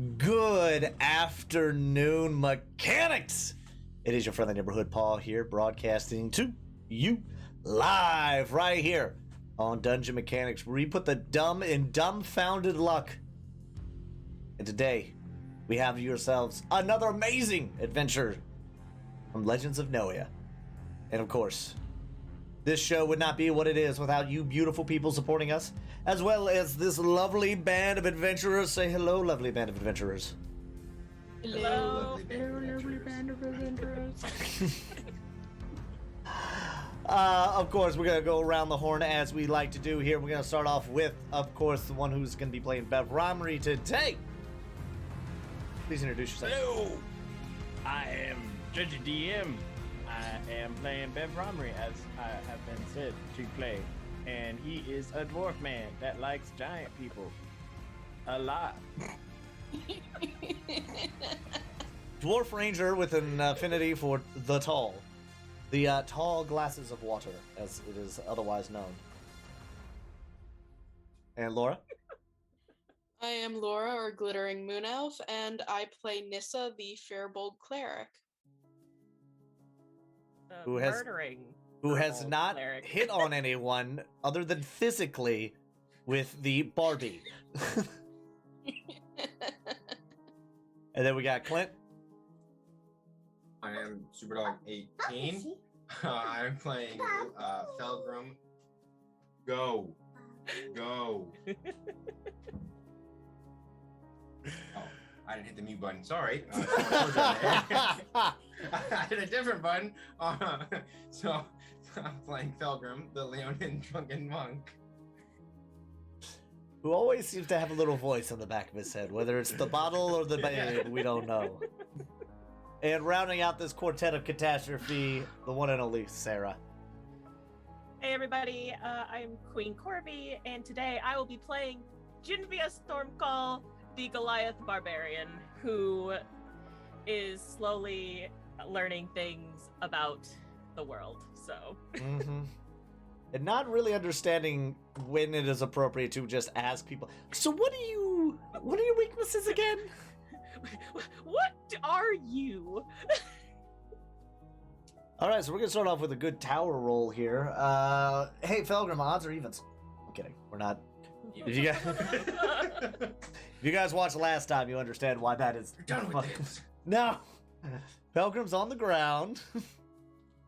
Good afternoon, mechanics. It is your friendly neighborhood Paul here, broadcasting to you live right here on Dungeon Mechanics, where we put the dumb in dumbfounded luck. And today, we have yourselves another amazing adventure from Legends of Noia. And of course, this show would not be what it is without you beautiful people supporting us, as well as this lovely band of adventurers. Say hello, lovely band of adventurers. Hello. Lovely band of adventurers. Of course, we're going to go around the horn as we like to do here. We're going to start off with, of course, the one who's going to be playing Bev Romry today. Please introduce yourself. Hello. I am Judge DM. I am playing Bev Romry, as I have been said to play. And he is a dwarf man that likes giant people. A lot. Dwarf Ranger with an affinity for the tall. The tall glasses of water, as it is otherwise known. And Laura? I am Laura, or Glittering Moon Elf, and I play Nissa, the Fairbold Cleric. Who has Fairbold not cleric. hit on anyone other than physically with the Barbie. And then we got Clint. I am Superdog 18. I'm playing Felgrim. Go. Oh, I didn't hit the mute button. Sorry. I hit a different button. So I'm playing Felgrim, the Leonin drunken monk. Who always seems to have a little voice on the back of his head, whether it's the bottle or the babe, we don't know. And rounding out this quartet of catastrophe, the one and only Sarah. Hey everybody, I'm Queen Corby, and today I will be playing Jinvia Stormcall, the Goliath Barbarian, who is slowly learning things about the world, so... Mm-hmm. And not really understanding when it is appropriate to just ask people, so what are your weaknesses again? What are you? Alright, so we're gonna start off with a good tower roll here. Hey, Felgrim, odds or evens? I'm kidding, we're not. If you guys watched last time, you understand why that is. You're done with this. No! Felgrim's on the ground,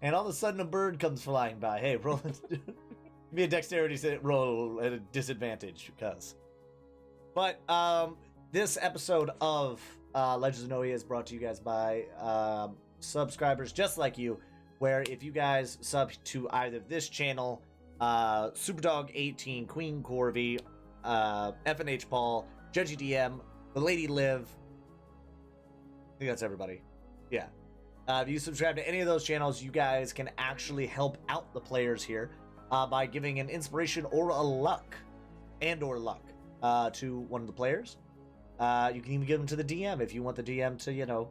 and all of a sudden a bird comes flying by. Hey, roll Give me a dexterity roll at a disadvantage, because. But, this episode of Legends of Noia is brought to you guys by subscribers just like you, where if you guys sub to either this channel, Superdog18, Queen Corby, FNH Paul, Judgy DM, The Lady Liv, I think that's everybody. Yeah. If you subscribe to any of those channels, you guys can actually help out the players here by giving an inspiration or a luck, to one of the players. You can even give them to the DM if you want the DM to,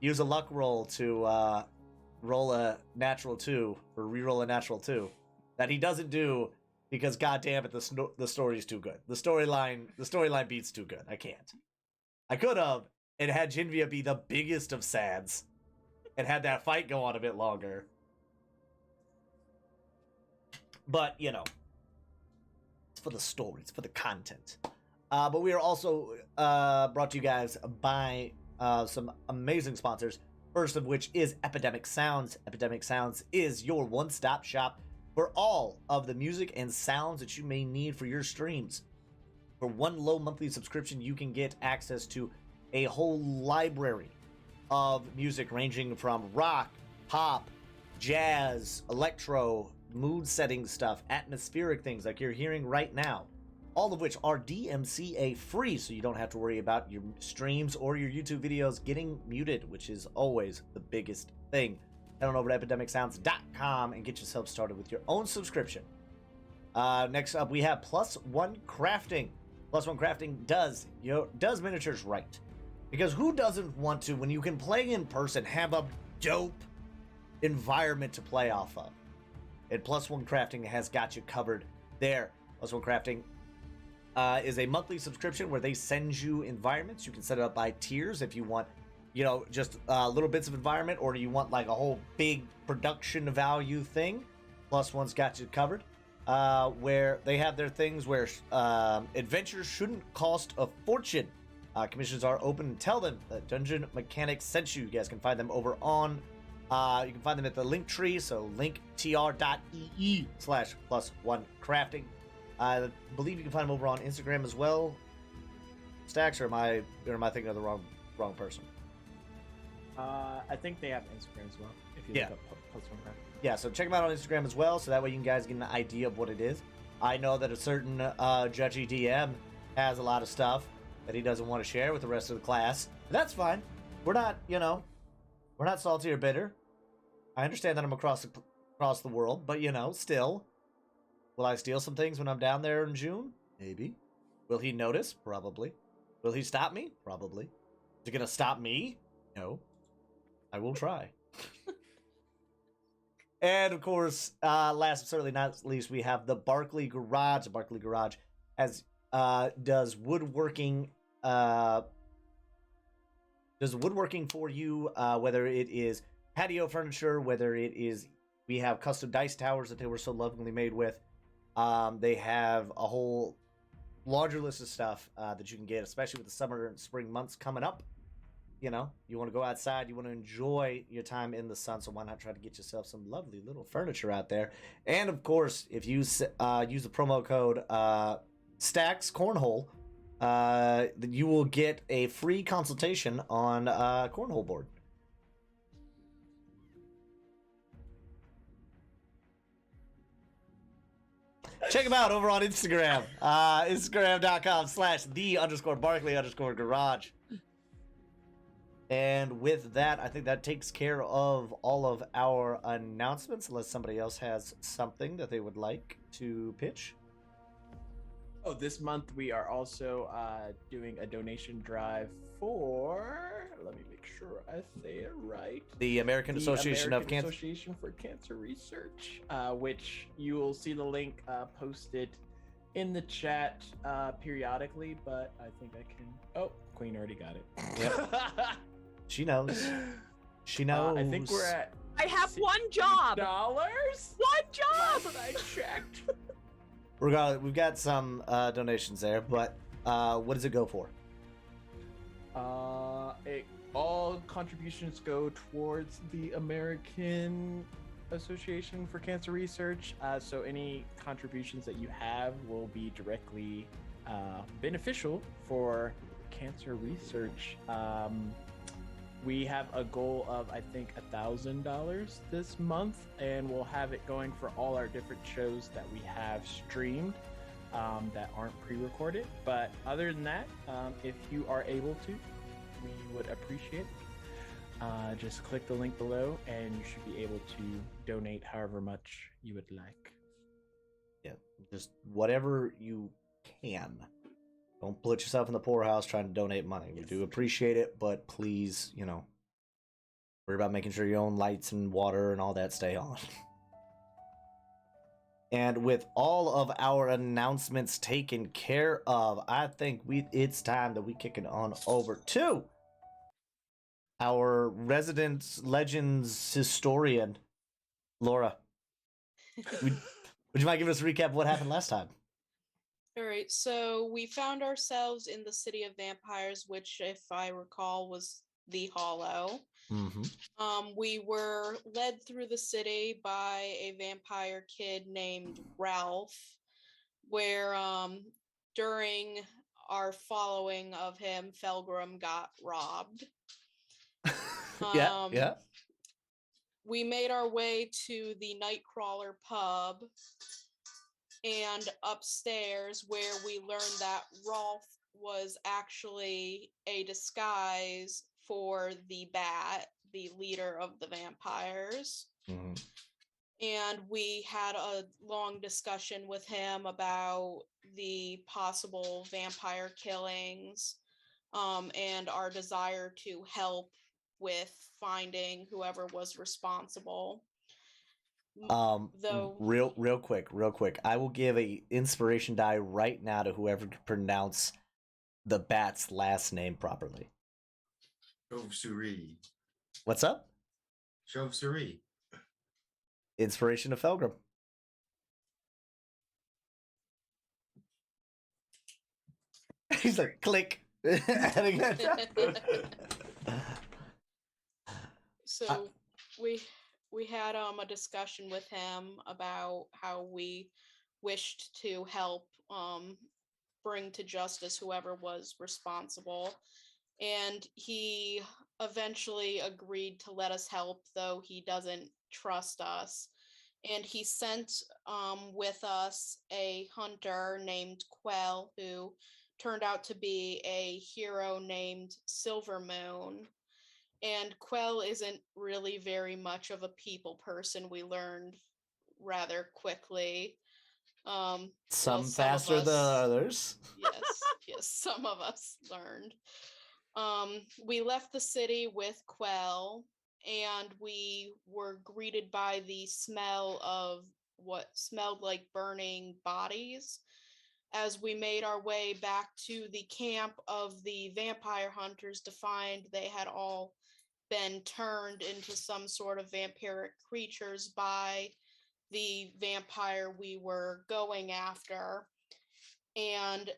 use a luck roll to roll a natural 2 or re-roll a natural 2 that he doesn't do because, goddamn it, the story's too good. The storyline beats too good. I can't. I could have and had Jinvia be the biggest of sads and had that fight go on a bit longer. But it's for the story. It's for the content. But we are also brought to you guys by some amazing sponsors. First of which is Epidemic Sounds. Epidemic Sounds is your one-stop shop for all of the music and sounds that you may need for your streams. For one low monthly subscription, you can get access to a whole library of music ranging from rock, pop, jazz, electro, mood-setting stuff, atmospheric things like you're hearing right now. All of which are DMCA free, so you don't have to worry about your streams or your YouTube videos getting muted, which is always the biggest thing. Head on over to epidemicsounds.com and get yourself started with your own subscription. Next up, we have Plus One Crafting. Plus One Crafting does miniatures right. Because who doesn't want to, when you can play in person, have a dope environment to play off of? And Plus One Crafting has got you covered there. Plus One Crafting is a monthly subscription where they send you environments. You can set it up by tiers if you want, just little bits of environment, or you want like a whole big production value thing. Plus One's got you covered. Where they have their things where adventures shouldn't cost a fortune. Commissions are open. Tell them that Dungeon Mechanics sent you. You guys can find them over on. You can find them at the link tree. So linktr.ee/+1crafting. I believe you can find them over on Instagram as well. Stacks, or am I thinking of the wrong person? I think they have Instagram as well. If you look up Post on Craft. Yeah, so check them out on Instagram as well, so that way you guys get an idea of what it is. I know that a certain judgy DM has a lot of stuff that he doesn't want to share with the rest of the class. That's fine. We're not, we're not salty or bitter. I understand that I'm across the world, but still. Will I steal some things when I'm down there in June? Maybe. Will he notice? Probably. Will he stop me? Probably. Is he gonna stop me? No. I will try. And of course, last but certainly not least, we have the Barkley Garage. The Barkley Garage does woodworking. Does woodworking for you, whether it is patio furniture, whether it is, we have custom dice towers that they were so lovingly made with. They have a whole larger list of stuff that you can get, especially with the summer and spring months coming up. You want to go outside, you want to enjoy your time in the sun, so why not try to get yourself some lovely little furniture out there? And of course, if you use the promo code Stacks Cornhole, then you will get a free consultation on Cornhole board. Check them out over on Instagram. Instagram.com/the_Barkley_garage. And with that, I think that takes care of all of our announcements, unless somebody else has something that they would like to pitch. Oh, this month we are also doing a donation drive for, let me make sure I say it right, The American Association of Cancer. Association for Cancer Research, which you will see the link posted in the chat periodically, but I think I can. Oh, Queen already got it. Yep. She knows. She knows. I think we're at. I have one job. $1. One job. I checked. We've got some donations there, but what does it go for? All contributions go towards the American Association for Cancer Research. So any contributions that you have will be directly beneficial for cancer research. We have a goal of, I think, $1,000 this month, and we'll have it going for all our different shows that we have streamed that aren't pre-recorded. But other than that, if you are able to, we would appreciate it. Just click the link below, and you should be able to donate however much you would like. Yeah, just whatever you can. Don't put yourself in the poorhouse trying to donate money. We do appreciate it, but please, worry about making sure your own lights and water and all that stay on. And with all of our announcements taken care of, I think it's time that we kick it on over to our resident legends historian, Laura. Would you mind giving us a recap of what happened last time? All right, so we found ourselves in the City of Vampires, which, if I recall, was the Hollow. Mm-hmm. We were led through the city by a vampire kid named Ralph, where during our following of him, Felgrim got robbed. Yeah. We made our way to the Nightcrawler pub, and upstairs, where we learned that Rolf was actually a disguise for the Bat, the leader of the vampires. Mm-hmm. And we had a long discussion with him about the possible vampire killings, and our desire to help with finding whoever was responsible. Though real quick. I will give a inspiration die right now to whoever can pronounce the bat's last name properly. Chauve-souris. What's up? Chauve-souris. Inspiration of Felgrim. He's like, click. Adding that. so we had a discussion with him about how we wished to help bring to justice whoever was responsible, and he eventually agreed to let us help, though he doesn't trust us. And he sent with us a hunter named Quell, who turned out to be a hero named Silvermoon. And Quell isn't really very much of a people person, we learned rather quickly. Some of faster than us- others. yes, some of us learned. We left the city with Quell, and we were greeted by the smell of what smelled like burning bodies as we made our way back to the camp of the vampire hunters to find they had all been turned into some sort of vampiric creatures by the vampire we were going after. And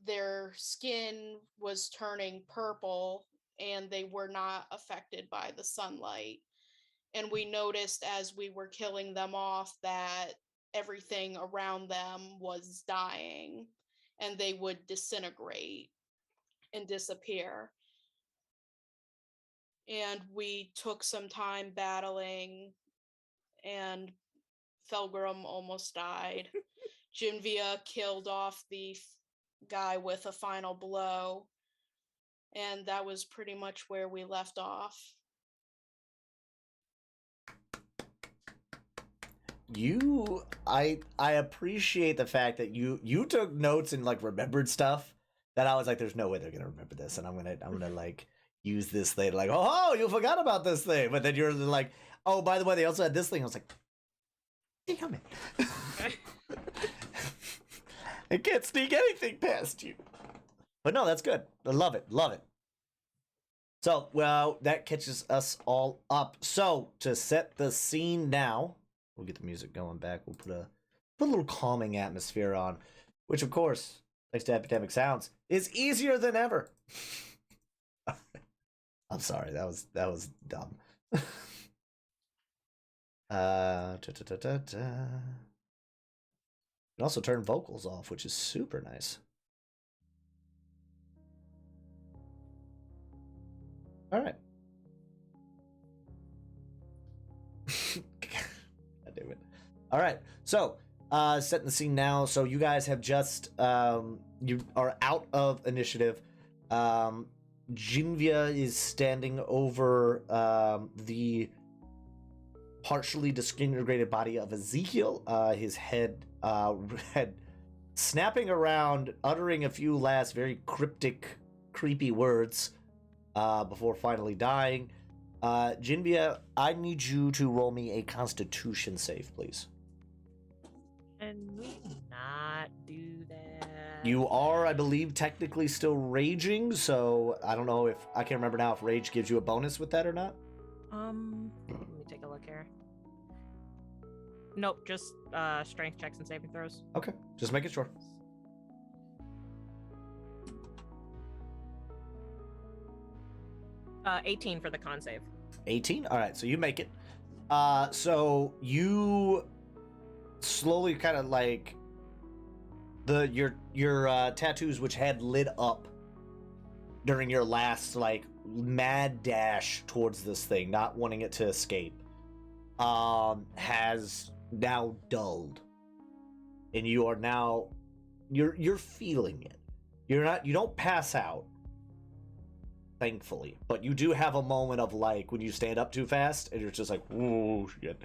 their skin was turning purple and they were not affected by the sunlight. And we noticed as we were killing them off that everything around them was dying and they would disintegrate and disappear. And we took some time battling, and Felgrim almost died. Jinvia killed off the guy with a final blow, and that was pretty much where we left off. I appreciate the fact that you took notes and like remembered stuff that I was like, there's no way they're gonna remember this, and I'm gonna like use this later. Like, oh, you forgot about this thing, but then you're like, oh, by the way, they also had this thing. I was like, damn it. I can't sneak anything past you. But no, that's good. I love it. Love it. So, well, that catches us all up. So, to set the scene now, we'll get the music going back. We'll put a little calming atmosphere on, which, of course, thanks to Epidemic Sounds, is easier than ever. I'm sorry, that was dumb. You can also turn vocals off, which is super nice. All right. God damn it. All right. So, setting the scene now. So you guys have just you are out of initiative. Jinvia is standing over the partially disintegrated body of Ezekiel. His head snapping around, uttering a few last very cryptic, creepy words before finally dying. Jinvia, I need you to roll me a Constitution save, please. Can we not do that? You are, I believe, technically still raging, so I don't know if I can't remember now if rage gives you a bonus with that or not. Let me take a look here. Nope, just strength checks and saving throws. Okay, just making sure. Uh, 18 for the con save. 18? All right, so you make it. So you slowly kind of like your tattoos, which had lit up during your last like mad dash towards this thing, not wanting it to escape, has now dulled, and you are now you're feeling it. You don't pass out, thankfully, but you do have a moment of like when you stand up too fast and you're just like, oh shit.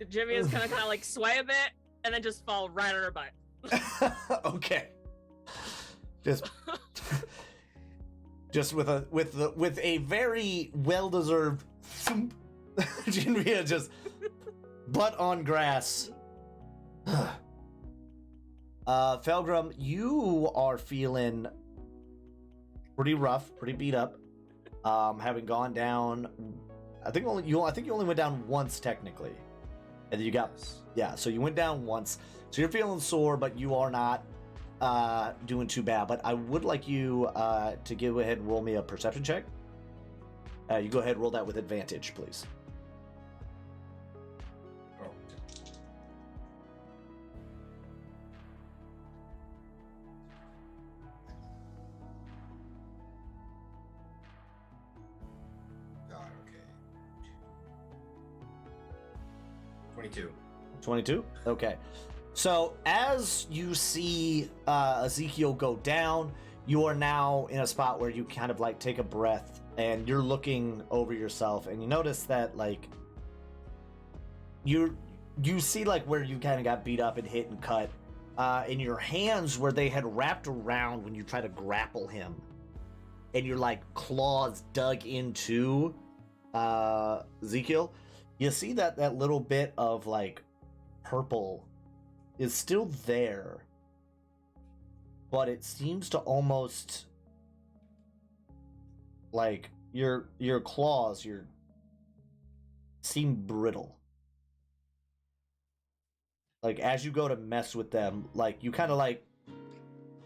Jimmy is gonna kind of like sway a bit and then just fall right on her butt. Okay. Just with a very well-deserved thump, Jinvia just butt on grass. Felgrim, you are feeling pretty rough, pretty beat up. Having gone down, I think you only went down once technically, and then you got so you went down once, so you're feeling sore, but you are not doing too bad. But I would like you to go ahead and roll me a perception check. You go ahead and roll that with advantage, please. Oh. God, okay. 22. 22? Okay. So as you see Ezekiel go down, you are now in a spot where you kind of like take a breath and you're looking over yourself and you notice that like you see like where you kind of got beat up and hit and cut in your hands where they had wrapped around when you try to grapple him, and your like claws dug into Ezekiel. You see that little bit of like purple is still there, but it seems to almost like your claws seem brittle. Like as you go to mess with them, like you kind of like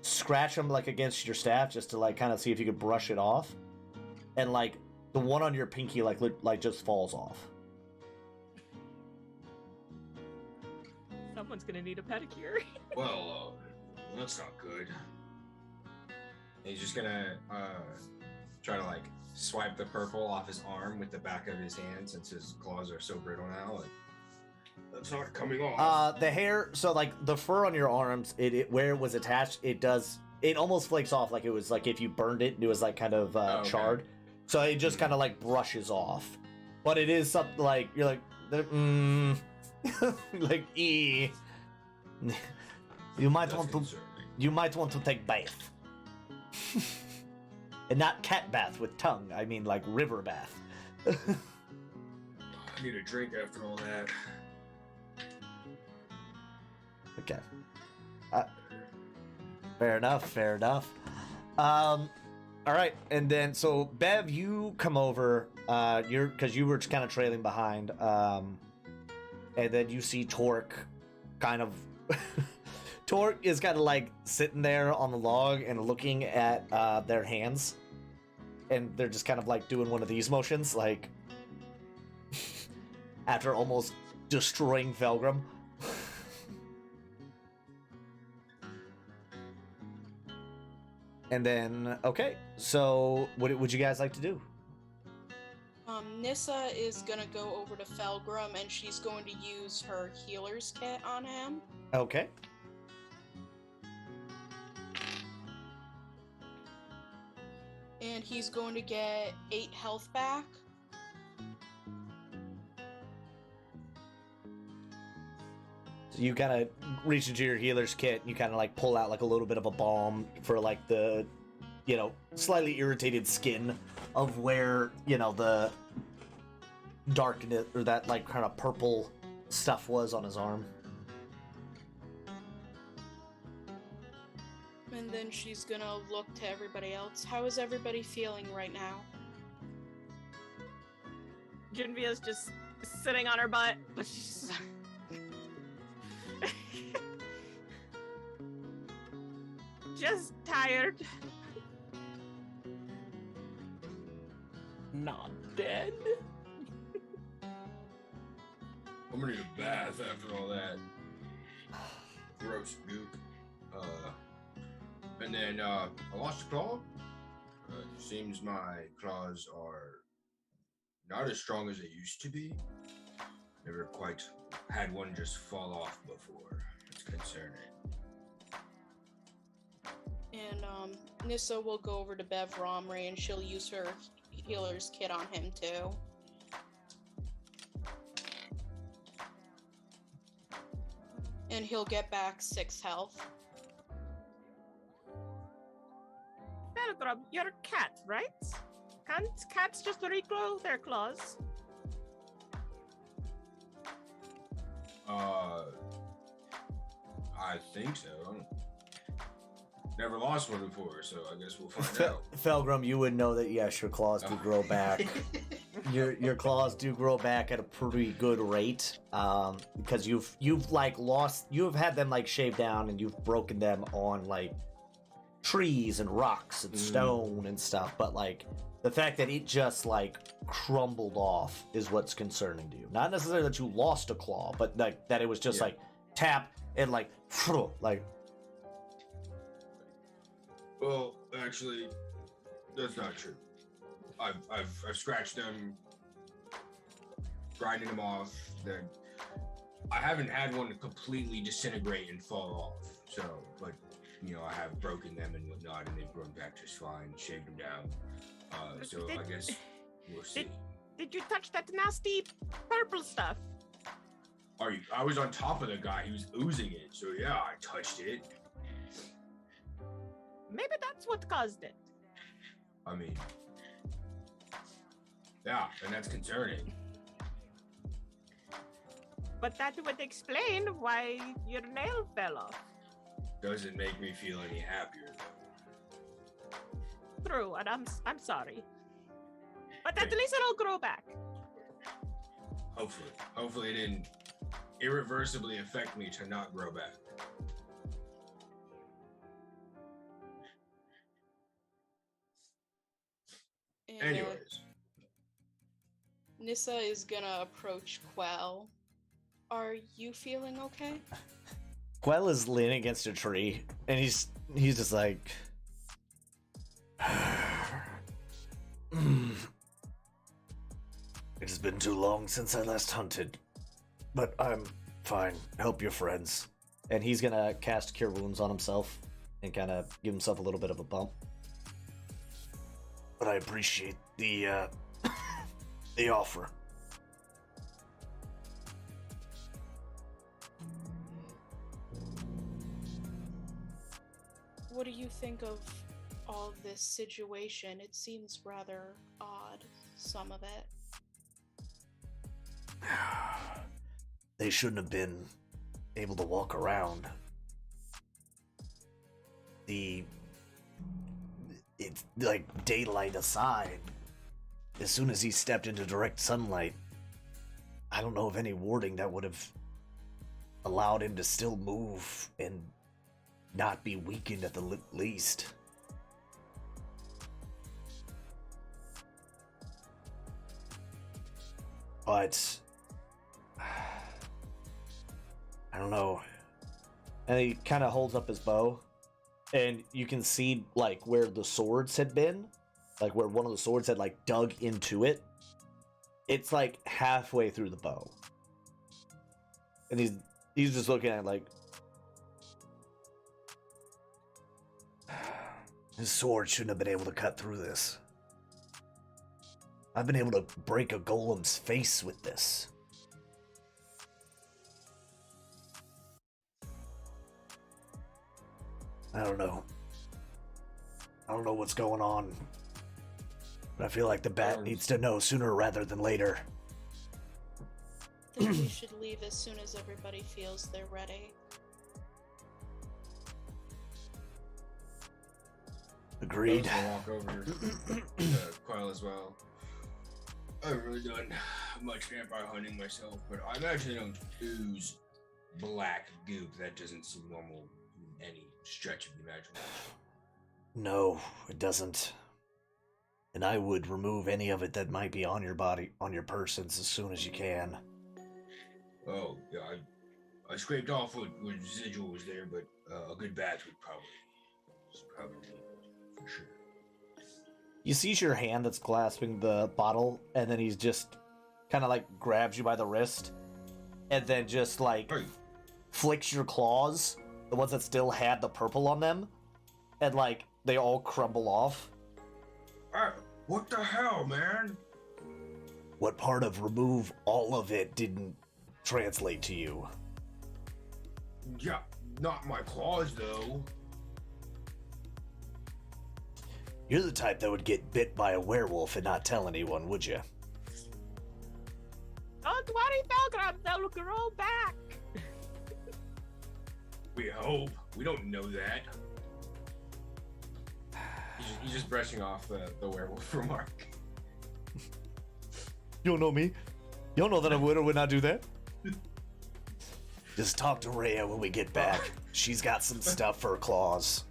scratch them like against your staff just to like kind of see if you could brush it off, and like the one on your pinky like just falls off. Someone's gonna need a pedicure. Well, that's not good. He's just gonna try to like swipe the purple off his arm with the back of his hand since his claws are so brittle now. And that's not coming off. The hair, so like the fur on your arms, it where it was attached, it almost flakes off like it was like if you burned it and it was like kind of charred. So it just kind of like brushes off. But it is something like you're like like you might want to take bath. And not cat bath with tongue. I mean like river bath. I need a drink after all that. Okay. Fair enough. All right, and then so Bev, you come over. Because you were just kind of trailing behind. And then you see Torque, kind of. Torque is kind of like sitting there on the log and looking at their hands, and they're just kind of like doing one of these motions, like after almost destroying Felgrim. And then, okay, so what would you guys like to do? Nissa is gonna go over to Felgrim and she's going to use her healer's kit on him. Okay. And he's going to get 8 health back. So you kind of reach into your healer's kit and you kind of like pull out like a little bit of a balm for like the, slightly irritated skin of where, the darkness or that like kind of purple stuff was on his arm. And then she's gonna look to everybody else. How is everybody feeling right now? Genvia's just sitting on her butt, but she's just tired. Not dead. I'm gonna need a bath after all that. Gross goop. And then I lost a claw. Seems my claws are not as strong as they used to be. Never quite had one just fall off before. It's concerning. And Nissa will go over to Bev Romrey and she'll use her healer's kit on him too. And he'll get back 6 health. Belgrub, you're a cat, right? Can't cats just regrow their claws? I think so. Never lost one before, so I guess we'll find out. Felgrim, you would know that yes, your claws do grow back. Your claws do grow back at a pretty good rate, because you've like lost, you've had them like shaved down, and you've broken them on like trees and rocks and stone and stuff. But like the fact that it just like crumbled off is what's concerning to you. Not necessarily that you lost a claw, but like that it was just like tap and like like. Well, actually, that's not true. I've scratched them, grinding them off. Then I haven't had one completely disintegrate and fall off. So, but you know, I have broken them and whatnot, and they've grown back just fine. Shaved them down. So I guess we'll see. Did you touch that nasty purple stuff? I was on top of the guy. He was oozing it. So yeah, I touched it. Maybe that's what caused it. I mean, yeah, and that's concerning. But that would explain why your nail fell off. Doesn't make me feel any happier. True, and I'm sorry. But at least it'll grow back. Hopefully it didn't irreversibly affect me to not grow back. And, Anyways. Nissa is gonna approach Quell. Are you feeling okay? Quell is leaning against a tree, and he's just like, it has been too long since I last hunted, but I'm fine. Help your friends. And he's gonna cast Cure Wounds on himself and kind of give himself a little bit of a bump. But I appreciate the the offer. What do you think of all of this situation? It seems rather odd, some of it. They shouldn't have been able to walk around. It's like daylight aside. As soon as he stepped into direct sunlight, I don't know of any warding that would have allowed him to still move and not be weakened at the least. But I don't know. And he kind of holds up his bow, and you can see like where the swords had been, like where one of the swords had like dug into it. It's like halfway through the bow, and he's just looking at it like, his sword shouldn't have been able to cut through this. I've been able to break a golem's face with this. I don't know. I don't know what's going on. But I feel like the bat needs to know sooner rather than later. Then we should leave as soon as everybody feels they're ready. Agreed. I'll walk over to Quell as well. I haven't really done much vampire hunting myself, but I imagine they don't ooze black goop. That doesn't seem normal in any stretch of the imagination. No, it doesn't. And I would remove any of it that might be on your body, on your persons, as soon as you can. Oh, yeah, I scraped off what residual was there, but a good batch would probably for sure. You see your hand that's clasping the bottle, and then he's just kind of like grabs you by the wrist, and then just like flicks your claws, the ones that still had the purple on them, and like they all crumble off. What the hell, man? What part of remove all of it didn't translate to you? Yeah, not my claws though. You're the type that would get bit by a werewolf and not tell anyone, would you? Don't 20 Falgrams that will grow back. We hope. We don't know that. He's just brushing off the werewolf remark. You don't know me. You don't know that I would or would not do that. Just talk to Rhea when we get back. She's got some stuff for her claws.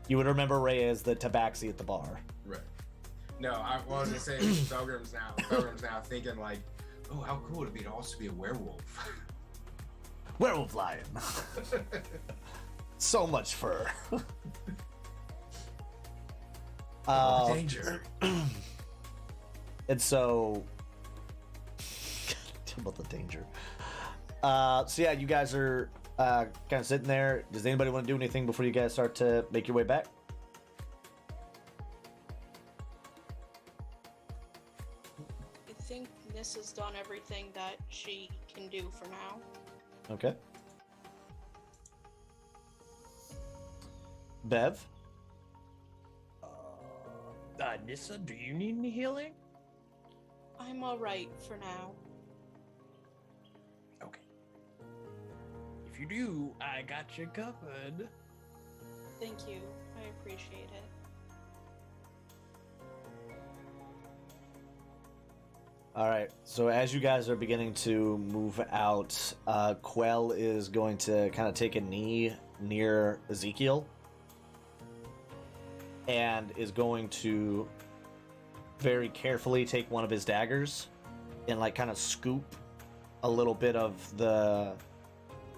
You would remember Rhea as the tabaxi at the bar. Right. No, I was gonna say Felgrim's now thinking like, oh, how cool would it be to also be a werewolf? Werewolf lion. So much fur. Danger. And so, God, about the danger. So yeah, you guys are kind of sitting there. Does anybody want to do anything before you guys start to make your way back? I think Nissa's done everything that she can do for now. Okay. Bev? Nissa, do you need any healing? I'm alright for now. Okay. If you do, I got you covered. Thank you. I appreciate it. All right. So as you guys are beginning to move out, Quell is going to kind of take a knee near Ezekiel and is going to very carefully take one of his daggers and like kind of scoop a little bit of the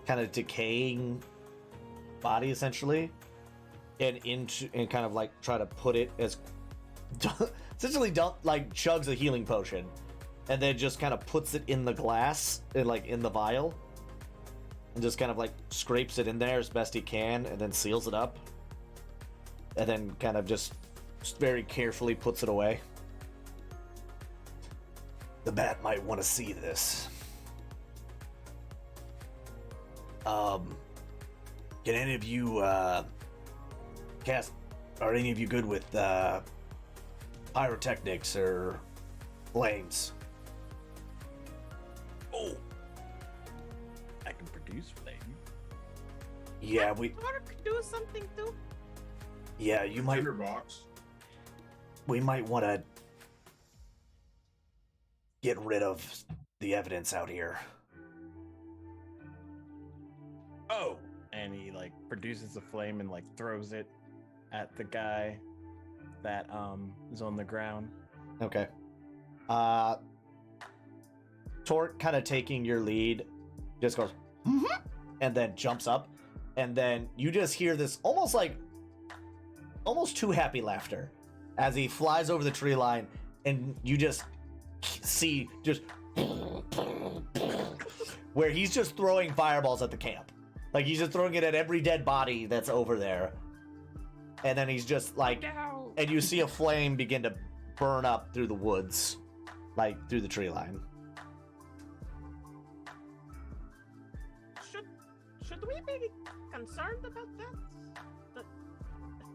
kind of decaying body essentially and kind of like try to put it as essentially like chugs a healing potion and then just kind of puts it in the glass and like in the vial and just kind of like scrapes it in there as best he can and then seals it up and then kind of just very carefully puts it away. The bat might want to see this. Can any of you cast? Are any of you good with pyrotechnics or flames? Oh, I can produce flame. Yeah, Work, do something too. Yeah, you might. Tinderbox. We might want to get rid of the evidence out here. Oh, and he like produces a flame and like throws it at the guy that is on the ground. Okay. Torque kind of taking your lead, just goes, and then jumps up, and then you just hear this almost too happy laughter as he flies over the tree line, and you just see where he's just throwing fireballs at the camp. Like he's just throwing it at every dead body that's over there. And then he's just like, No. and you see a flame begin to burn up through the woods, like through the tree line. Should we be concerned about that?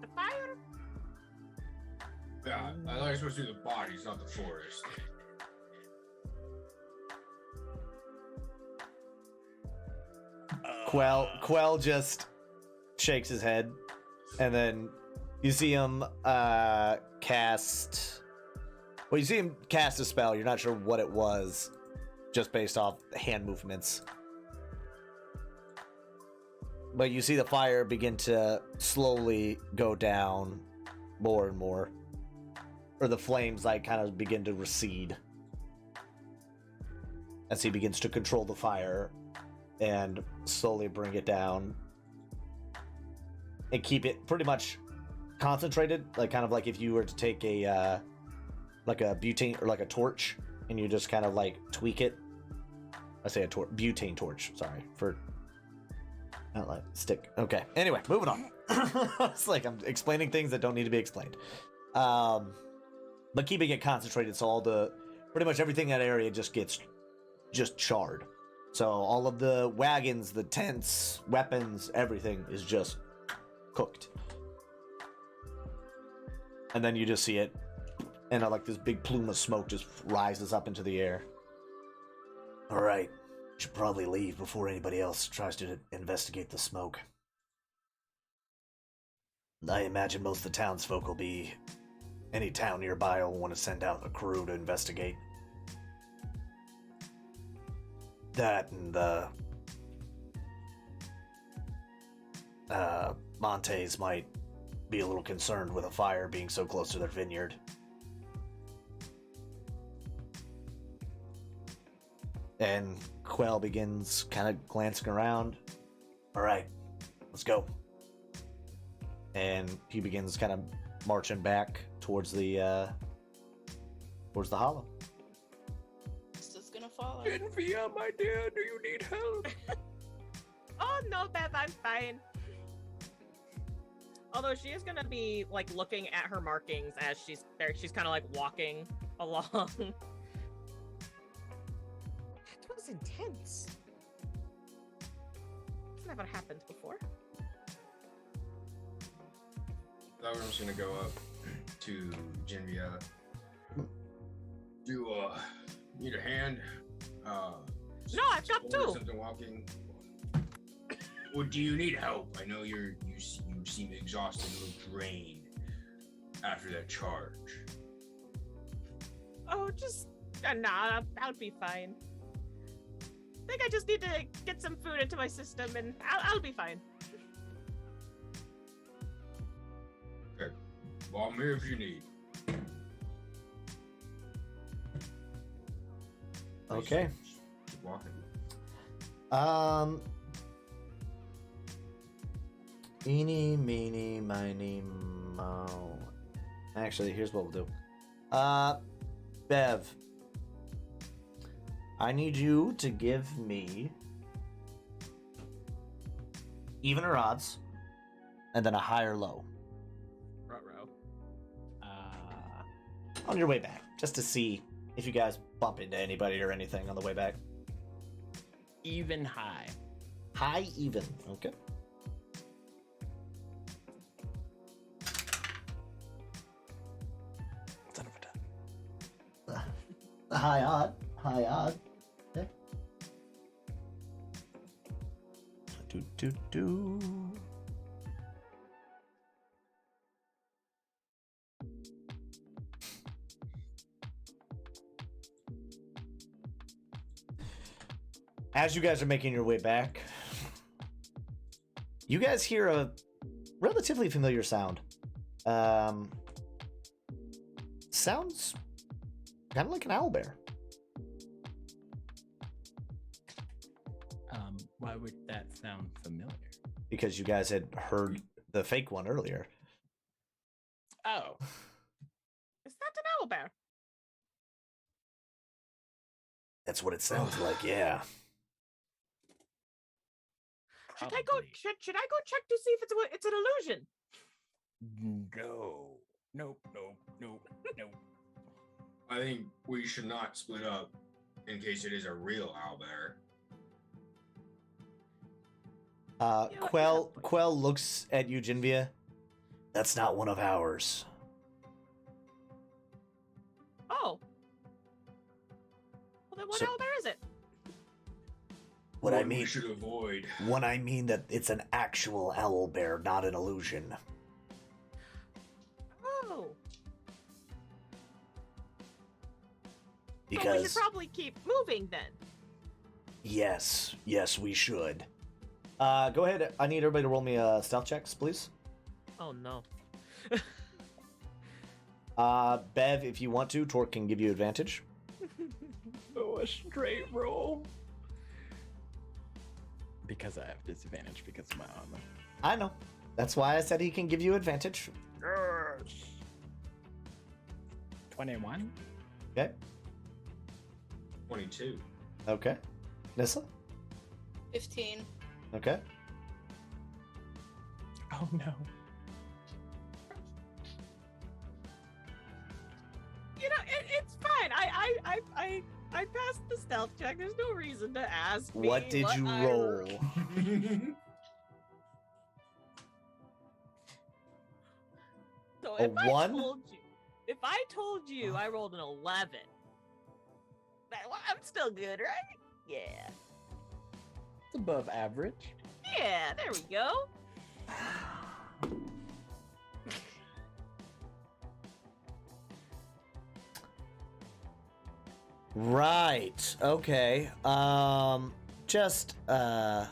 The fire? Yeah, I thought you were supposed to do the bodies, not the forest. Quell just shakes his head, and then you see him cast. Well, you see him cast a spell. You're not sure what it was, just based off hand movements. But you see the fire begin to slowly go down more and more. Or the flames like kind of begin to recede. As he begins to control the fire and slowly bring it down. And keep it pretty much concentrated. Like kind of like if you were to take a butane or like a torch and you just kind of like tweak it. I say a butane torch, sorry, for not like stick. Okay. Anyway, moving on. It's like I'm explaining things that don't need to be explained. But keeping it concentrated so all the pretty much everything in that area just gets charred. So all of the wagons, the tents, weapons, everything is just cooked. And then you just see it, and like this big plume of smoke just rises up into the air. All right. Should probably leave before anybody else tries to investigate the smoke. I imagine most of the townsfolk will be... Any town nearby will want to send out a crew to investigate. That and the... Montes might be a little concerned with a fire being so close to their vineyard. And Quell begins kind of glancing around. All right, let's go. And he begins kind of marching back towards the hollow. This is gonna follow. Envia, my dear, do you need help? Oh no, Bev, I'm fine. Although she is gonna be like looking at her markings as she's there. She's kind of like walking along. That was intense. That's never happened before. I was just gonna go up to Genvia. Do you need a hand? No, I've got or two. Something walking. Well, do you need help? I know you seem exhausted and a little drained after that charge. Oh, just nah, I'll be fine. I think I just need to get some food into my system, and I'll be fine. Okay. Well, I'm here if you need. Okay. Keep walking. Eeny, meeny, miny, mo. Actually, here's what we'll do. Bev. I need you to give me even or odds, and then a high or low Ruh-roh. on your way back, just to see if you guys bump into anybody or anything on the way back. Even high. High, even. Okay. Son of a duck. High odd. High odd. Okay. Do. As you guys are making your way back, you guys hear a relatively familiar sound. Sounds kind of like an owlbear. Why would that sound familiar? Because you guys had heard the fake one earlier. Oh. Is that an owlbear? That's what it sounds like, yeah. Should I go? Probably. Should I go check to see if it's an illusion? No. Nope. I think we should not split up in case it is a real owlbear. You know what, Quell yeah. Quell looks at you, Genvia. That's not one of ours. Oh. Well, then what So- owlbear is it? What I One we mean, should avoid. when I mean that it's an actual owlbear, not an illusion. Oh. Well, we should Because probably keep moving then. yes, we should. Go ahead. I need everybody to roll me stealth checks, please. Oh no. Bev, if you want to, Torque can give you advantage. Oh, a straight roll. Because I have disadvantage because of my armor. I know. That's why I said he can give you advantage. Yes. 21. Okay. 22. Okay. Nissa? 15. Okay. Oh no. You know, it's fine. I passed the stealth check. There's no reason to ask me What did you I roll? So A if I 1? told you I rolled an 11, well, I'm still good, right? Yeah. It's above average. Yeah, there we go. Right. Okay. Just how's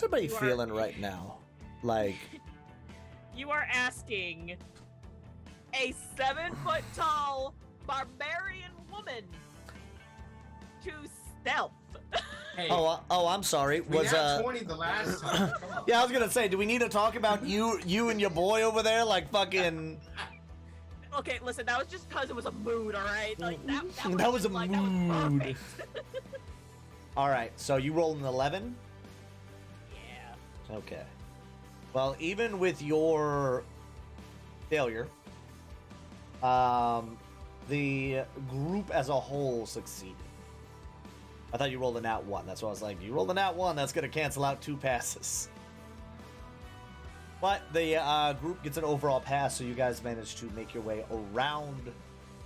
everybody You are- feeling right now? Like, You are asking a 7-foot-tall barbarian woman to stealth. Hey, I'm sorry. we Was had 20 the last time. Come on. yeah, I was gonna say, do we need to talk about you and your boy over there? Like fucking. Okay, listen, that was just because it was a mood, all right? Like that That was just, a like, mood. That was perfect. All right. So you rolled an 11. Yeah. Okay. Well, even with your failure, the group as a whole succeeded. I thought you rolled a nat 1. That's why I was like, you rolled a nat 1, that's going to cancel out 2 passes. But the group gets an overall pass, so you guys managed to make your way around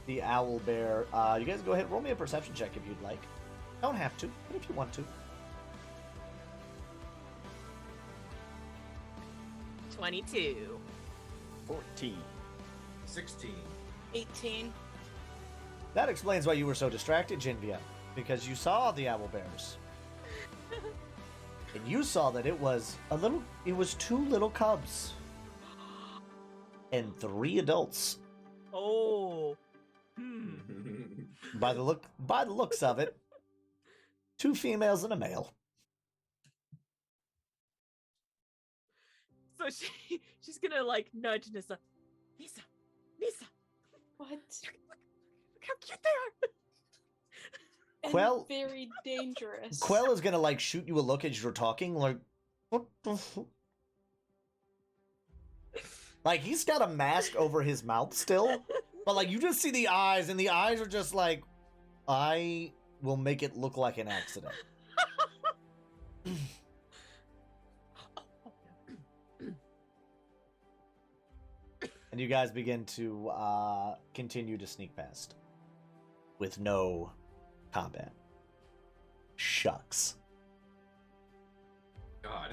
the owl bear. You guys go ahead and roll me a perception check if you'd like. Don't have to, but if you want to. 22. 14. 16. 18. That explains why you were so distracted, Jinvia, because you saw the owl bears. And you saw that it was 2 little cubs. And 3 adults. Oh. By the looks of it, 2 females and a male. So she's gonna like nudge Nissa. Nissa. What? Look how cute they are. And Quell- very dangerous. Quell is gonna like shoot you a look as you're talking, like, what the like he's got a mask over his mouth still, but like you just see the eyes, and the eyes are just like, I will make it look like an accident. And you guys begin to continue to sneak past with no combat. Shucks. God.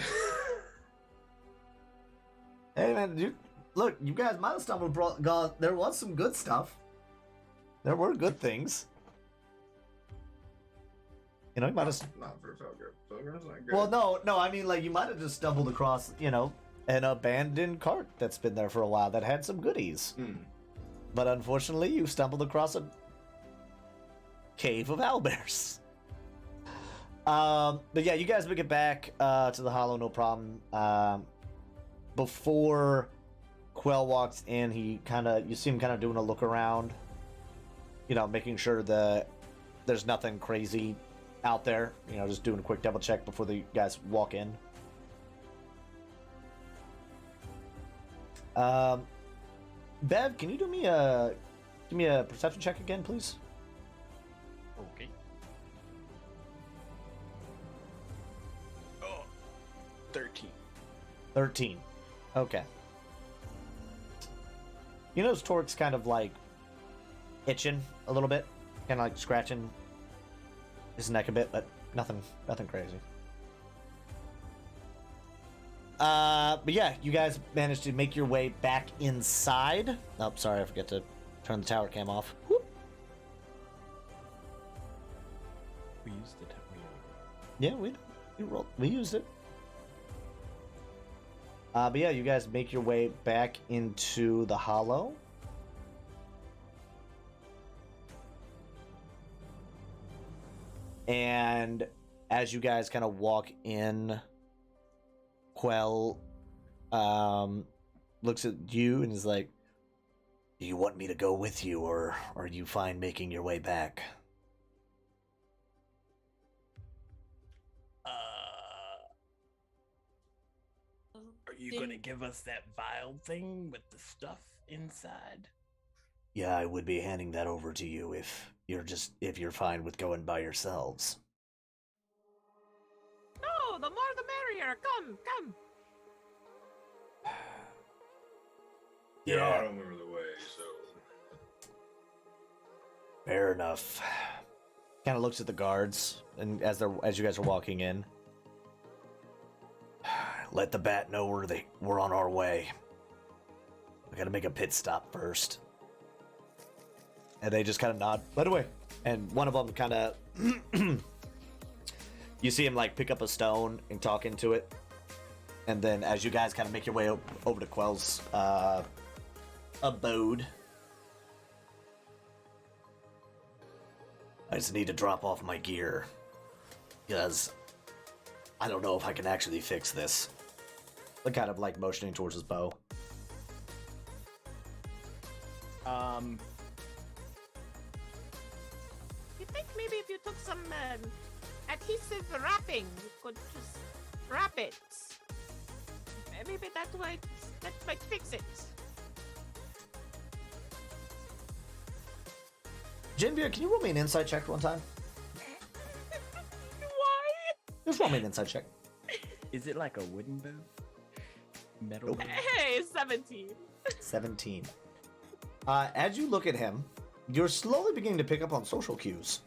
Hey man, look, you guys might have stumbled across. There was some good stuff. There were good things. You know, you might have. Not for Pilgrim. Pilgrim's not good. Well, no. I mean, like you might have just stumbled across, an abandoned cart that's been there for a while that had some goodies. But unfortunately, you stumbled across a cave of owlbears. But yeah, you guys make it back to the hollow, no problem. Before Quell walks in, you see him kind of doing a look around, making sure that there's nothing crazy out there. Just doing a quick double check before the guys walk in. Bev, can you give me a perception check again, please? Okay. Oh, 13. 13. Okay. You notice Torque's kind of like itching a little bit, kind of like scratching his neck a bit, but nothing crazy. But yeah, you guys managed to make your way back inside. Oh, sorry, I forgot to turn the tower cam off. Whoop. We used it. Yeah, we used it. But yeah, you guys make your way back into the hollow. And as you guys kind of walk in, Quell looks at you and is like, do you want me to go with you, or are you fine making your way back? Are you gonna give us that vial thing with the stuff inside? Yeah, I would be handing that over to you if you're fine with going by yourselves. No, the more the merrier. Come. Yeah, I don't remember the way, so. Fair enough. kind of looks at the guards, and as you guys are walking in, let the bat know we're on our way. We gotta make a pit stop first. And they just kind of nod, by the way. And one of them kind of, you see him like pick up a stone and talk into it. And then as you guys kind of make your way over to Quell's abode, I just need to drop off my gear because I don't know if I can actually fix this. I'm kind of like motioning towards his bow. You think maybe if you took some adhesive wrapping, you could just wrap it? Maybe that might fix it. Jinbia, can you roll me an insight check one time? Why? Just roll me an insight check. Is it like a wooden bow? Metal bow? Hey, 17. 17. As you look at him, you're slowly beginning to pick up on social cues.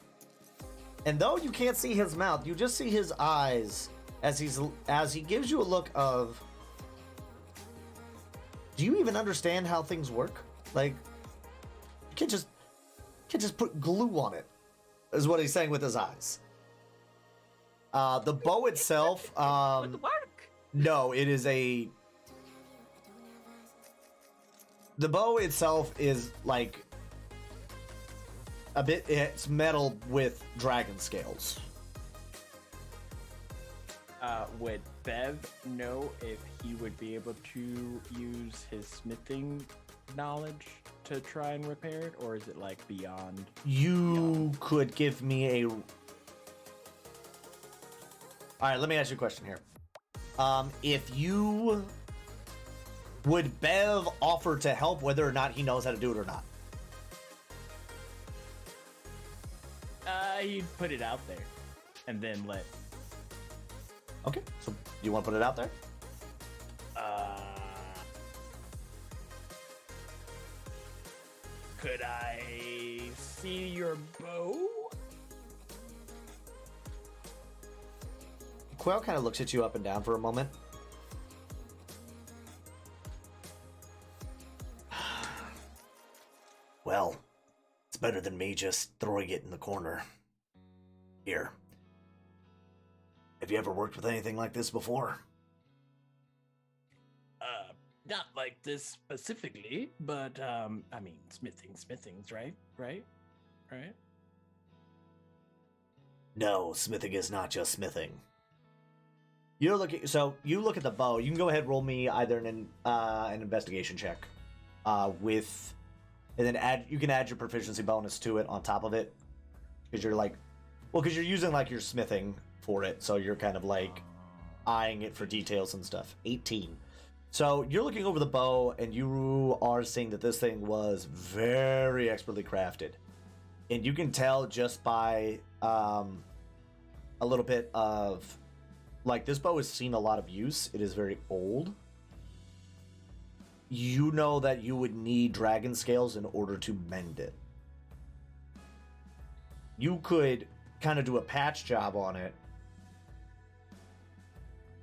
And though you can't see his mouth, you just see his eyes as he gives you a look of, do you even understand how things work? Like, you can't just put glue on it, is what he's saying with his eyes. The bow itself, Would work. no, it is the bow itself is like it's metal with dragon scales. Would Bev know if he would be able to use his smithing knowledge to try and repair it, or is it like beyond? You could give me a... Alright, let me ask you a question here. If you... Would Bev offer to help whether or not he knows how to do it or not? He'd put it out there, and then let... Okay, so you want to put it out there? Could I see your bow? Quell kind of looks at you up and down for a moment. Well, it's better than me just throwing it in the corner. Here. Have you ever worked with anything like this before? Not like this specifically, but I mean, smithing's right? No, smithing is not just smithing. You look at the bow. You can go ahead and roll me either an investigation check, and then you can add your proficiency bonus to it on top of it, because you're using like your smithing for it, so you're kind of like eyeing it for details and stuff. 18. So you're looking over the bow, and you are seeing that this thing was very expertly crafted, and you can tell just by a little bit of, like, this bow has seen a lot of use. It is very old. You know that you would need dragon scales in order to mend it. You could kind of do a patch job on it,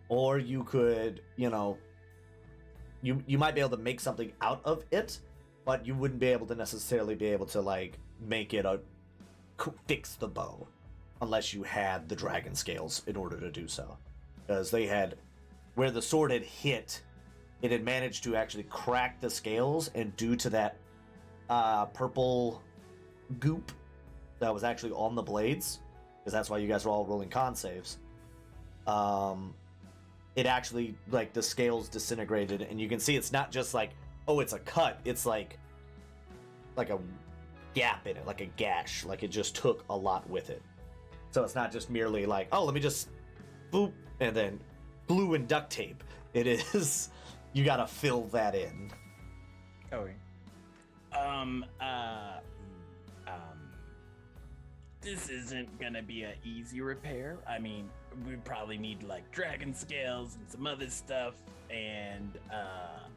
or you could, you might be able to make something out of it, but you wouldn't be able to necessarily be able to like make it fix the bow unless you had the dragon scales in order to do so, because they had, where the sword had hit, it had managed to actually crack the scales, and due to that purple goop that was actually on the blades, because that's why you guys were all rolling con saves, it actually, like, the scales disintegrated, and you can see it's not just like, oh, it's a cut, it's like a gap in it, like a gash, like it just took a lot with it. So it's not just merely like, oh, let me just boop, and then glue and duct tape. It is, you gotta fill that in. Okay. This isn't gonna be an easy repair. I mean, we probably need like dragon scales and some other stuff, and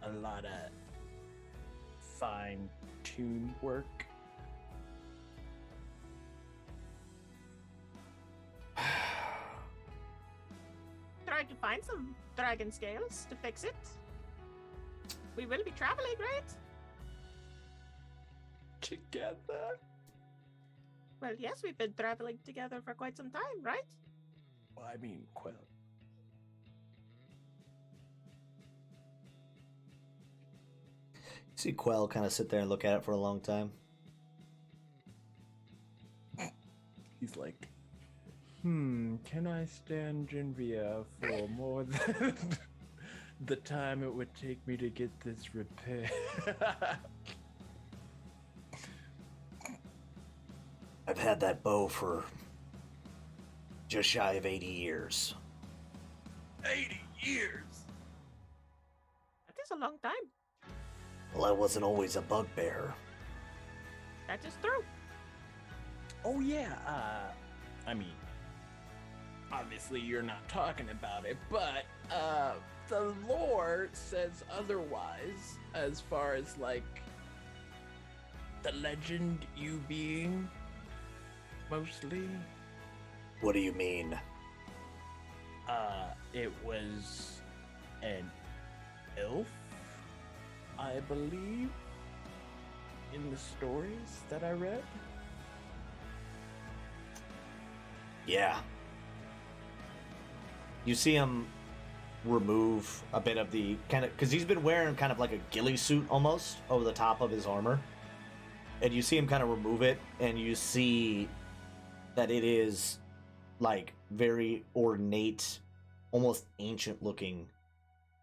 a lot of fine-tune work. trying to find some dragon scales to fix it. We will be traveling, right? Together? Well, yes, we've been traveling together for quite some time, right? Well, I mean, Quill. See Quell kind of sit there and look at it for a long time. He's like, can I stand Genvia for more than the time it would take me to get this repaired? I've had that bow for just shy of 80 years. 80 years! That is a long time. Well, I wasn't always a bugbear. That is true. Oh yeah, I mean, obviously you're not talking about it, but, the lore says otherwise, as far as, like, the legend you being, mostly. What do you mean? It was an elf, I believe, in the stories that I read. Yeah. You see him remove a bit of the kind of, because he's been wearing kind of like a ghillie suit almost over the top of his armor, and you see him kind of remove it, and you see that it is like very ornate, almost ancient looking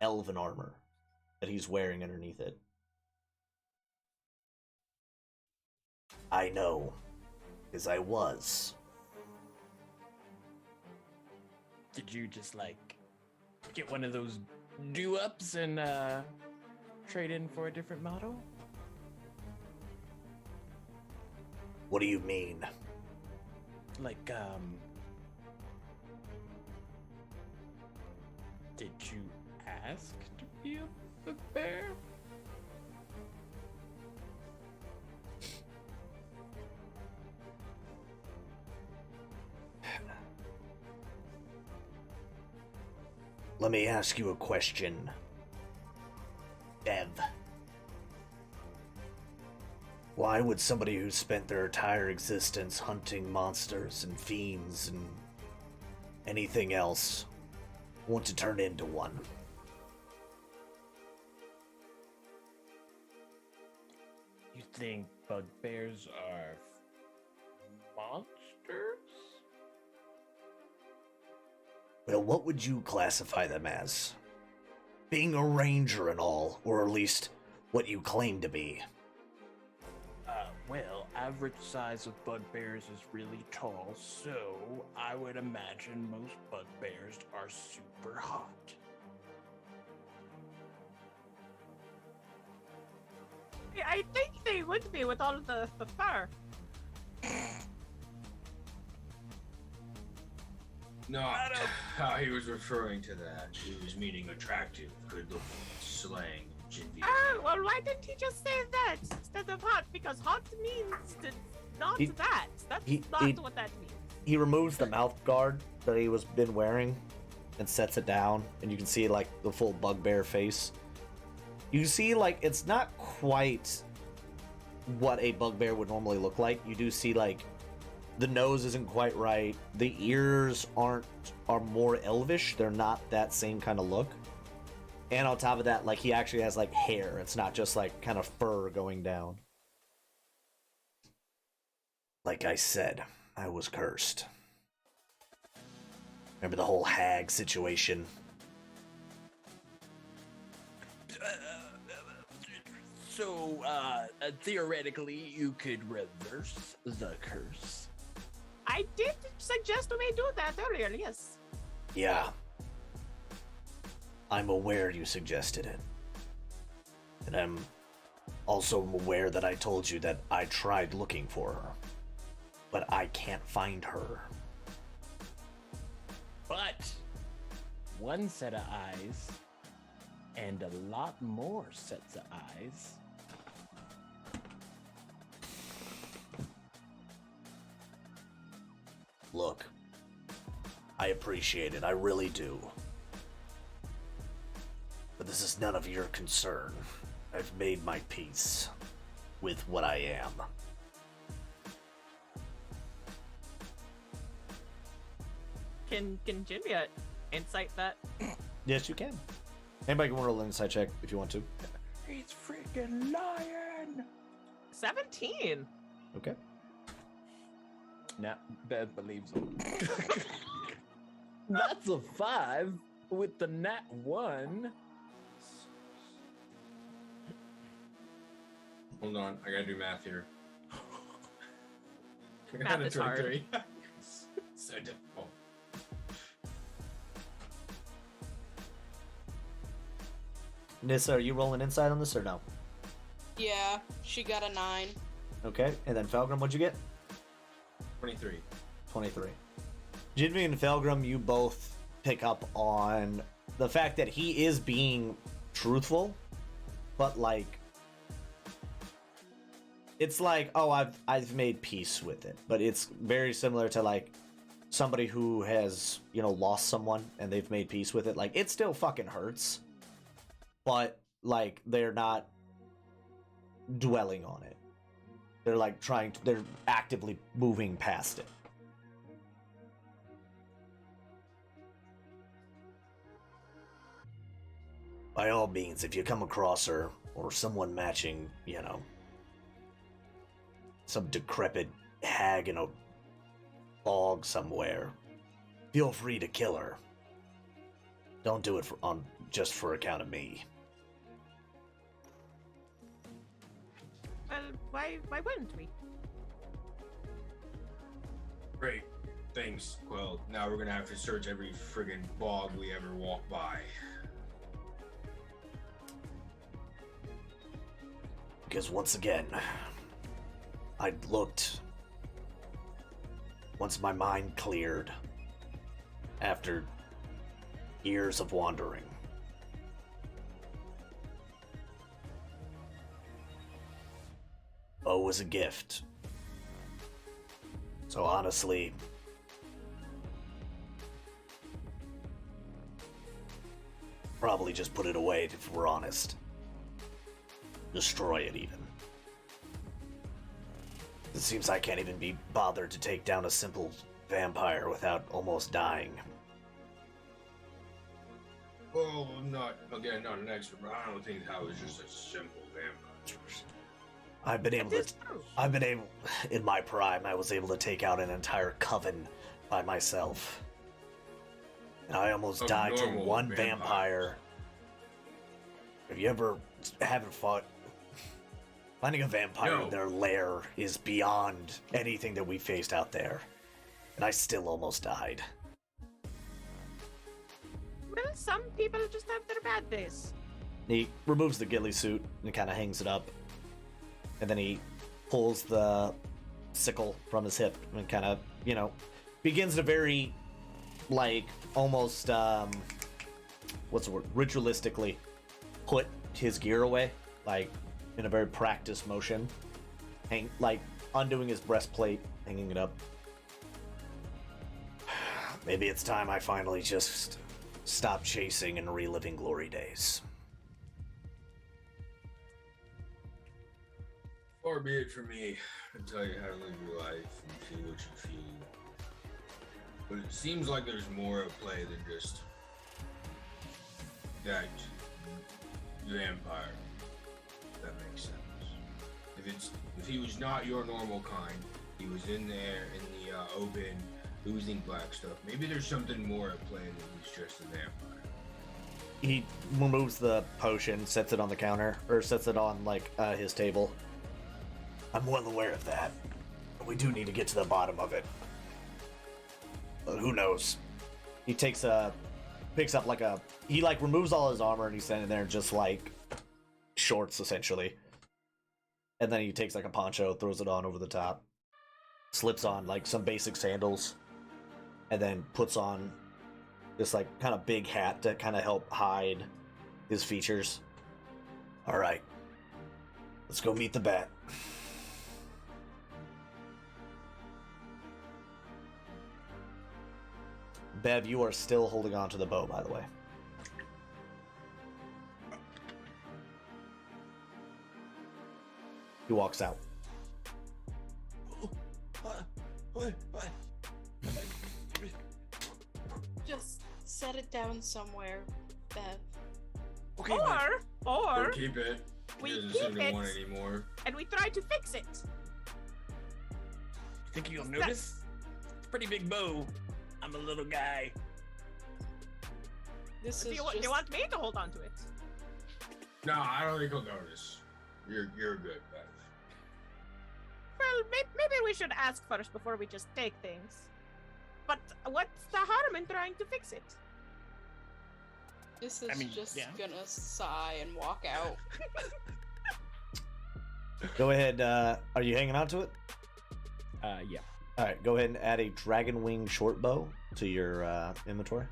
elven armor that he's wearing underneath it. I know, because I was. Did you just, like, get one of those do-ups and, trade in for a different model? What do you mean? Like, did you ask to be a bear? Let me ask you a question, Bev. Why would somebody who spent their entire existence hunting monsters and fiends and anything else want to turn into one? You think bugbears are monsters? Well, what would you classify them as? Being a ranger and all, or at least what you claim to be. Well, average size of bugbears is really tall, so I would imagine most bugbears are super hot. Yeah, I think they would be with all of the fur. Not how he was referring to that. He was meaning attractive, good-looking, slaying Genvia. Oh, well, why didn't he just say that instead of hot? Because hot means not that. That's not what that means. He removes the mouth guard that he was been wearing and sets it down, and you can see like the full bugbear face. You see, like, it's not quite what a bugbear would normally look like. You do see, like, the nose isn't quite right. The ears are more elvish. They're not that same kind of look. And on top of that, like, he actually has like hair. It's not just like kind of fur going down. Like I said, I was cursed. Remember the whole hag situation? So, theoretically, you could reverse the curse. I did suggest we do that earlier, yes. Yeah. I'm aware you suggested it. And I'm also aware that I told you that I tried looking for her. But I can't find her. But one set of eyes and a lot more sets of eyes. Look, I appreciate it, I really do. But this is none of your concern. I've made my peace with what I am. Can Jinbia insight that? Yes, you can. Anybody can roll an insight check if you want to. He's freaking lying. 17. Okay. Nah, Bev believes him. That's a 5 with the nat 1. Hold on, I gotta do math here. I Math got a is hard. 23. So difficult. Nissa, are you rolling insight on this or no? Yeah, she got a 9. Okay. And then Felgrim, what'd you get? 23. 23. Jinvi and Felgrim, you both pick up on the fact that he is being truthful, but like it's like, oh, I've made peace with it. But it's very similar to like somebody who has, you know, lost someone and they've made peace with it. Like it still fucking hurts, but like they're not dwelling on it. They're like they're actively moving past it. By all means, if you come across her or someone matching, you know, some decrepit hag in a bog somewhere, feel free to kill her. Don't do it just for account of me. Well, why wouldn't we? Great. Thanks, Quill. Now we're gonna have to search every friggin' bog we ever walk by. Because once again, once my mind cleared after years of wandering. Bo was a gift. So honestly, probably just put it away if we're honest. Destroy it even. It seems I can't even be bothered to take down a simple vampire without almost dying. Well, not an expert, but I don't think that was just a simple vampire. I've been able, in my prime, I was able to take out an entire coven by myself. And I almost Of died to normal one vampires. vampire. Have you ever haven't fought? Finding a vampire in their lair is beyond anything that we faced out there. And I still almost died. Well, some people just have their bad days. He removes the ghillie suit and kind of hangs it up. And then he pulls the sickle from his hip and kind of, you know, begins to very, like, almost, what's the word? Ritualistically put his gear away, like, in a very practiced motion. Like, undoing his breastplate, hanging it up. Maybe it's time I finally just stop chasing and reliving glory days. Far be it from me to tell you how to live your life and feel what you feel. But it seems like there's more at play than just that vampire. If that makes sense. If he was not your normal kind, he was in there in the open, oozing black stuff. Maybe there's something more at play than he's just a vampire. He removes the potion, sets it on the counter, or sets it on, like, his table. I'm well aware of that. But we do need to get to the bottom of it. But who knows? He picks up he, like, removes all his armor and he's standing there just, like, shorts, essentially. And then he takes, like, a poncho, throws it on over the top. Slips on, like, some basic sandals. And then puts on this, like, kind of big hat to kind of help hide his features. Alright. Let's go meet the bat. Bev, you are still holding on to the bow, by the way. He walks out. What? Just set it down somewhere, Bev. Okay, Or Don't keep it. we He doesn't keep seem to it want it anymore. and we try to fix it. think you'll What's that? notice? It's a pretty big bow. I'm a little guy. This Do is you, just you want me to hold on to it? No, I don't think he'll notice. You're good, Beth. Well, maybe we should ask first before we just take things. But what's the harm in trying to fix it? this is I mean, just yeah. gonna sigh and walk out. Go ahead. Are you hanging on to it? Yeah. All right. Go ahead and add a dragon wing short bow to your inventory.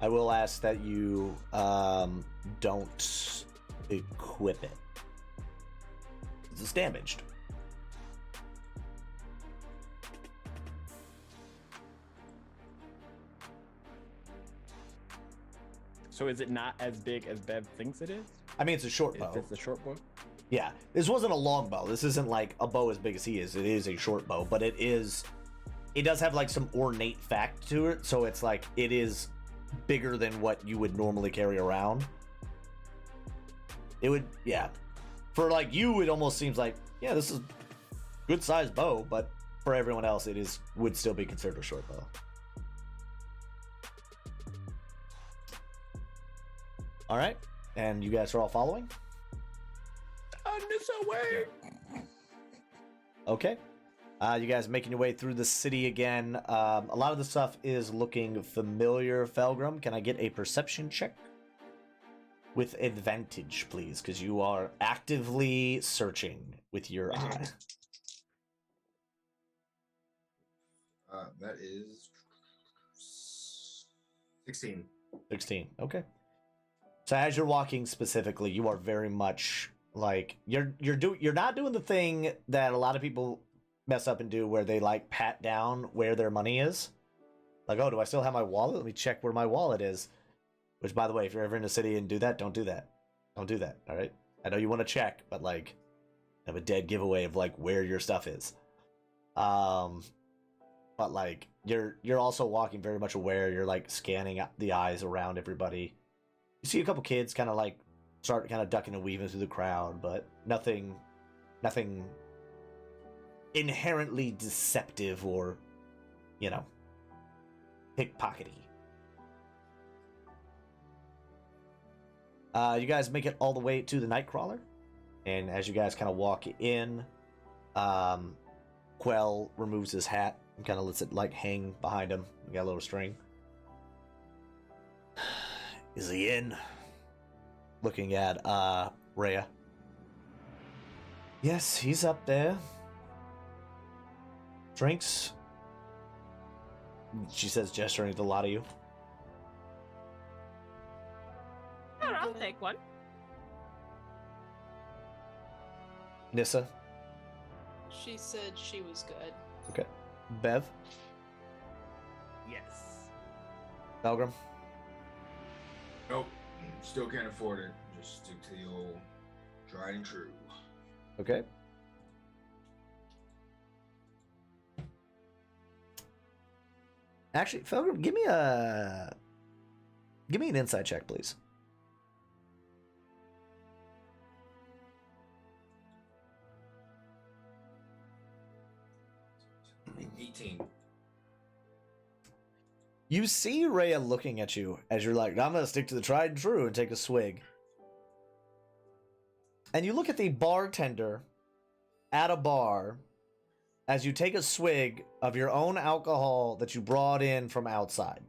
I will ask that you don't equip it. It's damaged. So is it not as big as Bev thinks it is? I mean, it's a short bow. If it's a short bow? Yeah, this wasn't a long bow. This isn't like a bow as big as he is. It is a short bow, but it does have like some ornate fact to it. So it's like, it is bigger than what you would normally carry around. It would, yeah. For like you, it almost seems like, yeah, this is good sized bow, but for everyone else, would still be considered a short bow. All right, and you guys are all following? On this way. Okay. You guys making your way through the city again. A lot of the stuff is looking familiar, Felgrim. Can I get a perception check? With advantage, please, because you are actively searching with your eye. That is 16. 16. Okay. So as you're walking specifically, you are very much like you're not doing the thing that a lot of people mess up and do, where they like pat down where their money is. Like, oh, do I still have my wallet? Let me check where my wallet is. Which, by the way, if you're ever in a city and do that, don't do that. Don't do that. All right. I know you want to check, but like, have a dead giveaway of like where your stuff is. But like you're also walking very much aware. You're like scanning the eyes around everybody. You see a couple kids kind of like start kind of ducking and weaving through the crowd, but nothing inherently deceptive or, pickpockety. You guys make it all the way to the Nightcrawler, and as you guys kind of walk in, Quell removes his hat and kind of lets it like hang behind him. We got a little string. Is he in? Looking at Rhea. Yes, he's up there. Drinks? She says, gesturing to a lot of you. Sure, I'll take one. Nissa? She said she was good. Okay. Bev? Yes. Belgrim? Nope. Still can't afford it. Just stick to the old tried and true. Okay. Actually, Felgrim, give me an insight check, please. $18. You see Rhea looking at you as you're like, I'm going to stick to the tried and true and take a swig. And you look at the bartender at a bar as you take a swig of your own alcohol that you brought in from outside.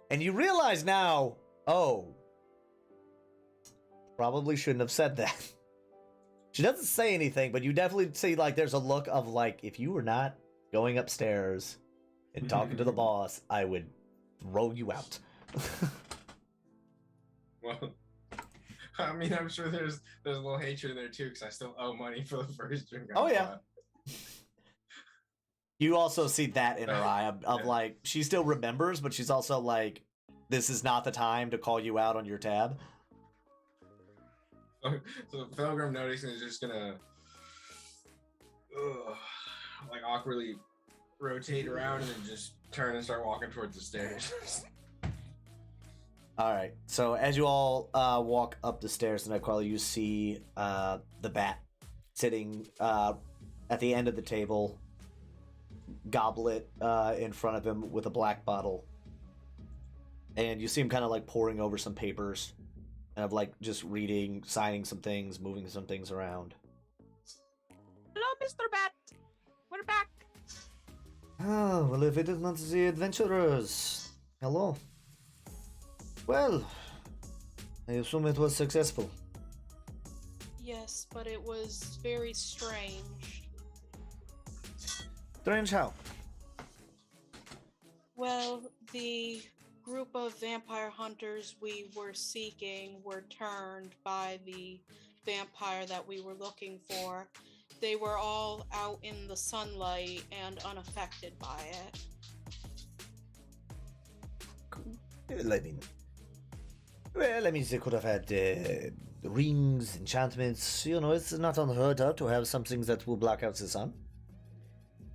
And you realize now, oh, probably shouldn't have said that. She doesn't say anything, but you definitely see like there's a look of like, if you were not going upstairs and talking to the boss, I would throw you out. Well, I mean, I'm sure there's a little hatred there too, because I still owe money for the first drink. I Oh, yeah. bought. You also see that in her eye of like, she still remembers, but she's also like, this is not the time to call you out on your tab. So Pilgrim noticing is just gonna like awkwardly rotate around and then just turn and start walking towards the stairs. All right. So as you all walk up the stairs to Nightcrawler, you see the bat sitting at the end of the table, goblet in front of him with a black bottle. And you see him kind of like poring over some papers, kind of like just reading, signing some things, moving some things around. Hello, Mr. Bat. We're back. Oh, well, if it is not the adventurers. Hello. Well, I assume it was successful. Yes, but it was very strange. Strange how? Well, the group of vampire hunters we were seeking were turned by the vampire that we were looking for. They were all out in the sunlight and unaffected by it. I mean, they could have had rings, enchantments. You know, it's not unheard of to have something that will block out the sun.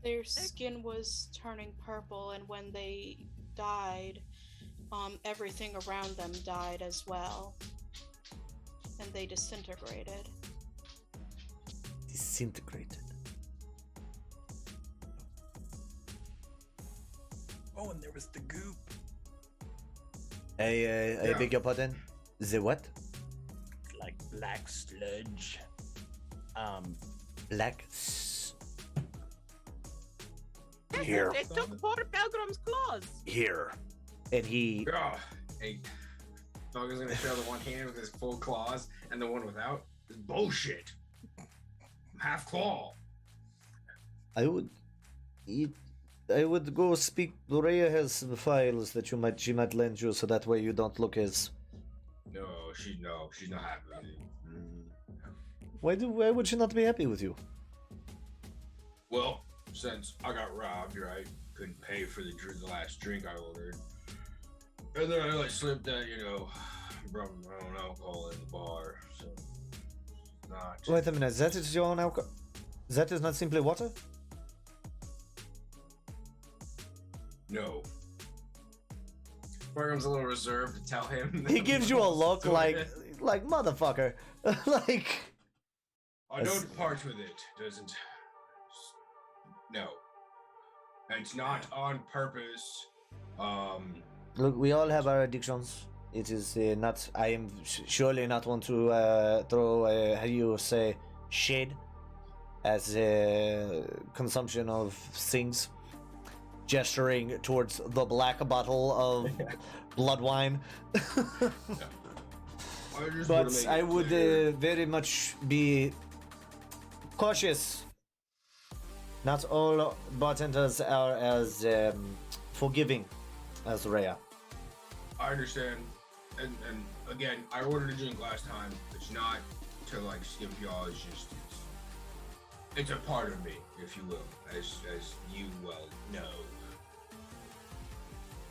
Their skin was turning purple, and when they died, everything around them died as well. And they disintegrated. Disintegrated. Oh, and there was the goop. I beg your pardon? The what? Like black sludge. Black. Yes, Here. It took poor Pilgrim's claws. Here. And he. Oh, hey, Dog is gonna show the one hand with his full claws and the one without. It's bullshit. I'm half claw. I would go speak. Noia has some files that she might lend you, so that way you don't look as. No, she's not happy with it. Why would she not be happy with you? Well, since I got robbed, right? Couldn't pay for the last drink I ordered. And then I slipped that, brought my own alcohol in the bar. So, not. Wait a minute, that is your own alcohol? That is not simply water? No. Markham's a little reserved to tell him. He gives you a look like motherfucker. Like. I don't part with it. Doesn't. No. It's not on purpose. Look, we all have our addictions. It is not. I am surely not one to throw, how do you say, shade as consumption of things. Gesturing towards the black bottle of blood wine. But I would very much be cautious. Not all bartenders are as forgiving as Rhea. I understand. And again, I ordered a drink last time. It's not to skip y'all. It's just it's a part of me, if you will, as you well know.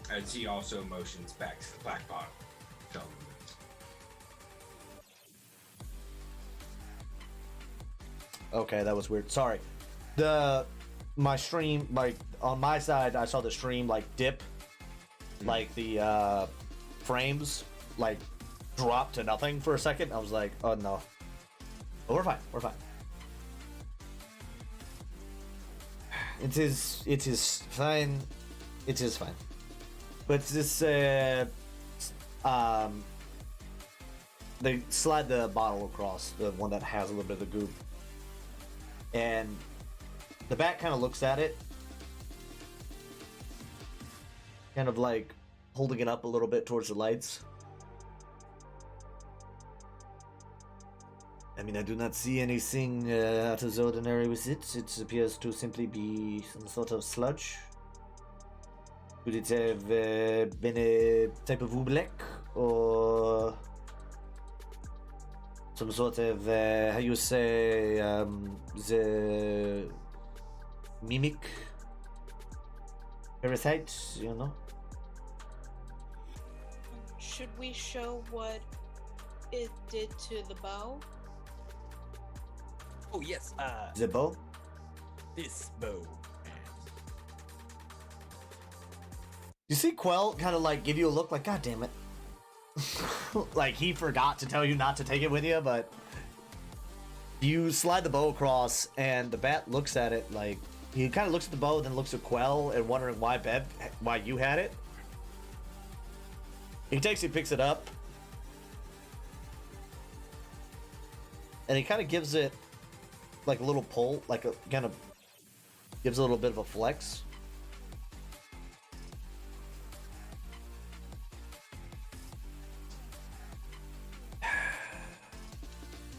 As he also motions back to the black bottle. So, okay, that was weird. Sorry. My stream, on my side, I saw the stream dip, the frames drop to nothing for a second. I was like, oh no. But we're fine. It is fine. It is fine. But this, they slide the bottle across, the one that has a little bit of the goop. And the bat kind of looks at it, kind of holding it up a little bit towards the lights. I mean, I do not see anything out of the ordinary with it. It appears to simply be some sort of sludge. Could it have been a type of oobleck or some sort of, how you say, the mimic parasite, Should we show what it did to the bow? Oh yes, The bow? this bow. You see Quell kind of like give you a look like, God damn it. Like he forgot to tell you not to take it with you, but you slide the bow across and the bat looks at it like, he kind of looks at the bow, then looks at Quell and wondering why you had it. He takes it, picks it up, and he kind of gives it like a little pull, like a kind of gives a little bit of a flex.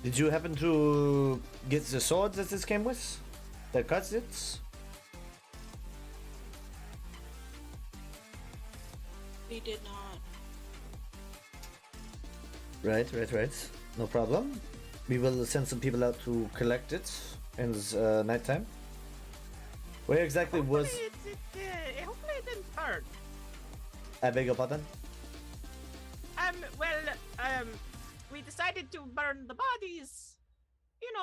Did you happen to get the sword that this came with? That cuts it? We did not. Right. No problem. We will send some people out to collect it in nighttime. Where exactly was... Hopefully it didn't burn. I beg your pardon? We decided to burn the bodies,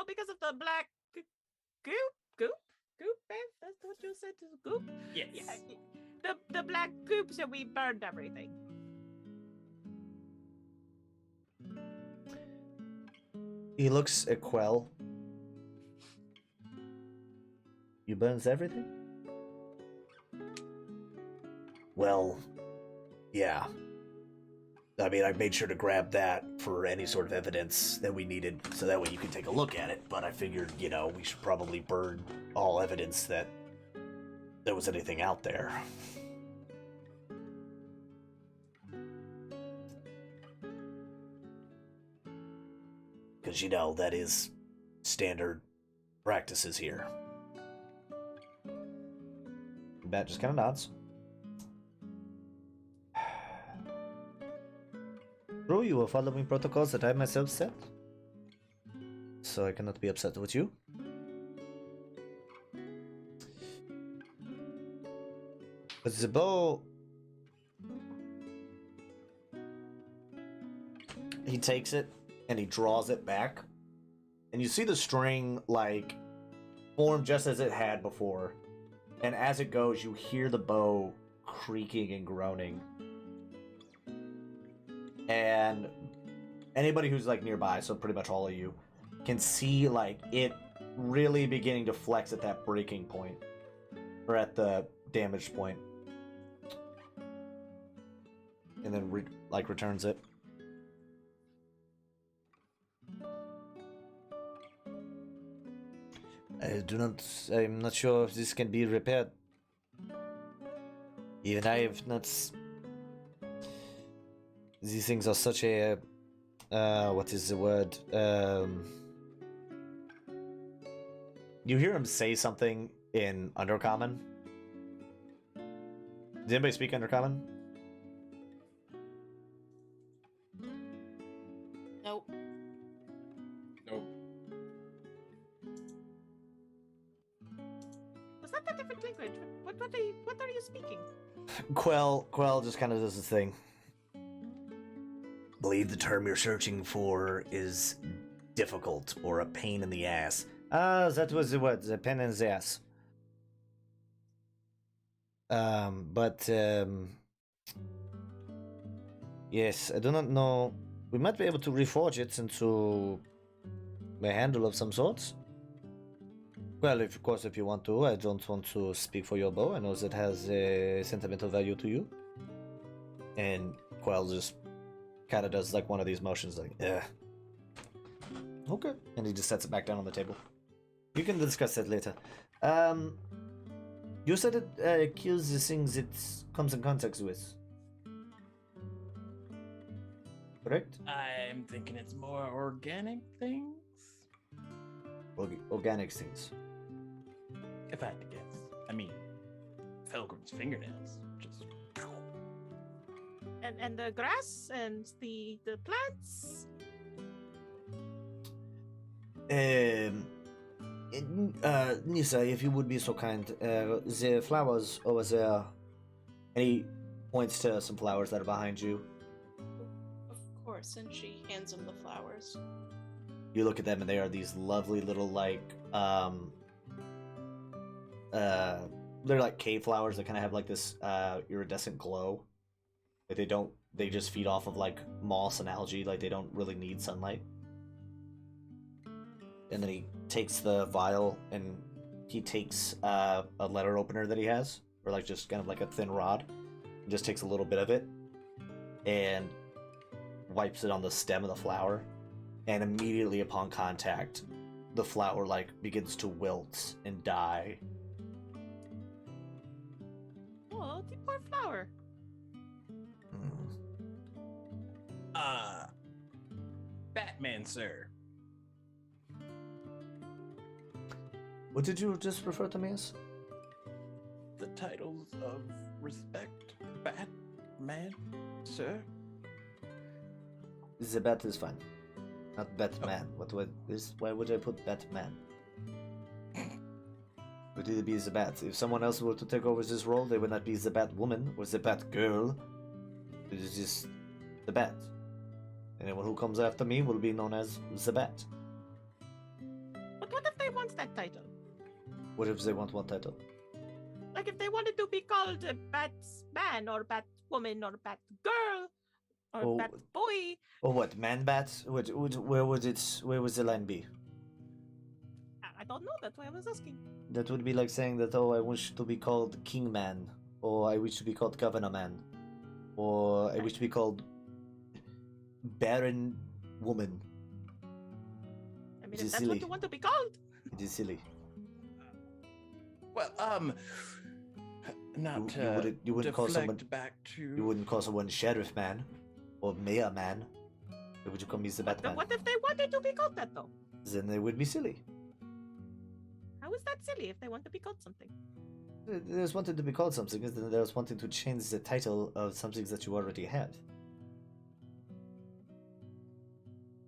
because of the black goop, Bev? That's what you said, is goop? Yes. Yeah, the black goop, so we burned everything. He looks at Quell. You burns everything? Well, yeah. I mean, I made sure to grab that for any sort of evidence that we needed, so that way you can take a look at it. But I figured, we should probably burn all evidence that there was anything out there. Because, that is standard practices here. The bat just kind of nods. Bro, you are following protocols that I myself set, so I cannot be upset with you. But the bow... He takes it and he draws it back, and you see the string form just as it had before, and as it goes you hear the bow creaking and groaning, and anybody who's nearby, so pretty much all of you, can see it really beginning to flex at that breaking point, or at the damage point, and then returns it. I'm not sure if this can be repaired. Even I have not... These things are such a... what is the word? You hear him say something in Undercommon. Does anybody speak Undercommon? Nope. Nope. Was that a different language? What are you speaking? Quell just kind of does his thing. Believe the term you're searching for is difficult or a pain in the ass. That was the word, the pain in the ass. Yes, I do not know. We might be able to reforge it into a handle of some sort. Well, of course, if you want to. I don't want to speak for your bow. I know that has a sentimental value to you. And Quell just kind of does one of these motions, eh. Okay. And he just sets it back down on the table. You can discuss that later. You said it kills the things it comes in contact with. Correct? I'm thinking it's more organic things. Organic things. If I had to guess. I mean, Felgrim's fingernails. Just... And the grass and the plants. Nisa, if you would be so kind, the flowers over there. And he points to some flowers that are behind you. course, and she hands him the flowers. You look at them, and they are these lovely little they're like cave flowers that kind of have like this iridescent glow. Like they just feed off of like moss and algae. Like they don't really need sunlight. And then he takes the vial and he takes a letter opener that he has, or like just kind of like a thin rod, and just takes a little bit of it and wipes it on the stem of the flower. And immediately upon contact, the flower like begins to wilt and die. Oh, the poor flower. Batman, sir. What did you just refer to me as? The titles of respect, Batman, sir. The bat is fine. Not Batman. Why would I put Batman? Would it be the bat? If someone else were to take over this role, they would not be the Batwoman or the Batgirl. It is just the bat. Anyone who comes after me will be known as the Bat. But what if they want that title? What if they want one title? Like if they wanted to be called a Batman or Batwoman or Batgirl or Oh. Batboy. Or what? Man Bat? Where would the line be? I don't know. That's why I was asking. That would be like saying that, oh, I wish to be called King Man, or I wish to be called Governor Man, or I wish to be called Baron Woman. I mean, It if is that's silly. what you want to be called. It is silly. Well, not You wouldn't call someone. back to. You wouldn't call someone Sheriff Man, or Mayor Man. Or would you call me the Then Batman? what if they wanted to be called that though? Then they would be silly. How is that silly if they want to be called something? There's wanting to be called something, and then there's wanting to change the title of something that you already have.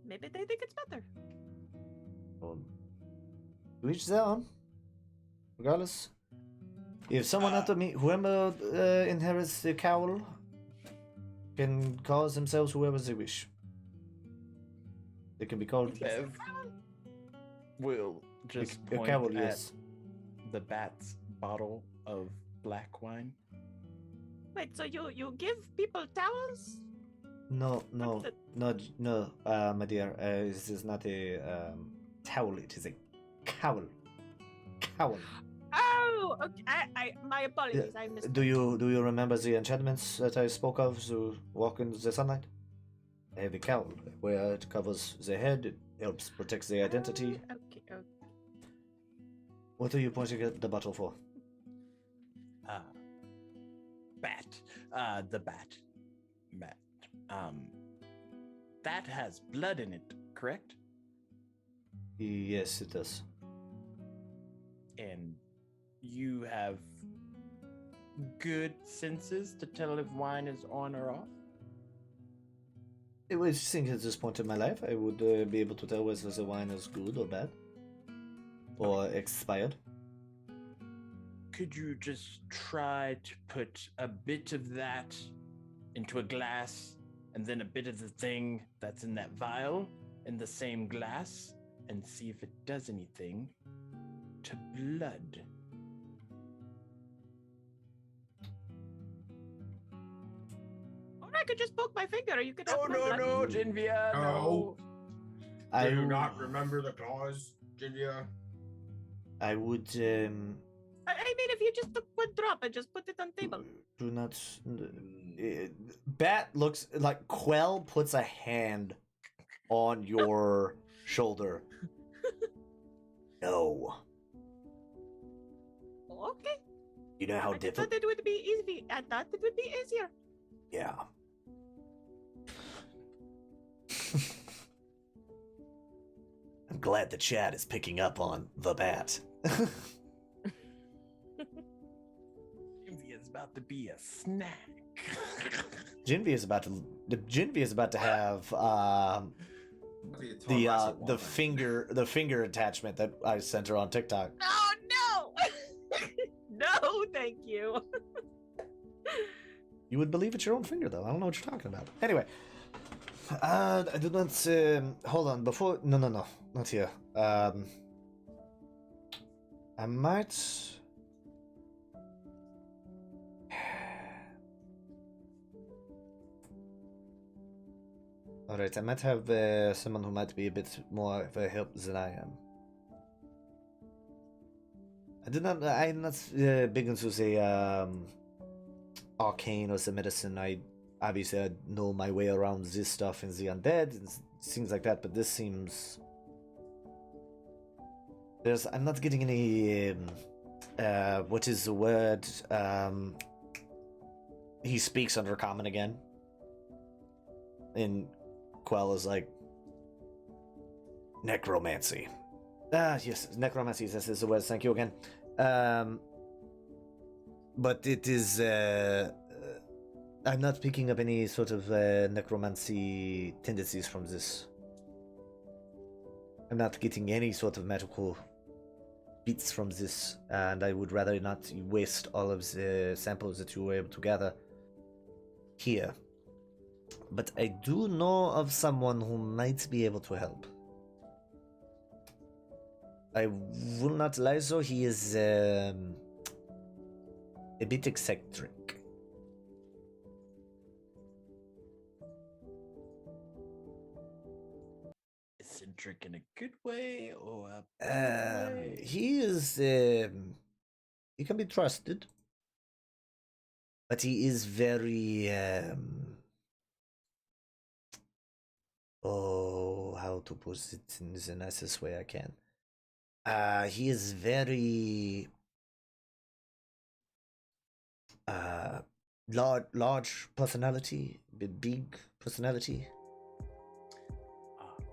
Maybe they think it's better. Well, to each their own. Regardless. If someone after me, whoever inherits the cowl, can call themselves whoever they wish. They can be called Bev will just a point cowl, at yes. the bat's bottle of black wine. Wait, so you give people towels? No, What's my dear. This is not a towel. It is a cowl. Cowl. Oh, okay. I my apologies. I missed. Do you remember the enchantments that I spoke of to walk in the sunlight? I have a cowl where it covers the head. It helps protect the identity. Okay. What are you pointing at the bottle for? Bat. The bat. Bat. That has blood in it, correct? Yes, it does. And you have good senses to tell if wine is on or off? I would think at this point in my life, I would be able to tell whether the wine is good or bad. Or expired. Could you just try to put a bit of that into a glass and then a bit of the thing that's in that vial in the same glass and see if it does anything to blood? Or I could just poke my finger. You could. Have Oh, blood. no, Genvia, no. I Do you not remember the cause, Gigia? I would I mean, if you just took one drop and just put it on the table. do not. Bat looks like Quell puts a hand on your shoulder. No. Okay. You know how I difficult. thought it would be easy. I thought it would be easier. Yeah. I'm glad the chat is picking up on the bat. Genvia is about to be a snack. Jinvi is about to have the finger attachment that I sent her on TikTok. Oh no! No, thank you. You would believe it's your own finger though. I don't know what you're talking about. Anyway, I do not. Hold on. Before. No, no, no. Not here. I might. Alright, I might have someone who might be a bit more of a help than I am. I'm not big into the arcane or the medicine. Obviously I know my way around this stuff and the undead and things like that, but this seems I'm not getting any what is the word? He speaks under common again. And Quell is like necromancy. Yes, necromancy, this is the word, thank you again. But it is I'm not picking up any sort of necromancy tendencies from this. I'm not getting any sort of magical bits from this, and I would rather not waste all of the samples that you were able to gather here. But I do know of someone who might be able to help. I will not lie, though, he is a bit eccentric. Eccentric in a good way or a bad way? He is he can be trusted, but he is very oh, how to put it in the nicest way I can. He is very large personality, big personality. Okay.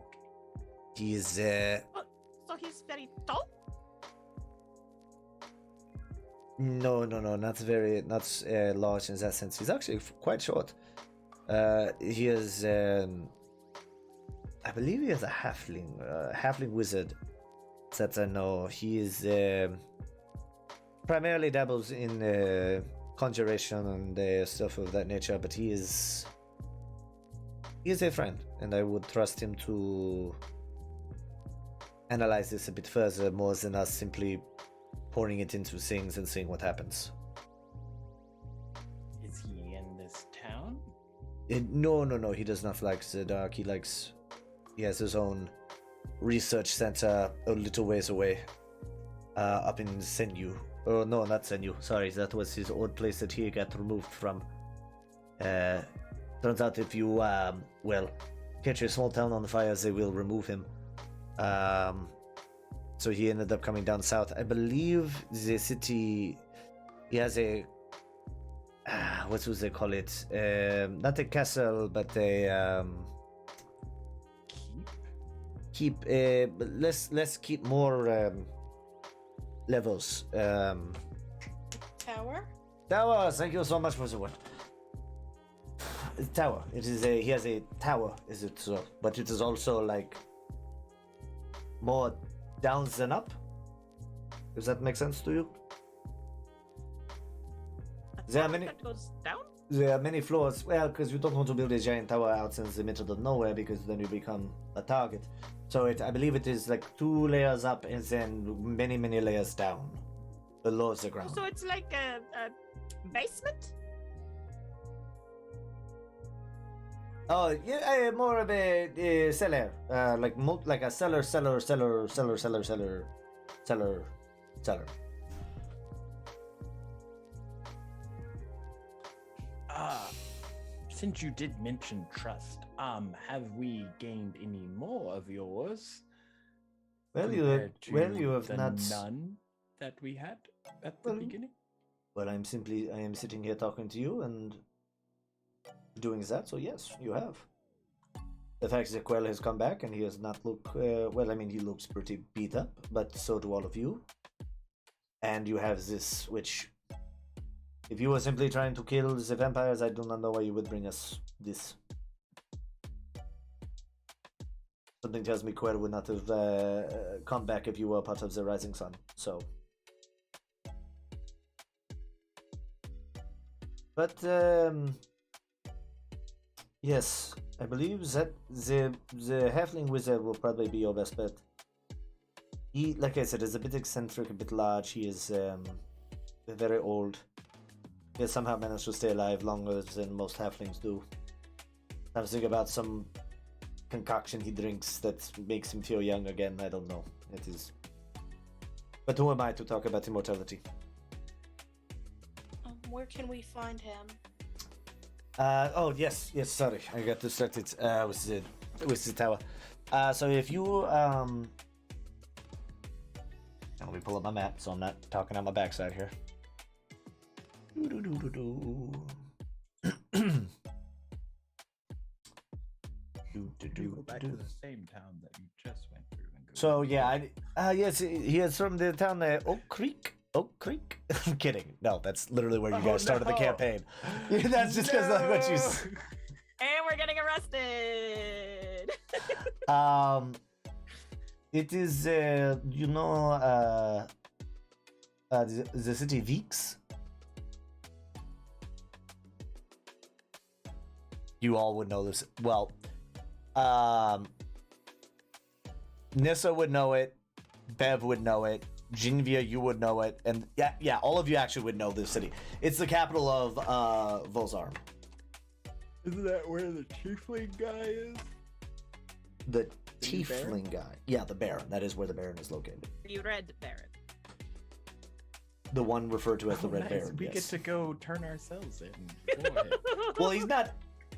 He is So he's very tall? no, not very, not large in that sense. He's actually quite short. He is I believe he is a halfling wizard that I know. He is primarily dabbles in conjuration and stuff of that nature, but he is a friend, and I would trust him to analyze this a bit further, more than us simply pouring it into things and seeing what happens. Is he in this town? No, he does not like the dark. He has his own research center a little ways away, up in Senyu. Oh no, not Senyu. Sorry, that was his old place that he got removed from. Turns out if you catch a small town on fire, they will remove him. So he ended up coming down south. I believe the city. He has a what would they call it? Not a castle, but a keep. Let's keep more levels. Tower? Tower. Thank you so much for the word. Tower. It is a. He has a tower. Is it so? But it is also like more downs than up. Does that make sense to you? There are many. That goes down? There are many floors. Well, because you don't want to build a giant tower out in the middle of nowhere, because then you become a target. So I believe it is like 2 layers up and then many layers down below the ground. So it's like a basement? Oh yeah, more of a cellar, like a cellar. Since you did mention trust, have we gained any more of yours? Well, you have the not. none that we had at the beginning. Well, I am sitting here talking to you and doing that. So yes, you have. The fact that Quell has come back and he does not look well. I mean, he looks pretty beat up, but so do all of you. And you have this, which, if you were simply trying to kill the vampires, I do not know why you would bring us this. Something tells me Quell would not have come back if you were part of the Rising Sun. So, but Yes, I believe that the halfling wizard will probably be your best bet. He, like I said, is a bit eccentric, a bit large. He is very old. He has somehow managed to stay alive longer than most halflings do. I'm thinking about some concoction he drinks that makes him feel young again. I don't know. It is. But who am I to talk about immortality? Where can we find him? Oh yes, sorry, I got distracted with the tower. So if you let me pull up my map so I'm not talking on my backside here. You go back to the same town that you just went through. And go So yeah, yes, he is from the town Oak Creek. Oak Creek? I'm kidding. No, that's literally where you guys started the campaign. That's just because that's what you. And we're getting arrested. It is the city Veeks. You all would know this. Well, Nissa would know it. Bev would know it. Genvia, you would know it, and yeah, all of you actually would know this city. It's the capital of Volzarm. Isn't that where the tiefling guy is? The tiefling guy. Yeah, the Baron. That is where the Baron is located. The Red Baron. The one referred to as the Red Nice. Baron. We yes. get to go turn ourselves in. Go ahead. Well, he's not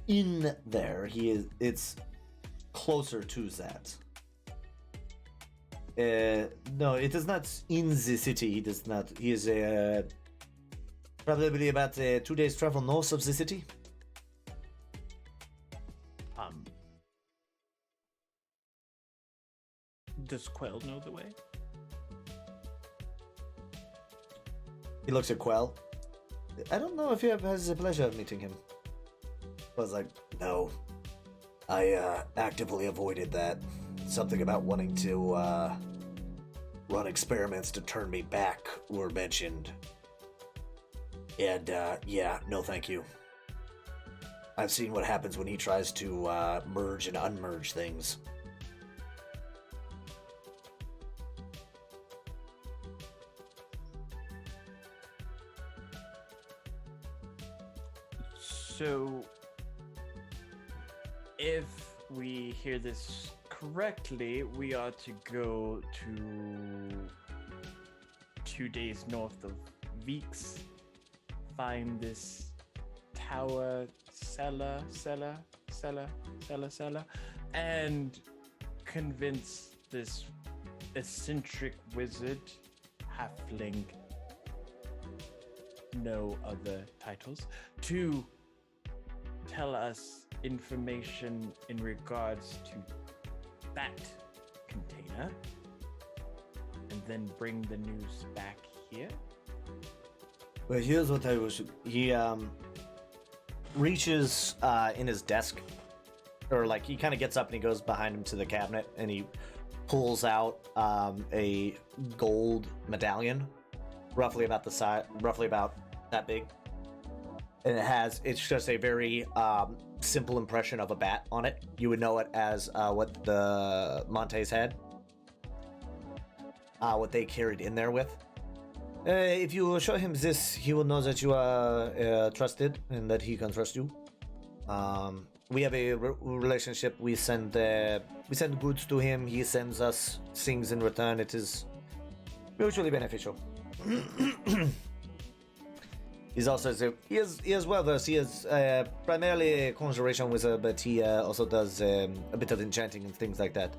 in there. He is. It's closer to that. No, it is not in the city. He does not. He is probably about 2 days travel north of the city. Does Quell know the way? He looks at Quell. I don't know if he has the pleasure of meeting him. I was like, no. I actively avoided that. Something about wanting to run experiments to turn me back were mentioned. And yeah, no thank you. I've seen what happens when he tries to merge and unmerge things. So, if we hear this correctly, we are to go to 2 days north of Veeks, find this tower cellar, and convince this eccentric wizard, halfling, no other titles, to tell us information in regards to that container, and then bring the news back here. Well, here's what I was. He reaches in his desk, or like he kind of gets up and he goes behind him to the cabinet and he pulls out a gold medallion, roughly about the size, roughly about that big, and it's just a very simple impression of a bat on it. You would know it as what the Montes had, what they carried in there with. If you show him this, he will know that you are trusted and that he can trust you. We have a relationship. We send goods to him. He sends us things in return. It is mutually beneficial. He's also he is well versed. He is primarily a conjuration wizard, but he also does a bit of enchanting and things like that.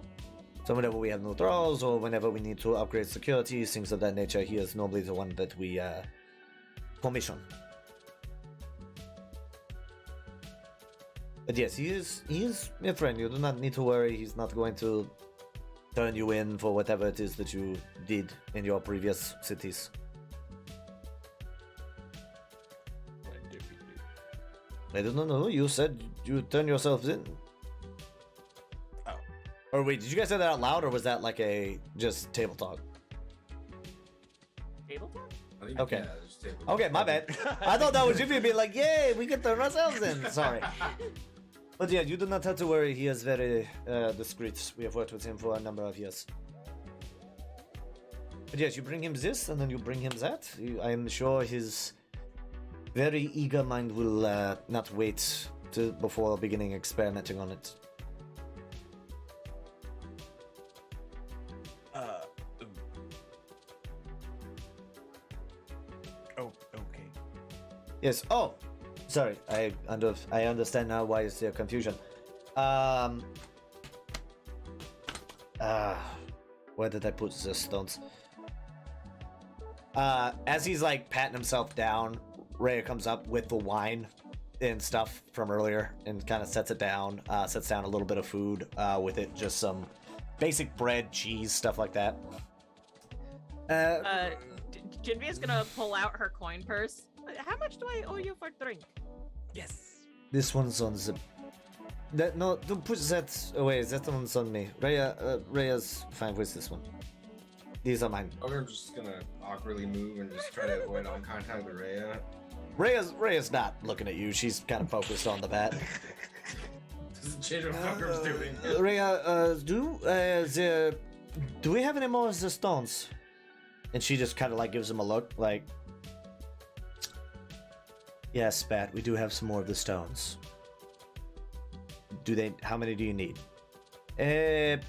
So whenever we have new thralls or whenever we need to upgrade security, things of that nature, he is normally the one that we commission. But yes, he is a friend. You do not need to worry. He's not going to turn you in for whatever it is that you did in your previous cities. What did we do? I don't know. You said you turn yourselves in. Oh. Or wait, did you guys say that out loud, or was that like a just table talk? Table talk? I think, Okay. yeah, there's table. Okay, my bad. I thought that was you being like, "Yay, we can turn ourselves in." Sorry. But yeah, you do not have to worry. He is very discreet. We have worked with him for a number of years. But yes, you bring him this, and then you bring him that. I am sure his very eager mind will not wait before beginning experimenting on it. Oh, okay. Yes. Oh, sorry. I understand now why is there confusion. Where did I put the stones? As he's like patting himself down, Rhea comes up with the wine and stuff from earlier and kind of sets it down. Sets down a little bit of food with it, just some basic bread, cheese, stuff like that. Jinvia's gonna pull out her coin purse. How much do I owe you for drink? Yes. This one's on the. No, don't put that away. That one's on me. Rhea's fine with this one. These are mine. I'm just gonna awkwardly move and just try to avoid eye contact with Rhea. Rhea's not looking at you. She's kind of focused on the bat. Doesn't change what fucker's doing. Rhea, do we have any more of the stones? And she just kind of like gives him a look, like, yes, Bat, we do have some more of the stones. How many do you need? Do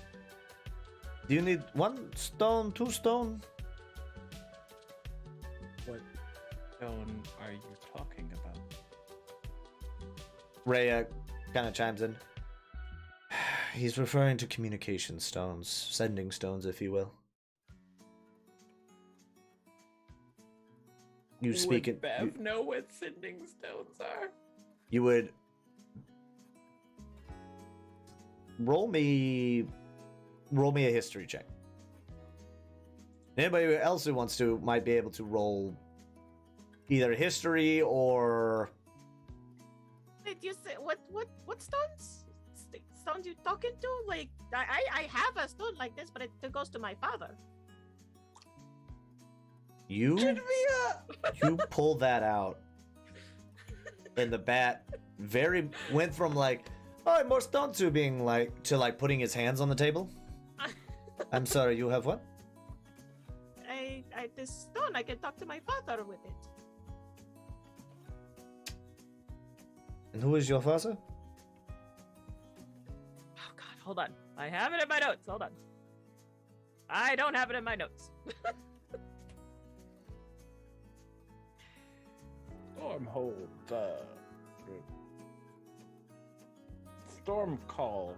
you need 1 stone, 2 stone? What stone are you talking about? Rhea kind of chimes in. He's referring to communication stones, sending stones, if you will. You speak Would it. Bev know what sending stones are? You would roll me a history check. Anybody else who wants to might be able to roll either history or Wait, you say what stones? Stones you talking to? Like I have a stone like this, but it goes to my father. you pull that out, and the bat went from like, oh, more stone to being like to like putting his hands on the table. I'm sorry, you have what? This stone, I can talk to my father with it. And who is your father? Oh God, hold on. I have it in my notes. Hold on. I don't have it in my notes. Stormhold, Storm Call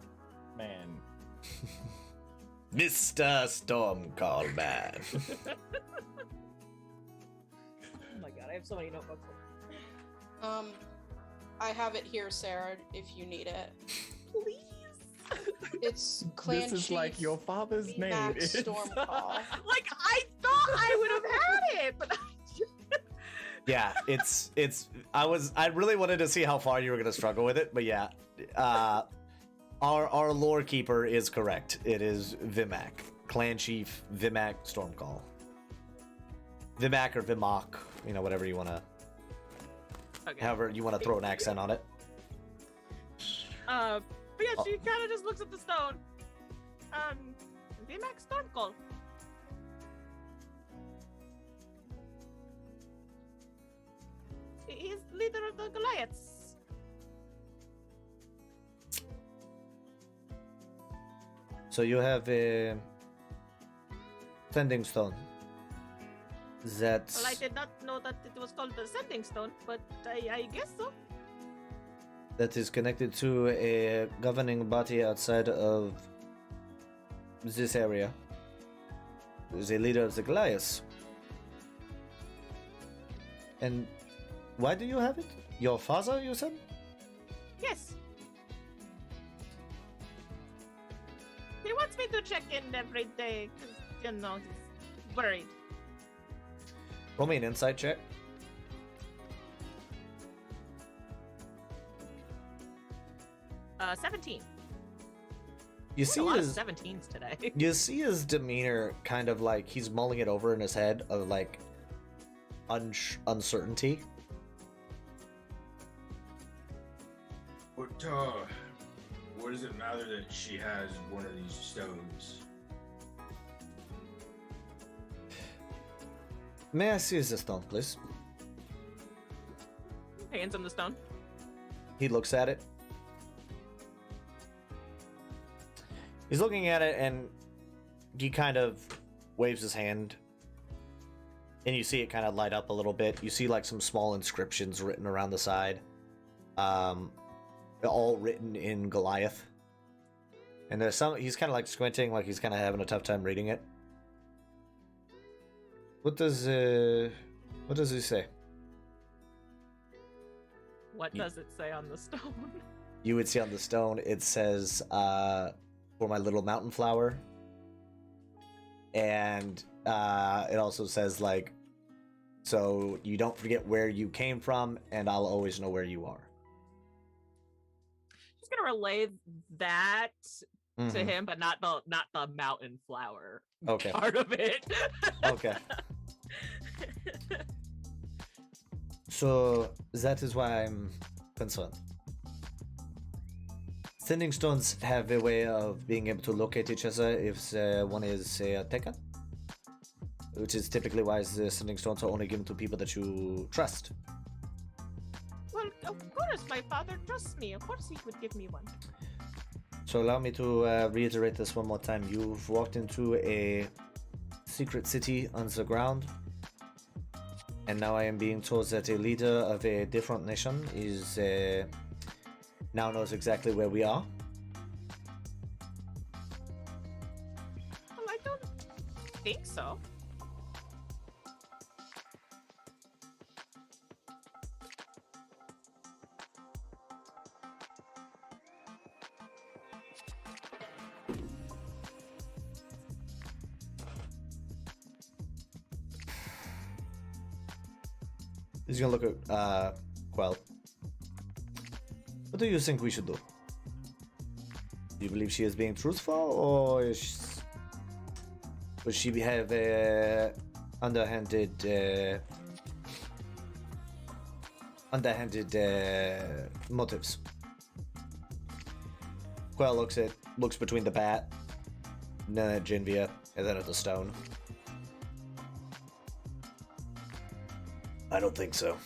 Man. Mr. Stormcall Man. Oh my God, I have so many notebooks. I have it here, Sarah, if you need it. Please. It's Clan This is Chief like your father's name. Max Stormcall. Like I thought I would have had it, but Yeah, I really wanted to see how far you were gonna struggle with it, but yeah. Our lore keeper is correct. It is Vimac. Clan Chief Vimac Stormcall. Vimac or Vimok, whatever you wanna okay. however you wanna throw an accent on it. But yeah, she kind of just looks at the stone. VMAX Stormcall. He's leader of the Goliaths. So you have a sending stone. That's Well, I did not know that it was called the Sending Stone, but I guess so. that is connected to a governing body outside of this area. The leader of the Goliaths. And why do you have it? Your father, you said? Yes. He wants me to check in every day, 'cause, he's worried. Roll me an insight check. Uh, 17. You A see lot of his 17s today. you see his demeanor kind of like he's mulling it over in his head of like uncertainty. But what does it matter that she has one of these stones? May I see the stone, please? Hands on the stone. He looks at it. He's looking at it, and he kind of waves his hand. And you see it kind of light up a little bit. You see like some small inscriptions written around the side. All written in Goliath. And there's some, he's kind of like squinting, like he's kind of having a tough time reading it. What does he say? What does it say on the stone? You would see on the stone, it says, for my little mountain flower. And it also says, like, so you don't forget where you came from, and I'll always know where you are. Just gonna relay that to Mhm. him, but not the mountain flower Okay. part of it. Okay. So that is why I'm concerned. Sending stones have a way of being able to locate each other if one is taken, which is typically why the sending stones are only given to people that you trust. Well, of course, my father trusts me. Of course, he would give me one. So allow me to reiterate this one more time. You've walked into a secret city underground, and now I am being told that a leader of a different nation is now knows exactly where we are. Well, I don't think so. He's gonna look at Quell. What do you think we should do? Do you believe she is being truthful, or would she have underhanded motives? Quell looks between the bat, and then at Jinvia, and then at the stone. I don't think so.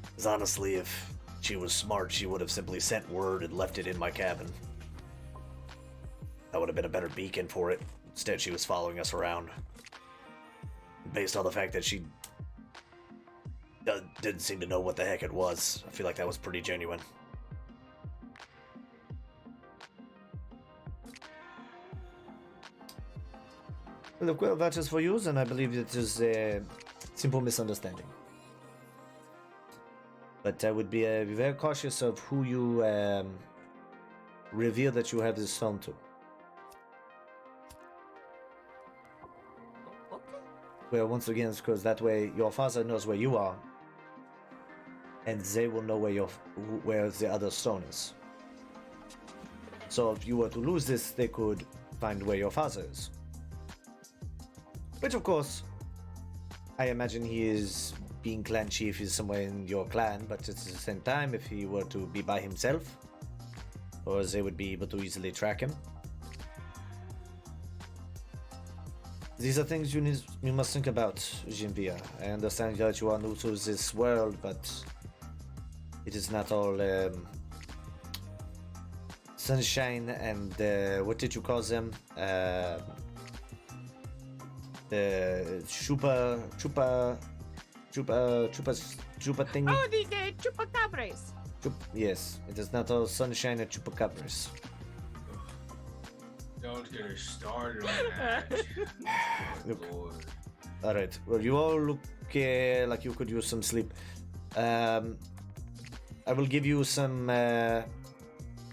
Because honestly, if she was smart, she would have simply sent word and left it in my cabin. That would have been a better beacon for it. Instead, she was following us around. Based on the fact that she didn't seem to know what the heck it was, I feel like that was pretty genuine. Well, if Quell vouches for you, then I believe it is a simple misunderstanding. But I would be very cautious of who you reveal that you have this stone to. Okay. Well, once again, it's because that way your father knows where you are, and they will know where the other stone is. So if you were to lose this, they could find where your father is. Which, of course, I imagine he is being clan chief is somewhere in your clan, but at the same time, if he were to be by himself, or they would be able to easily track him. These are things you must think about, Jinvia. I understand that you are new to this world, but it is not all sunshine and what did you call them? The chupa thingy. Oh, the chupacabras. Yes, it is not all sunshine and chupacabras. Don't get her started on that. Look. Oh, Lord. All right. Well, you all look like you could use some sleep. I will give you some. I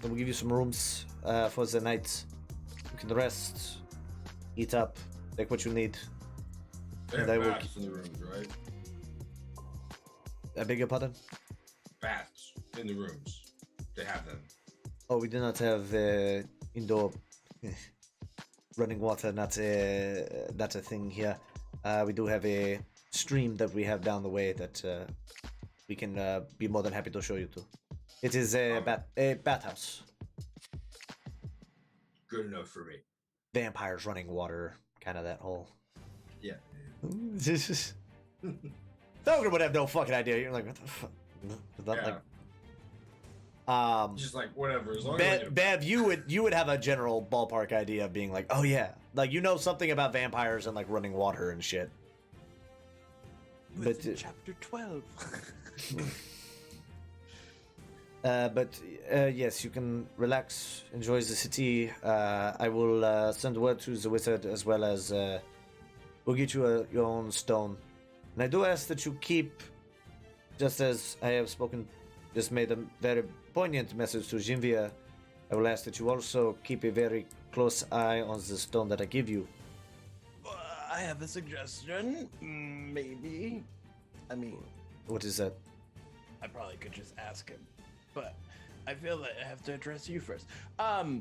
will give you some rooms for the night. You can rest, eat up, take what you need. They have They will baths in the rooms, right? I beg your pardon? Baths in the rooms. They have them. Oh, we do not have indoor running water. Not a thing here. We do have a stream that we have down the way that we can be more than happy to show you to. It is a bathhouse. Good enough for me. Vampires running water, kind of that whole. Yeah. Thoger would have no fucking idea. You're like, what the fuck? Yeah. Like, Just like whatever. As long as I get a- Bev, you would have a general ballpark idea of being like, oh yeah, like you know something about vampires and like running water and shit. But chapter 12. Yes, you can relax, enjoy the city. I will send word to the wizard as well as we'll get you your own stone. And I do ask that you keep, just as I have spoken, just made a very poignant message to Jinvia. I will ask that you also keep a very close eye on the stone that I give you. I have a suggestion. Maybe. I mean, What is that? I probably could just ask him, but I feel that I have to address you first. I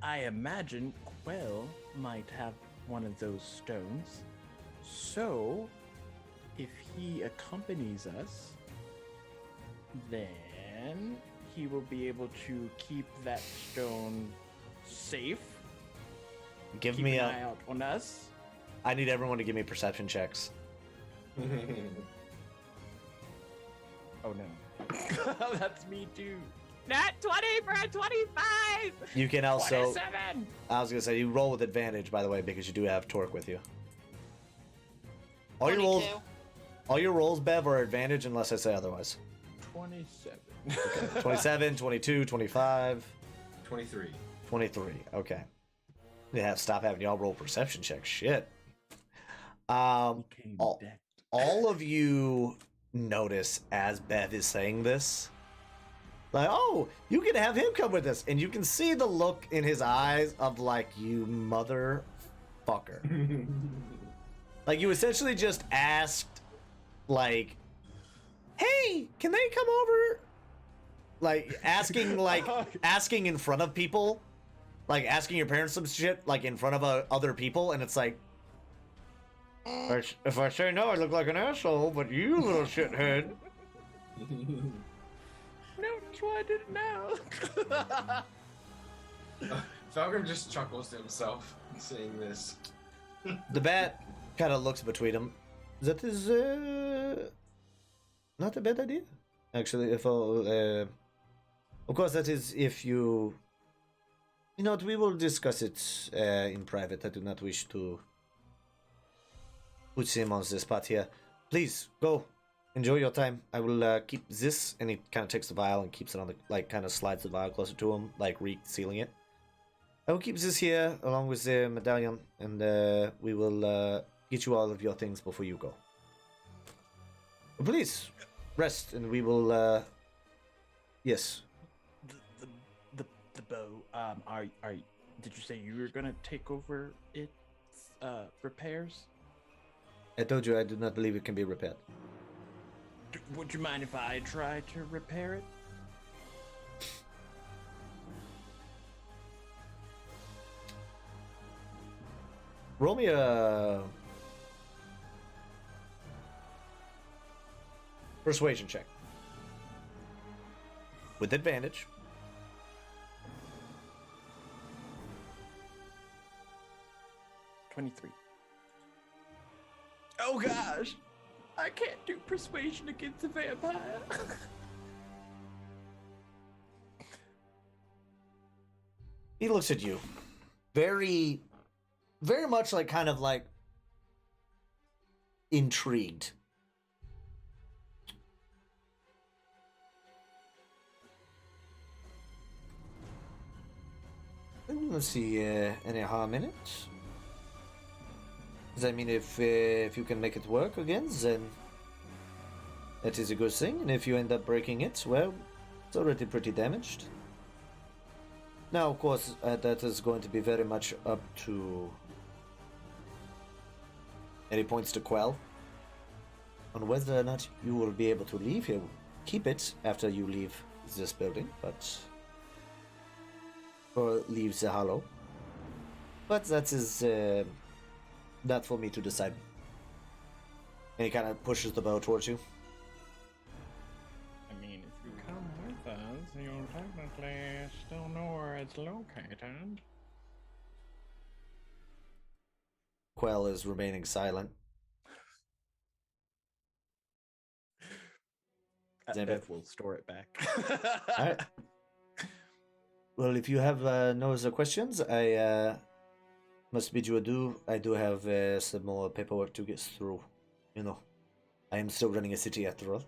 imagine Quell might have one of those stones. So, if he accompanies us, then he will be able to keep that stone safe. Give Keep me an a. eye out on us. I need everyone to give me perception checks. Oh no. That's me too. Nat 20 for a 25! You can also. 27! I was gonna say you roll with advantage, by the way, because you do have Torque with you. All your rolls, 22. all your rolls, Bev, are advantage unless I say otherwise. 27. 27, 22, 25, 23. 23. Okay. Yeah, stop having y'all roll perception checks. Shit. Came all- decked. All of you notice as Bev is saying this, like, oh, you can have him come with us, and you can see the look in his eyes of like, you motherfucker. Like you essentially just asked, like, hey, can they come over? Like asking in front of people, like asking your parents some shit, like in front of other people, and it's like, if I say no, I look like an asshole, but you little shithead. No, that's why I did it now. Falcon just chuckles to himself saying this. The bat kind of looks between them. That is not a bad idea, actually. If of course, that is if you. You know what? We will discuss it in private. I do not wish to put him on the spot here. Please go, enjoy your time. I will keep this, and he kind of takes the vial and keeps it on the kind of slides the vial closer to him, like resealing it. I will keep this here along with the medallion, and we will get you all of your things before you go. But please rest, and we will. Yes. The bow. Did you say you were gonna take over its repairs? I told you I do not believe it can be repaired. Would you mind if I try to repair it? Roll me a persuasion check with advantage. $23. Oh gosh, I can't do persuasion against a vampire. He looks at you, very much like kind of like intrigued. Let's see, any harm in it? I mean, if you can make it work again, then that is a good thing. And if you end up breaking it, well, it's already pretty damaged. Now, of course, that is going to be very much up to any points to Quell on whether or not you will be able to leave here, keep it after you leave this building, but or leave the Hollow. But that is not for me to decide. And he kind of pushes the bow towards you. I mean, if you come Please don't know where it's located. Quell is remaining silent. Beth will store it back. All right. Well, if you have no other questions, I must bid you adieu. I do have some more paperwork to get through. You know, I am still running a city after all.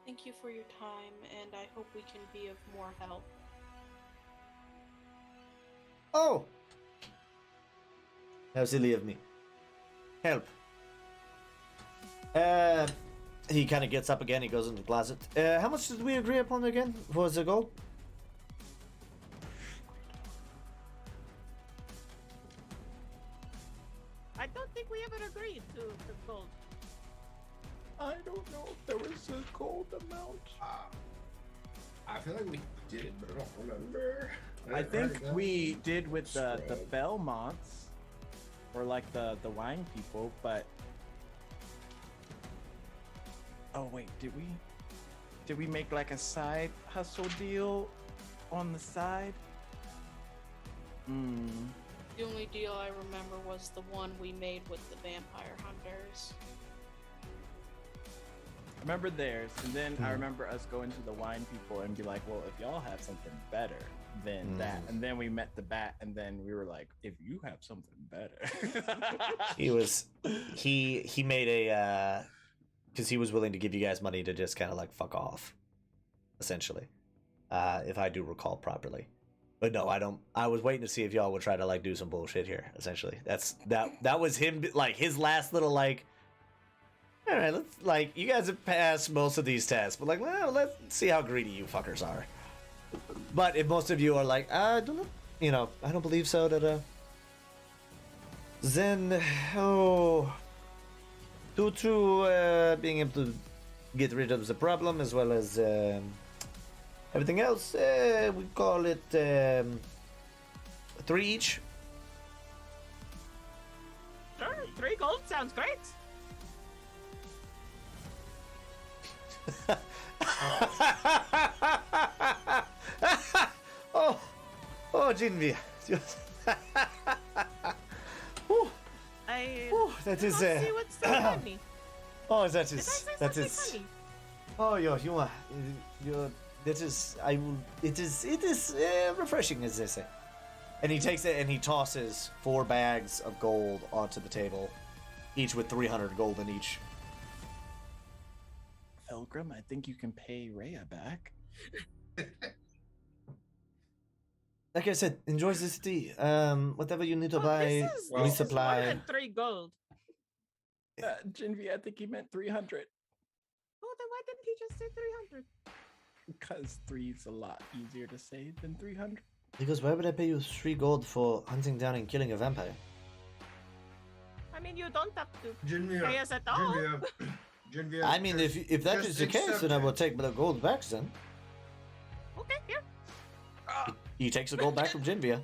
Thank you for your time, and I hope we can be of more help. Oh! How silly of me. Help. He kind of gets up again. He goes into the closet. How much did we agree upon again for the gold? I don't think we ever agreed to the gold. I don't know if there was a gold amount. I feel like we did, but I don't remember. I think we did with the Belmonts, or like the wine people, but oh wait, did we make like a side hustle deal on the side? The only deal I remember was the one we made with the vampire hunters. I remember theirs, and then I remember us going to the wine people and be like, well, if y'all have something better than that, and then we met the bat, and then we were like, if you have something better. He made a because he was willing to give you guys money to just kind of like fuck off, essentially, if I do recall properly. But no, I don't. I was waiting to see if y'all would try to like do some bullshit here. Essentially, that was him, like his last little like. All right, let's like you guys have passed most of these tests, but like, well, let's see how greedy you fuckers are. But if most of you are like, I don't know, you know, I don't believe so. Then, due to being able to get rid of the problem as well as everything else, we call it 3 each. Sure, 3 gold sounds great. Jinvia. I That is don't see what's so funny. Oh, that Did I is say that something is. funny? Oh, your humor. That is. I will. It is refreshing, as they say. And he takes it and he tosses 4 bags of gold onto the table, each with 300 gold in each. Pilgrim, I think you can pay Rhea back. Like I said, enjoy the city. Whatever you need to Oh, buy, this is more resupply. than 3 gold. Jinvi, I think he meant 300. Oh, then why didn't he just say 300? Because 3's a lot easier to say than 300. Because why would I pay you 3 gold for hunting down and killing a vampire? I mean, you don't have to pay Genevieve, us at all. Genevieve, I mean, if that just is the case, accept then I will it. take the gold back. Then Okay, here. he takes the gold back from Jinvia.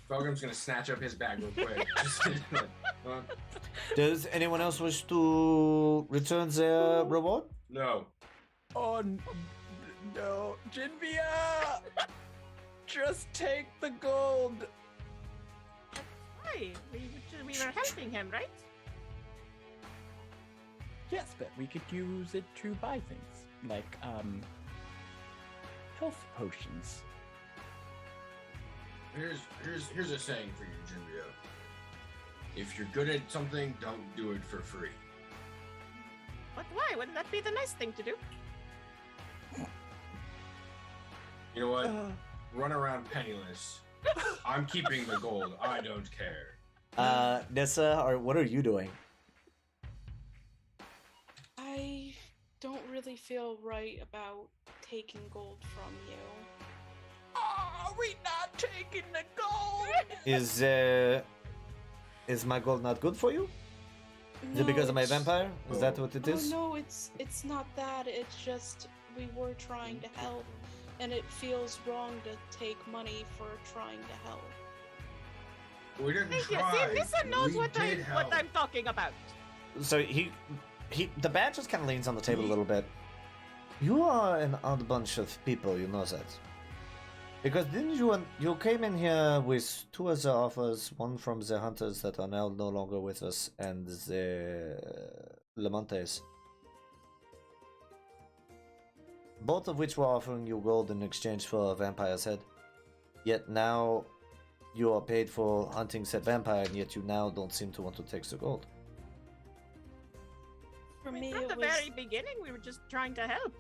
Fulgrim's gonna snatch up his bag real quick. Just like, Does anyone else wish to return their reward? no. Oh no, Jinvia! Just take the gold. Hi, we were helping him, right? Yes, but we could use it to buy things like health potions. Here's a saying for you, Jinvia. If you're good at something, don't do it for free. But why? Wouldn't that be the nice thing to do? You know what? Run around penniless. I'm keeping the gold. I don't care. Nissa, or what are you doing? I don't really feel right about taking gold from you. Are we not taking the gold? Is my gold not good for you? Is it because of my vampire? Is that what it is? No, it's not that. It's just we were trying to help, and it feels wrong to take money for trying to help. We didn't Thank you. try. See, Nissa knows We what did help. I'm talking about. So he the bat just kind of leans on the table a little bit. You are an odd bunch of people, you know that. Because didn't you came in here with two other offers, one from the hunters that are now no longer with us, and the Lamontes. Both of which were offering you gold in exchange for a vampire's head. Yet now you are paid for hunting said vampire, and yet you now don't seem to want to take the gold. For I mean, me, from it the was. very beginning, we were just trying to help.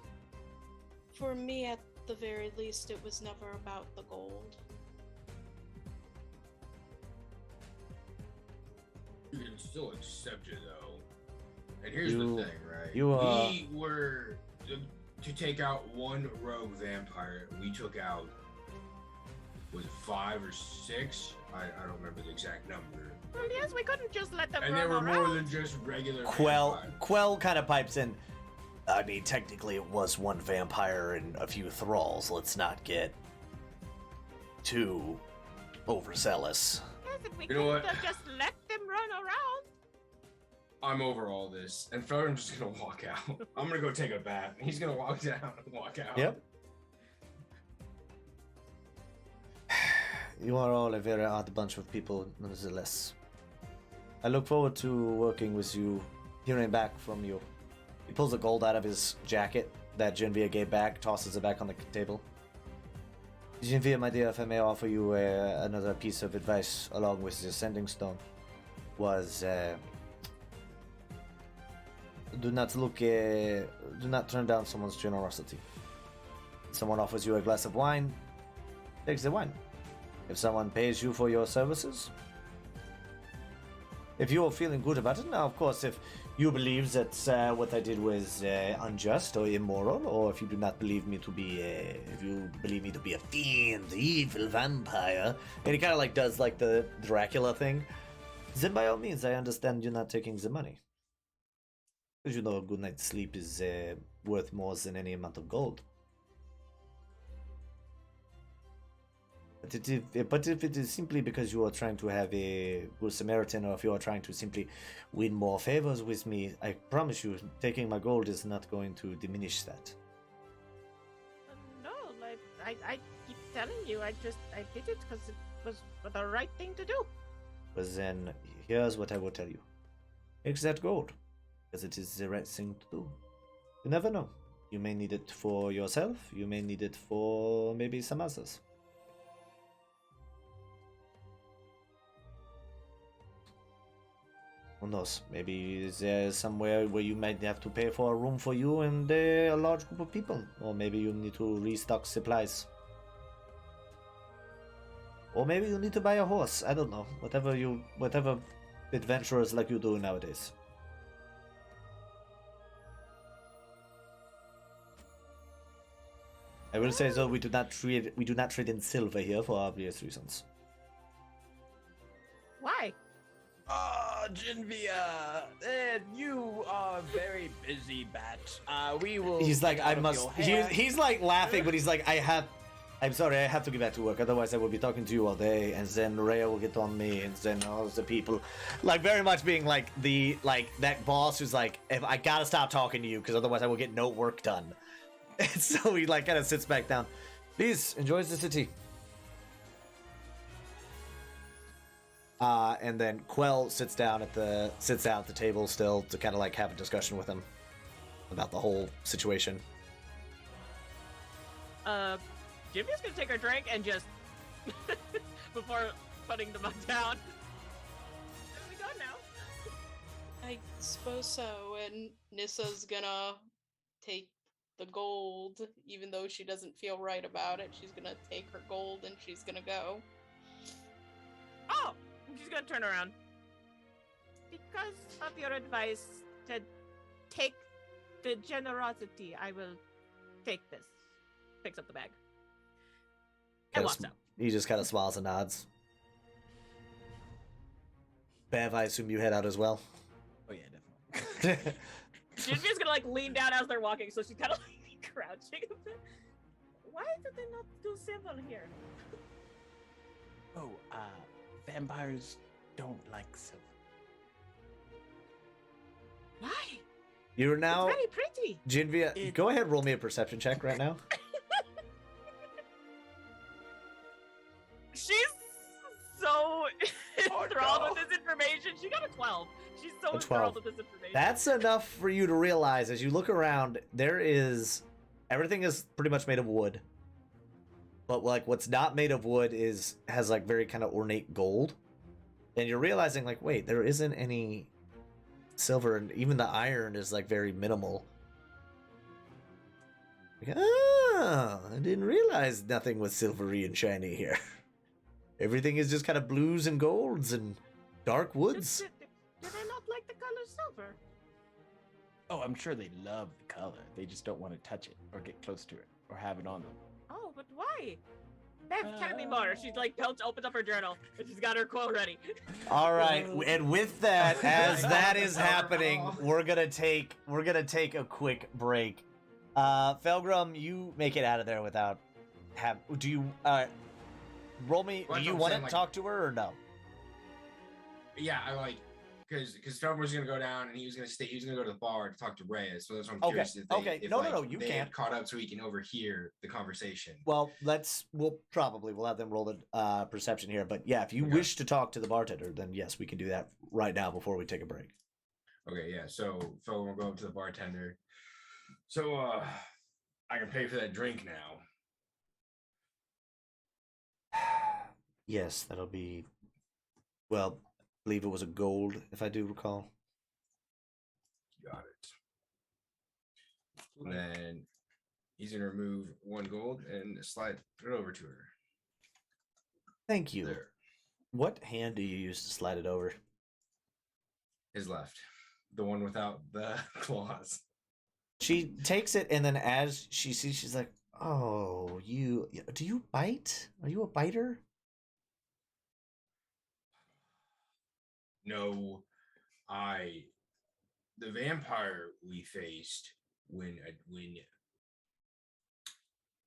For me, at the very least, it was never about the gold. You can still accept it though. And here's You- the thing, right? you, we were to take out one rogue vampire. We took out was it 5 or 6? I don't remember the exact number. Well, yes, we couldn't just let them And run they were around. more than just regular vampires. Quell kind of pipes in. I mean, technically it was one vampire and a few thralls. Let's not get too overzealous. Yes, if we You know couldn't what? have just let them run around. I'm over all this, and Felder's just gonna walk out. I'm gonna go take a bath. He's gonna walk down and walk out. Yep. You are all a very odd bunch of people, nonetheless. I look forward to working with you, hearing back from you. He pulls the gold out of his jacket that Genvia gave back, tosses it back on the table. Genvia, my dear, if I may offer you another piece of advice along with the sending stone, was do not turn down someone's generosity. If someone offers you a glass of wine, take the wine. If someone pays you for your services, if you are feeling good about it, now of course if you believe that what I did was unjust or immoral, or if you do not believe me to be if you believe me to be a fiend, evil vampire, and he kind of like does like the Dracula thing, then by all means I understand you not taking the money. Because you know a good night's sleep is worth more than any amount of gold. But if it is simply because you are trying to have a good Samaritan, or if you are trying to simply win more favors with me, I promise you, taking my gold is not going to diminish that. No, like I keep telling you, I did it because it was the right thing to do. But then, here's what I will tell you. Take that gold, because it is the right thing to do. You never know. You may need it for yourself, you may need it for maybe some others. Who knows? Maybe there's somewhere where you might have to pay for a room for you and a large group of people. Or maybe you need to restock supplies. Or maybe you need to buy a horse. I don't know. Whatever adventurers like you do nowadays. I will say though, we do not trade in silver here for obvious reasons. Why? Genvia, you are very busy, bat. We will. He's like, take I out of must. your hair. He's like laughing, but he's like, I'm sorry, I have to get back to work. Otherwise, I will be talking to you all day, and then Rhea will get on me, and then all the people, like very much being like that boss who's like, if I gotta stop talking to you, because otherwise I will get no work done. And so he like kind of sits back down. Please enjoy the city. And then Quell sits down at the table still to kind of like have a discussion with him about the whole situation. Jimmy's gonna take her drink and just before putting the mug down. There we go now. I suppose so, and Nissa's gonna take the gold, even though she doesn't feel right about it. She's gonna take her gold and she's gonna go. Oh, she's gonna turn around. Because of your advice to take the generosity, I will take this. Picks up the bag. And walks out. He just kind of smiles and nods. Bev, I assume you head out as well. Oh yeah, definitely. Jimmy's gonna like lean down as they're walking, so she's kind of like crouching a bit. Why did they not do civil here? Oh, vampires don't like silver. Why? You're now It's very pretty. Jinvia. Go ahead, roll me a perception check right now. She's so enthralled with this information. She got a 12. She's so A 12. enthralled with this information. That's enough for you to realize as you look around. Everything is pretty much made of wood, but like what's not made of wood has like very kind of ornate gold, and you're realizing like, wait, there isn't any silver, and even the iron is like very minimal. Like, I didn't realize nothing was silvery and shiny here. Everything is just kind of blues and golds and dark woods. Do they not like the color silver? Oh, I'm sure they love the color. They just don't want to touch it or get close to it or have it on them. Oh, but why? Bev, tell me more. She's like, opens up her journal and she's got her quote ready. All right, and with that, as that is happening, we're gonna take a quick break. Felgrim, you make it out of there without do you roll me? Well, do that's you what I'm want saying, to like- talk to her or no? Yeah, I like because Felgrim was gonna go down and he was gonna go to the bar to talk to Reyes. So that's what I'm Okay, curious if okay. No, you they can't. had caught up so he can overhear the conversation. Well, we'll have them roll the perception here. But yeah, if you Okay. wish to talk to the bartender, then yes, we can do that right now before we take a break. Okay, yeah. So Phil will go up to the bartender. So I can pay for that drink now. Yes, that'll be. Well, I believe it was a gold, if I do recall. Got it. And then he's gonna remove 1 gold and slide it over to her. Thank you. There. What hand do you use to slide it over? His left. The one without the claws. She takes it, and then as she sees, she's like, "Oh, do you bite? Are you a biter?" No, the vampire we faced when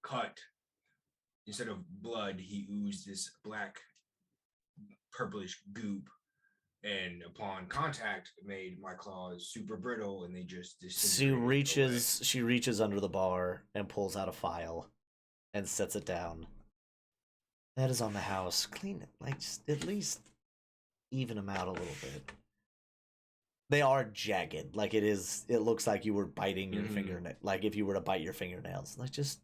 cut, instead of blood, he oozed this black purplish goop, and upon contact made my claws super brittle and they just She reaches under the bar and pulls out a file and sets it down. That is on the house. Clean it, like just at least even them out a little bit. They are jagged, like it looks like you were biting your fingernail, like if you were to bite your fingernails. Like just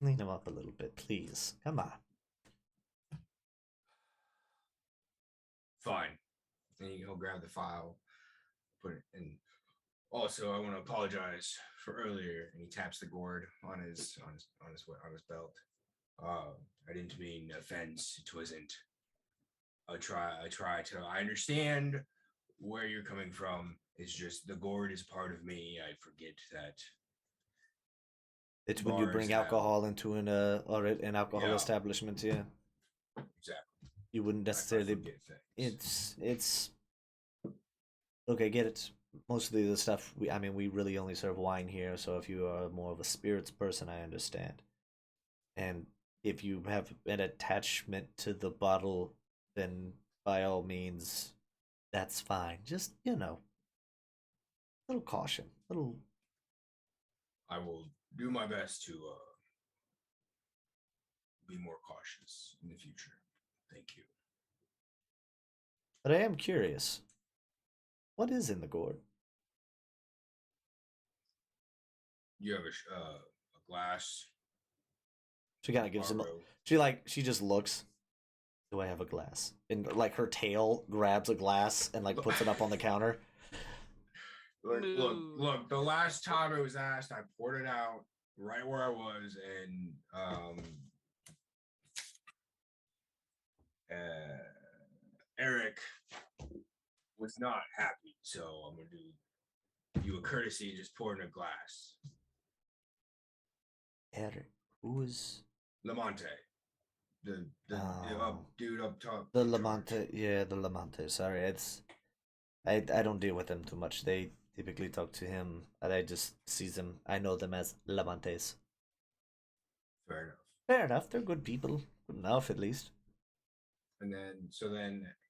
clean them up a little bit, please. Come on. Fine. And he'll grab the file, put it in. Also, I want to apologize for earlier. And he taps the gourd on his belt. I didn't mean offense. It wasn't. I understand where you're coming from. It's just the gourd is part of me. I forget that. It's when you bring Bars have- alcohol into an alcohol Yeah. establishment, yeah. Exactly. You wouldn't I necessarily. forget things. It's okay. I get it. Most of the stuff we really only serve wine here. So if you are more of a spirits person, I understand. And if you have an attachment to the bottle, then by all means, that's fine. Just a little caution, little. I will do my best to be more cautious in the future. Thank you. But I am curious. What is in the gourd? You have a glass. She kind of gives him. Borrow. She just looks. Do I have a glass? And like her tail grabs a glass and like puts it up on the counter. Look. The last time it was asked, I poured it out right where I was, and Eric was not happy. So I'm gonna do you a courtesy, just pour in a glass. Eric, who is Lamonte, the dude up top. the in charge. Lamante? Yeah, the Lamante. Sorry, I don't deal with them too much. They typically talk to him, and I just see them. I know them as Lamantes. Fair enough. Fair enough. They're good people. Good enough, at least. And then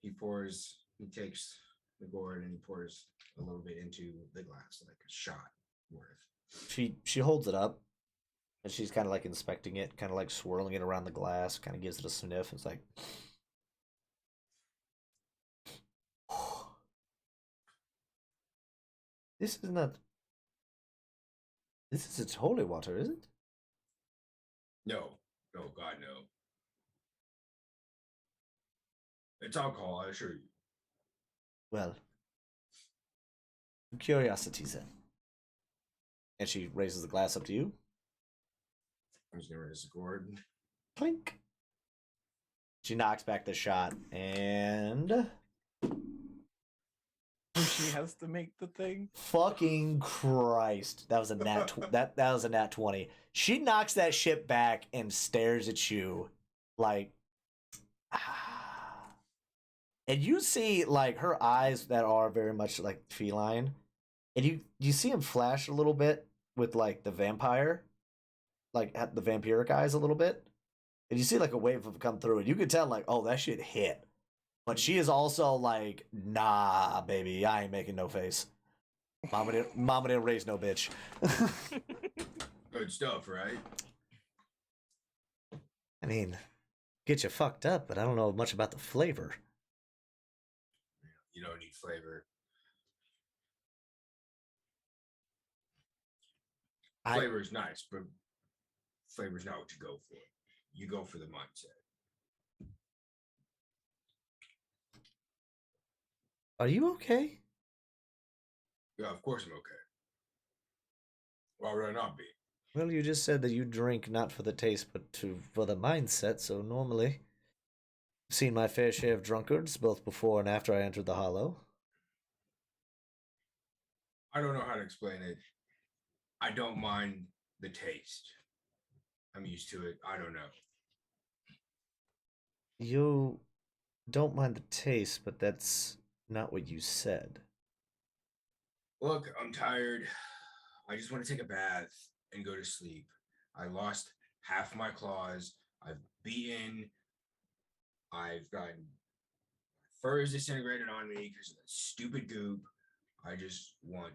he takes the gourd and he pours a little bit into the glass, like a shot worth. She holds it up, and she's kind of like inspecting it, kind of like swirling it around the glass, kind of gives it a sniff. It's like, this is not. This isn't holy water, is it? No, God, no. It's alcohol, I assure you. Well, curiosities then. And she raises the glass up to you. I'm just gonna raise the gourd. Clink. She knocks back the shot, and She has to make the thing. fucking Christ, that was a that was a nat 20. She knocks that shit back and stares at you like, and you see like her eyes that are very much like feline, and you see him flash a little bit with like the vampire, like at the vampiric eyes a little bit, and you see like a wave of it come through, and you can tell like, oh, that shit hit. But she is also like, nah, baby, I ain't making no face. Mama didn't raise no bitch. Good stuff, right? I mean, get you fucked up, but I don't know much about the flavor. You don't need flavor. Flavor's nice, but flavor's not what you go for. You go for the mindset. Are you okay? Yeah, of course I'm okay. Why would I not be? Well, you just said that you drink not for the taste, but for the mindset, so normally I've seen my fair share of drunkards, both before and after I entered the Hollow. I don't know how to explain it. I don't mind the taste. I'm used to it. I don't know. You don't mind the taste, but that's not what you said. Look, I'm tired. I just want to take a bath and go to sleep. I lost half my claws. I've beaten. I've gotten fur is disintegrated on me because of that stupid goop. I just want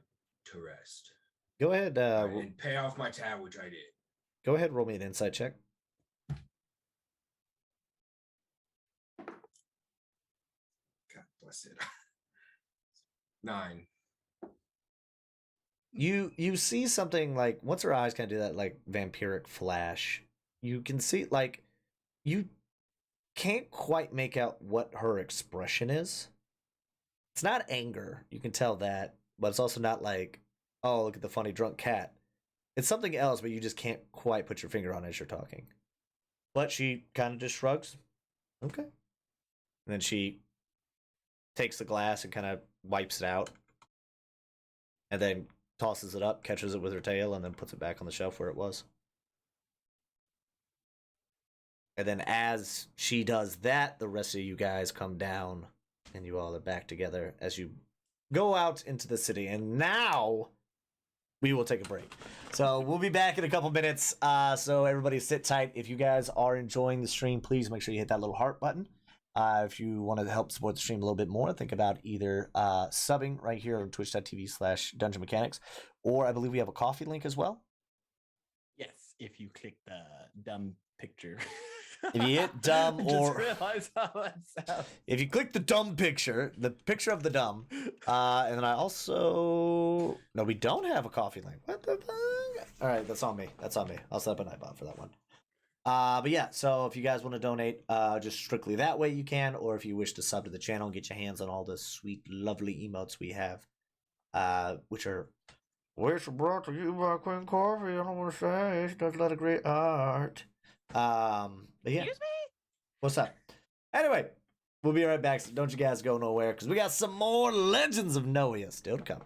to rest. Go ahead. And pay off my tab, which I did. Go ahead. Roll me an insight check. God bless it. 9. You see something like once her eyes kind of do that like vampiric flash. You can see like you can't quite make out what her expression is. It's not anger, you can tell that, but it's also not like, oh, look at the funny drunk cat. It's something else, but you just can't quite put your finger on it as you're talking. But she kind of just shrugs. Okay. And then she takes the glass and kind of wipes it out. And then tosses it up, catches it with her tail, and then puts it back on the shelf where it was. And then as she does that, the rest of you guys come down and you all are back together as you go out into the city. And now we will take a break. So we'll be back in a couple minutes. So everybody sit tight. If you guys are enjoying the stream, please make sure you hit that little heart button. If you want to help support the stream a little bit more, think about either subbing right here on twitch.tv/Dungeon Mechanics, or I believe we have a coffee link as well. Yes, if you click the dumb picture. If you hit dumb or just realize how that sounds. If you click the dumb picture, the picture of the dumb, and then I also no, we don't have a coffee link. What the fuck? All right, that's on me. That's on me. I'll set up a Nightbot for that one. But yeah, so if you guys want to donate, just strictly that way you can, or if you wish to sub to the channel and get your hands on all the sweet, lovely emotes we have, which are brought to you by Queen Coffee. I don't want to say she does a lot of great art. But yeah. Excuse me? What's up? Anyway, we'll be right back. So don't you guys go nowhere because we got some more Legends of Noia still to come.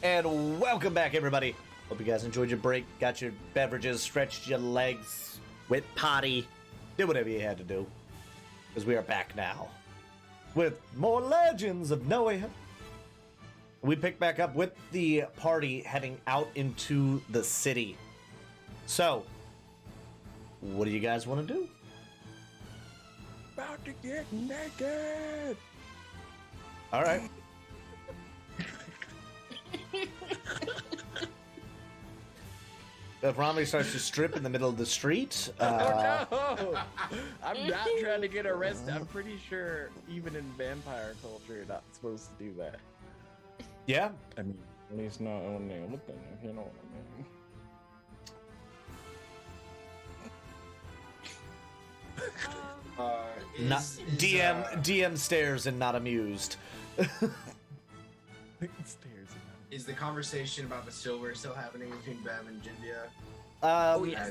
And welcome back, everybody. Hope you guys enjoyed your break, got your beverages, stretched your legs, went potty, did whatever you had to do. Because we are back now with more Legends of Noia. We pick back up with the party heading out into the city. So, what do you guys want to do? About to get naked. All right. If Romney starts to strip in the middle of the street, Oh no! I'm not trying to get arrested. I'm pretty sure even in vampire culture, you're not supposed to do that. yeah, I mean, at least not on the other thing, if you know what I mean. not Is, DM stares and not amused. Stairs. Is the conversation about the silver still happening between Bev and Jindia?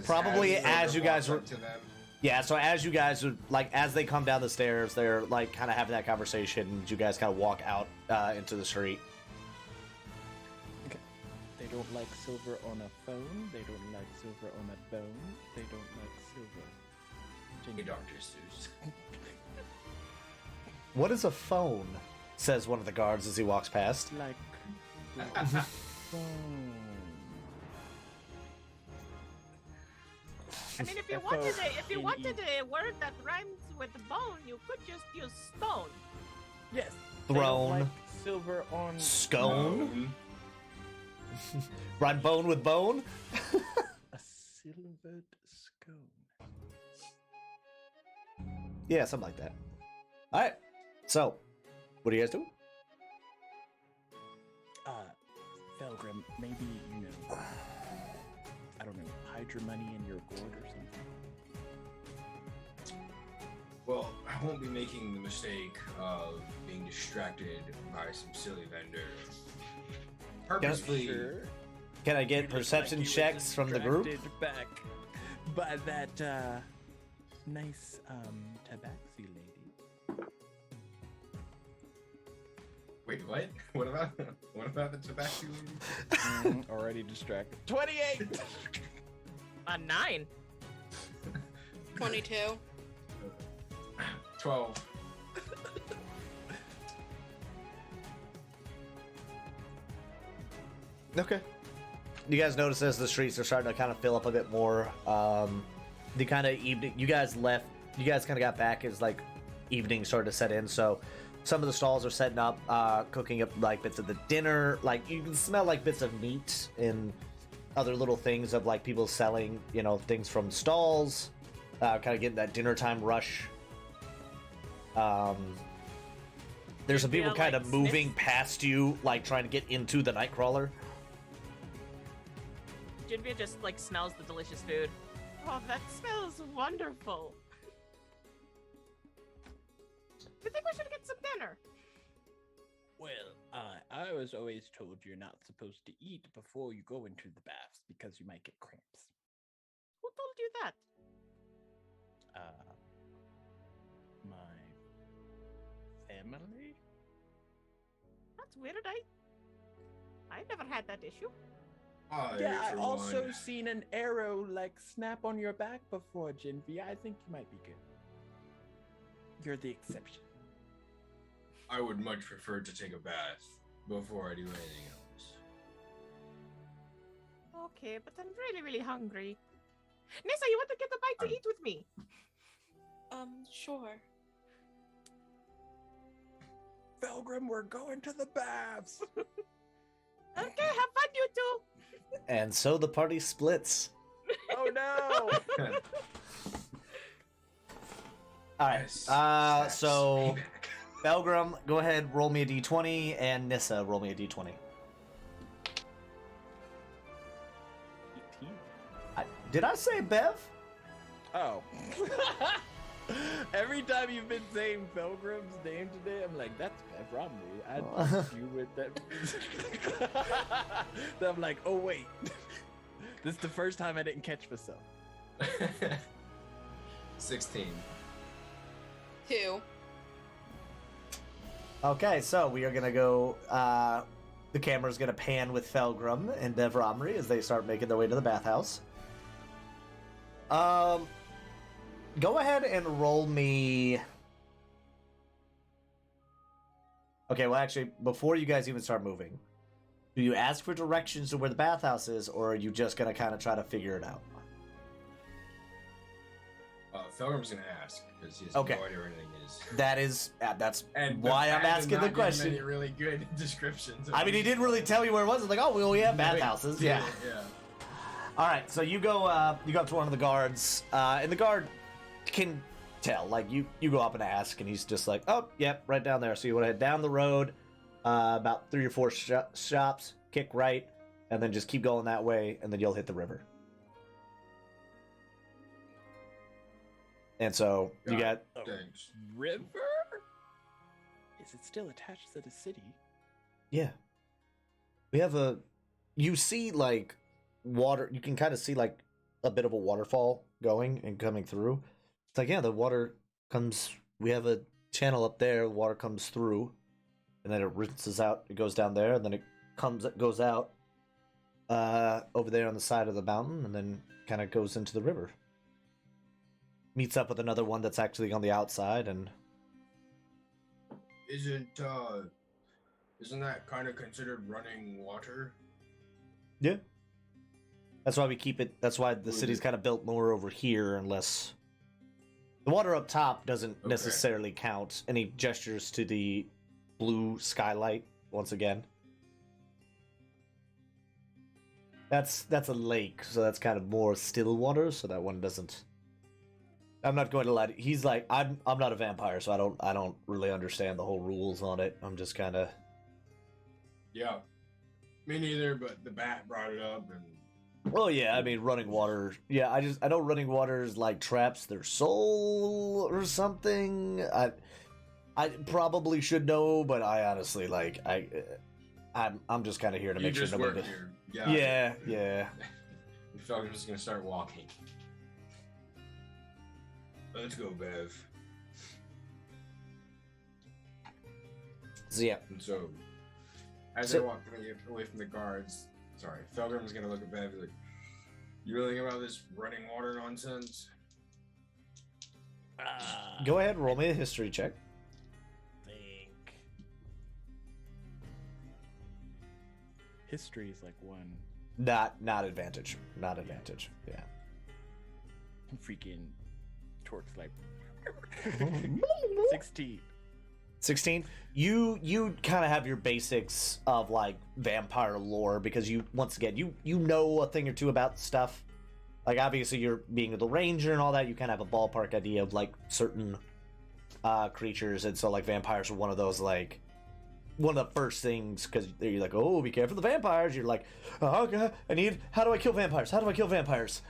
Probably as you guys were. walks up to them? Yeah, so as you guys would like, as they come down the stairs, they're like kind of having that conversation. And you guys kind of walk out into the street. Okay. They don't like silver on a phone. They don't like silver on a bone. They don't like silver. Hey, Dr. Seuss. What is a phone? Says one of the guards as he walks past. Like phone. I mean, if you F-O-N-E. wanted a word that rhymes with bone, you could just use stone. Yes. Throne. They don't like silver on Scone. Rhyme bone with bone. a silvered scone. Yeah, something like that. All right. So, what do you guys do? Felgrim, maybe, you know, I don't know, hide your money in your gourd or something. Well, I won't be making the mistake of being distracted by some silly vendor. Purposefully. Sure. Can I get You look perception like you were checks from the group? distracted back by that nice tabaxi lady. Wait, what? What about the tobacco lady? Already distracted. 28. A 9. 22. 12. Okay. You guys notice as the streets are starting to kind of fill up a bit more. The kind of evening you guys left, you guys kind of got back as like evening started to set in. So some of the stalls are setting up, cooking up like bits of the dinner. Like you can smell like bits of meat and other little things of like people selling, you know, things from stalls. Kind of getting that dinner time rush. There's some people Yeah, kind like of moving sniff. past you, like trying to get into the Nightcrawler. Jinvia just like smells the delicious food. Oh, that smells wonderful. I think we should get some dinner. Well, I was always told you're not supposed to eat before you go into the baths because you might get cramps. Who told you that? My family? That's weird. I've never had that issue. Yeah, I for also one. seen an arrow like snap on your back before, Jinvia. I think you might be good. You're the exception. I would much prefer to take a bath before I do anything else. Okay, but I'm really, really hungry. Nissa, you want to get a bite to eat with me? Sure. Felgrim, we're going to the baths. Okay, have fun, you two. And so the party splits. Oh no! All right. Yes, snaps, So payback. Belgrim, go ahead, roll me a d20, and Nissa, roll me a d20. 18. Did I say Bev? Oh. Every time you've been saying Felgrim's name today, I'm like, that's Bev Romney. I thought you with that. Then I'm like, oh wait. This is the first time I didn't catch myself. 16. 2. Okay, so we are gonna go The camera's gonna pan with Felgrim and Devramri as they start making their way to the bathhouse. Go ahead and roll me. Okay, well, actually, before you guys even start moving, do you ask for directions to where the bathhouse is, or are you just gonna kind of try to figure it out? Felgrim's gonna ask because he has Okay. no idea where anything is. That's And why I'm asking the question. Any really good descriptions. I mean, he didn't really tell you where it was. It's like, oh, well, we have bathhouses. Yeah. Yeah. All right, so you go up to one of the guards, and the guard can tell. Like, you go up and ask, and he's just like, oh, yep, right down there. So you want to head down the road, about 3 or 4 shops, kick right, and then just keep going that way, and then you'll hit the river. And so you got Thanks. River? Is it still attached to the city? Yeah. We have you see, like, water. You can kind of see, like, a bit of a waterfall going and coming through. It's like, yeah, the water comes. We have a channel up there. Water comes through, and then it rinses out. It goes down there, and then it goes out over there on the side of the mountain, and then kind of goes into the river. Meets up with another one that's actually on the outside, and Isn't that kind of considered running water? yeah. That's why we keep it. That's why the city's kind of built more over here, unless the water up top doesn't Okay. necessarily count. Any gestures to the blue skylight once again. That's a lake, so that's kind of more still water. So that one doesn't. I'm not going to lie. He's like, I'm not a vampire, so I don't really understand the whole rules on it. I'm just kind of. Yeah. Me neither, but the bat brought it up, and Well, yeah, I mean, running water. Yeah, I know running water is like traps their soul or something. I probably should know, but I honestly I'm just kind of here to you make sure just nobody. work here. Yeah. Felgrim's just gonna start walking. Let's go, Bev. So yeah, And so, as So- I walk away from the guards, sorry, Felgrim's gonna look at Bev like, you really think about this running water nonsense? go ahead, roll me a history check. Think. History is like one Not advantage. Not advantage. Yeah. freaking torques like 16. 16. You kind of have your basics of like vampire lore because you once again you know a thing or two about stuff. Like obviously you're being the ranger and all that, you kind of have a ballpark idea of like certain creatures, and so like vampires are one of those, like one of the first things, because you're like, oh, be careful of the vampires. You're like, oh god, how do I kill vampires?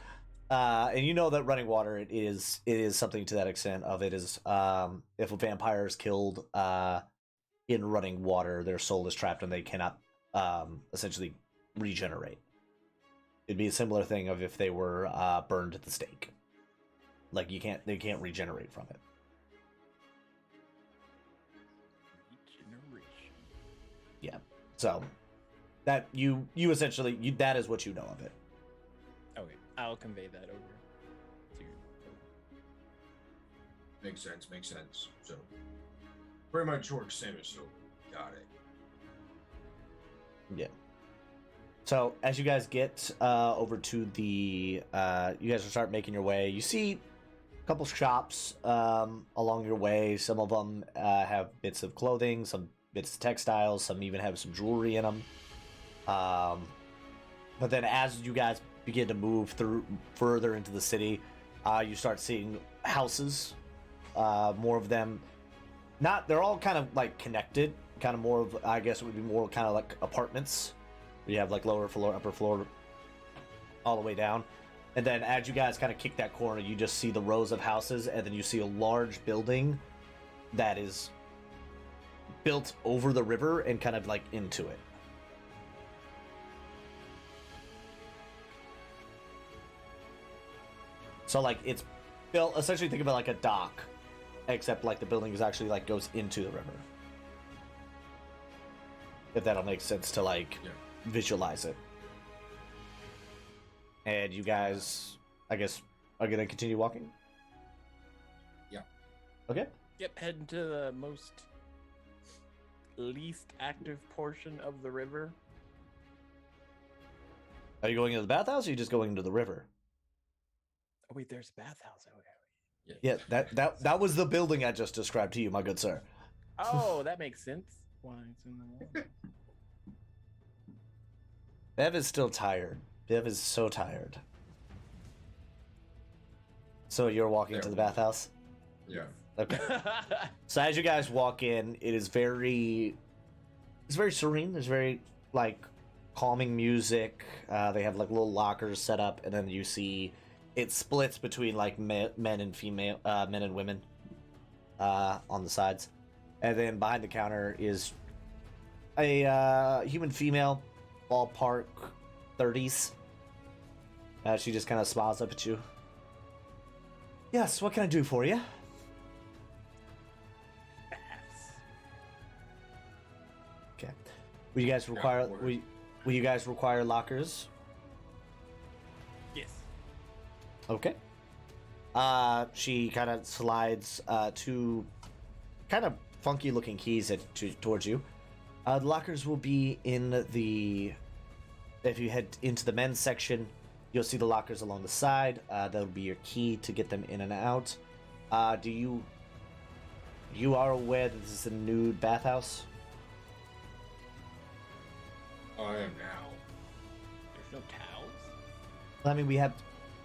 And you know that running water it is something to that extent of it is if a vampire is killed in running water, their soul is trapped and they cannot essentially regenerate. It'd be a similar thing of if they were burned at the stake. Like they can't regenerate from it. Regeneration. Yeah. So that you essentially that is what you know of it. Okay, I'll convey that over to. Makes sense. So, pretty much works same as so. Got it. Yeah. So as you guys get over to the, you guys will start making your way. You see a couple shops along your way. Some of them have bits of clothing, some bits of textiles, some even have some jewelry in them. But then as you guys begin to move through further into the city, you start seeing houses. More of them, they're all kind of like connected. Kind of more of, I guess it would be more kind of like apartments. You have like lower floor, upper floor, all the way down. And then as you guys kind of kick that corner, you just see the rows of houses, and then you see a large building that is built over the river and kind of like into it. So like it's built, essentially think of it like a dock, except like the building is actually like goes into the river. if that'll make sense to like Yeah. visualize it. And you guys, I guess, are gonna continue walking. Yeah. Okay. Yep, heading to the least active portion of the river. Are you going into the bathhouse, or are you just going into the river? Oh wait, there's a bathhouse. Okay. Yeah, that was the building I just described to you, my good sir. Oh, that makes sense. Why it's in the water. Bev is still tired. Bev is so tired. So you're walking to the bathhouse? Yeah. Okay. So as you guys walk in, it's very serene. There's very like calming music. They have like little lockers set up, and then you see it splits between like men and female, men and women on the sides, and then behind the counter is a human female, ballpark 30s. She just kind of smiles up at you. Yes, what can I do for you? Okay. Will you guys require will you guys require lockers? Yes. Okay. She kind of slides two kind of funky looking keys towards you. The lockers will be in the. If you head into the men's section, you'll see the lockers along the side. That'll be your key to get them in and out. You are aware that this is a nude bathhouse? I am now. There's no towels. I mean, we have.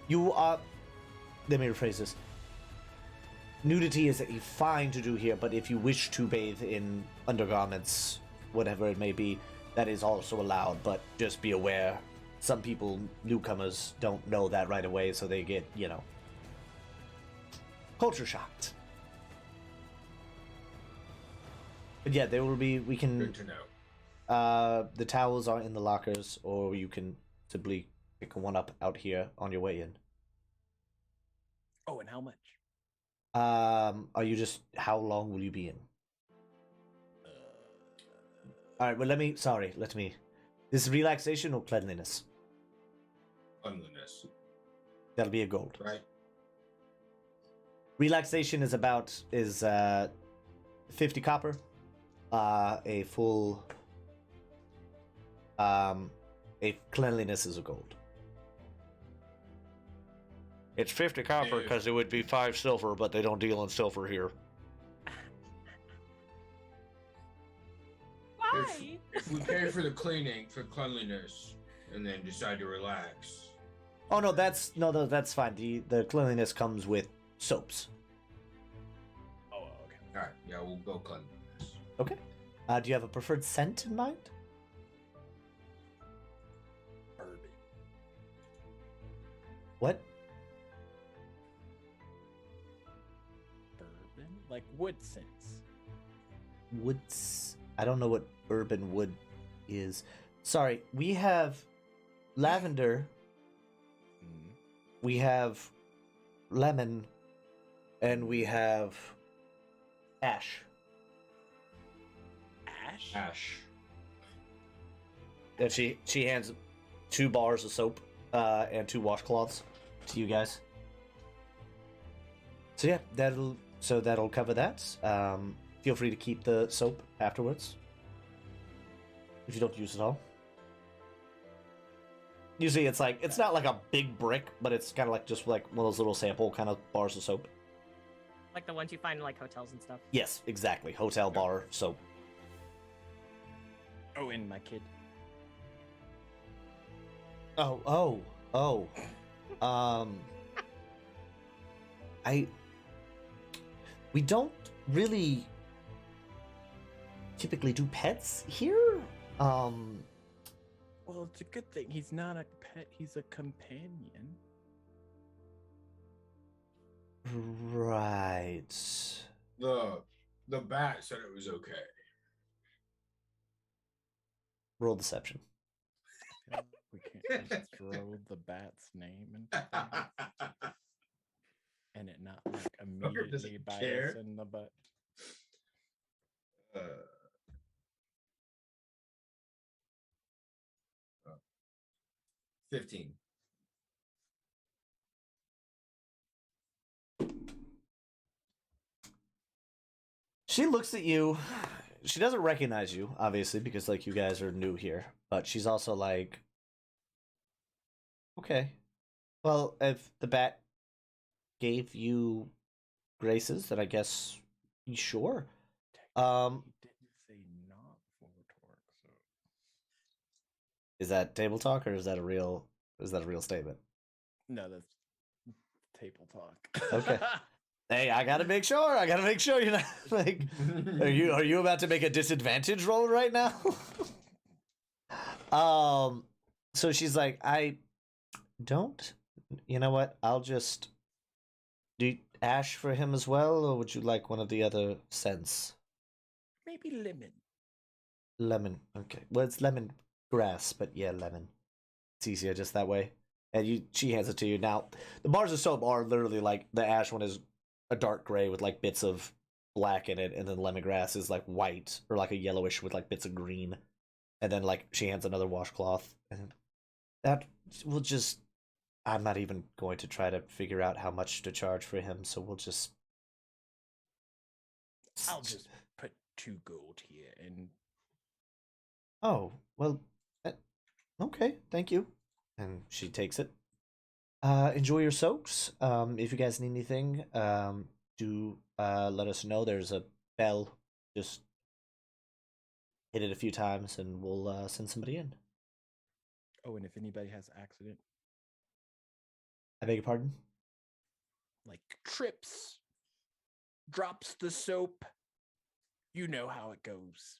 You are. Let me rephrase this. Nudity is fine to do here, but if you wish to bathe in undergarments, whatever it may be, that is also allowed. But just be aware, some people, newcomers, don't know that right away, so they get, culture shocked. But yeah, there will be. We can. Good to know. The towels are in the lockers, or you can simply pick one up out here on your way in. Oh, and how much? Are you just? How long will you be in? All right. Well, let me. This is relaxation or cleanliness? Cleanliness. That'll be a gold. Right. Relaxation is 50 copper. A full. A cleanliness is a gold. It's 50 copper because it would be 5 silver, but they don't deal in silver here. Why? If we pay for the cleaning, for cleanliness, and then decide to relax. Oh no, that's fine. The cleanliness comes with soaps. Oh, okay. All right. Yeah, we'll go cleanliness. Okay. Do you have a preferred scent in mind? Bourbon. What? Bourbon? Like wood scents. Woods. I don't know what urban wood is. Sorry, we have lavender. We have lemon, and we have ash. Ash? Ash. And she hands 2 bars of soap and 2 washcloths to you guys. So yeah, that'll cover that. Feel free to keep the soap afterwards if you don't use it all. Usually it's not like a big brick, but it's kind of like just like one of those little sample kind of bars of soap. Like the ones you find in like hotels and stuff. Yes, exactly. Hotel bar soap. Oh, and my kid. Oh. We don't really typically do pets here. Well, it's a good thing he's not a pet, he's a companion. Right. The bat said it was okay. Roll deception. We can't just throw the bat's name into things and it not like immediately doesn't bite care. us in the butt. 15. She looks at you. She doesn't recognize you, obviously, because like you guys are new here. But she's also like, okay, well, if the bat gave you graces, then I guess sure. He didn't say not for Torque, so Is that table talk or is that a real statement? no, that's table talk. Okay. Hey, I gotta make sure. You're not like. Are you about to make a disadvantage roll right now? So she's like, I don't. You know what? I'll just do ash for him as well, or would you like one of the other scents? Maybe lemon. Lemon. Okay. Well, it's lemon grass, but yeah, lemon. It's easier just that way. And she hands it to you. Now, the bars of soap are literally like the ash one is a dark gray with like bits of black in it, and then lemongrass is like white or like a yellowish with like bits of green. And then like she hands another washcloth, and that will just. I'm not even going to try to figure out how much to charge for him, so we'll just. I'll just put 2 gold here and. Oh well, okay, thank you. And she takes it. Enjoy your soaks. If you guys need anything, do let us know. There's a bell. Just hit it a few times, and we'll send somebody in. Oh, and if anybody has accident, I beg your pardon? like trips, drops the soap, you know how it goes.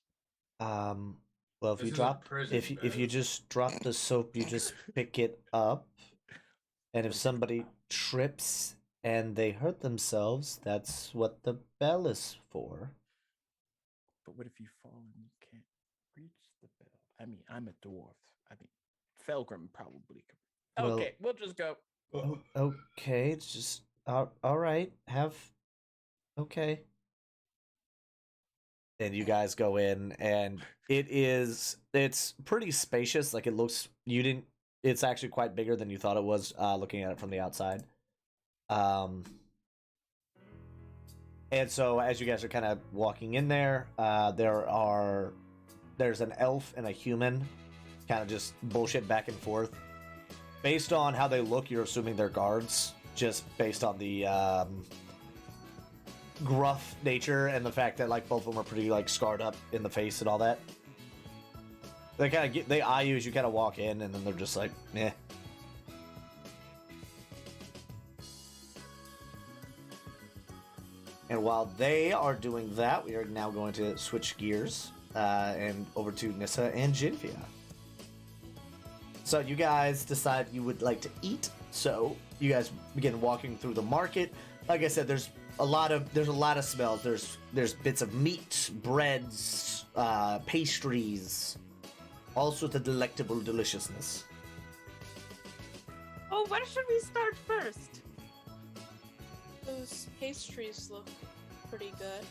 Well, if This you is a drop, prison, if you Bev. just drop the soap, you just pick it up, and if somebody trips and they hurt themselves, that's what the bell is for. But what if you fall and you can't reach the bell? I mean, I'm a dwarf. I mean, Felgrim probably could. Well- Okay, we'll just go. Okay, it's just all right. Okay. And you guys go in, and it's pretty spacious. Like it's actually quite bigger than you thought it was, looking at it from the outside. And so as you guys are kind of walking in there, there's an elf and a human kind of just bullshit back and forth. Based on how they look, you're assuming they're guards, just based on the gruff nature and the fact that like both of them are pretty like scarred up in the face and all that. They kind of they eye you as you kind of walk in, and then they're just like, meh. And while they are doing that, we are now going to switch gears and over to Nissa and Jinvia. So you guys decide you would like to eat. So you guys begin walking through the market. Like I said, there's a lot of smells. There's bits of meat, breads, pastries, all sorts of delectable deliciousness. Oh, where should we start first? Those pastries look pretty good.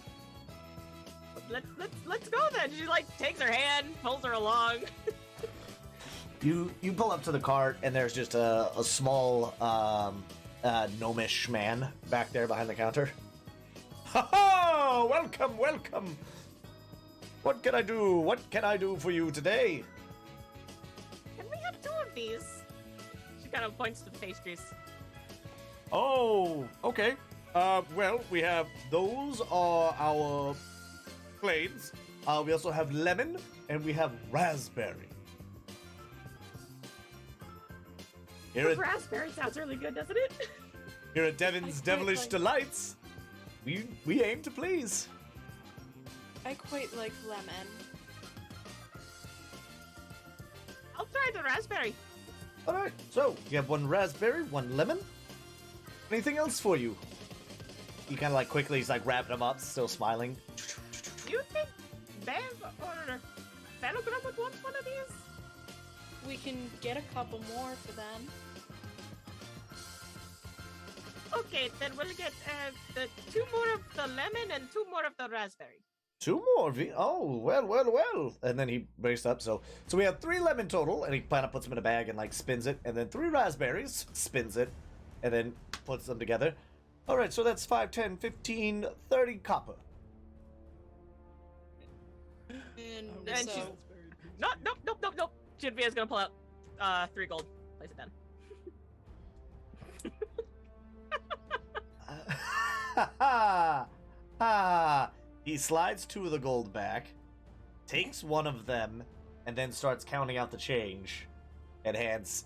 Let's go then. She like takes her hand, pulls her along. You pull up to the cart, and there's just a small gnomish man back there behind the counter. Ha ha! Welcome. What can I do for you today? Can we have 2 of these? She kind of points to the pastries. Oh, okay. Well, we have those are our plains. We also have lemon, and we have raspberry. The raspberry sounds really good, doesn't it? Here at Devin's I quite Devilish like- Delights, we aim to please. I quite like lemon. I'll try the raspberry. All right, so you have 1 raspberry, 1 lemon. Anything else for you? He kind of like quickly, he's like wrapping them up, still smiling. Do you think Bev or Felogrim would want one of these? We can get a couple more for them. Okay, then we'll get the 2 more of the lemon and 2 more of the raspberry. 2 more. Oh, well. And then he braced up. So we have 3 lemon total, and he kind of puts them in a bag and like spins it, and then 3 raspberries, spins it, and then puts them together. All right, so that's 5, 10, 15, 30 copper. And And so, she's- Nope. Jinvia's gonna pull out 3 gold. Place it down. He slides 2 of the gold back, takes 1 of them, and then starts counting out the change, and hands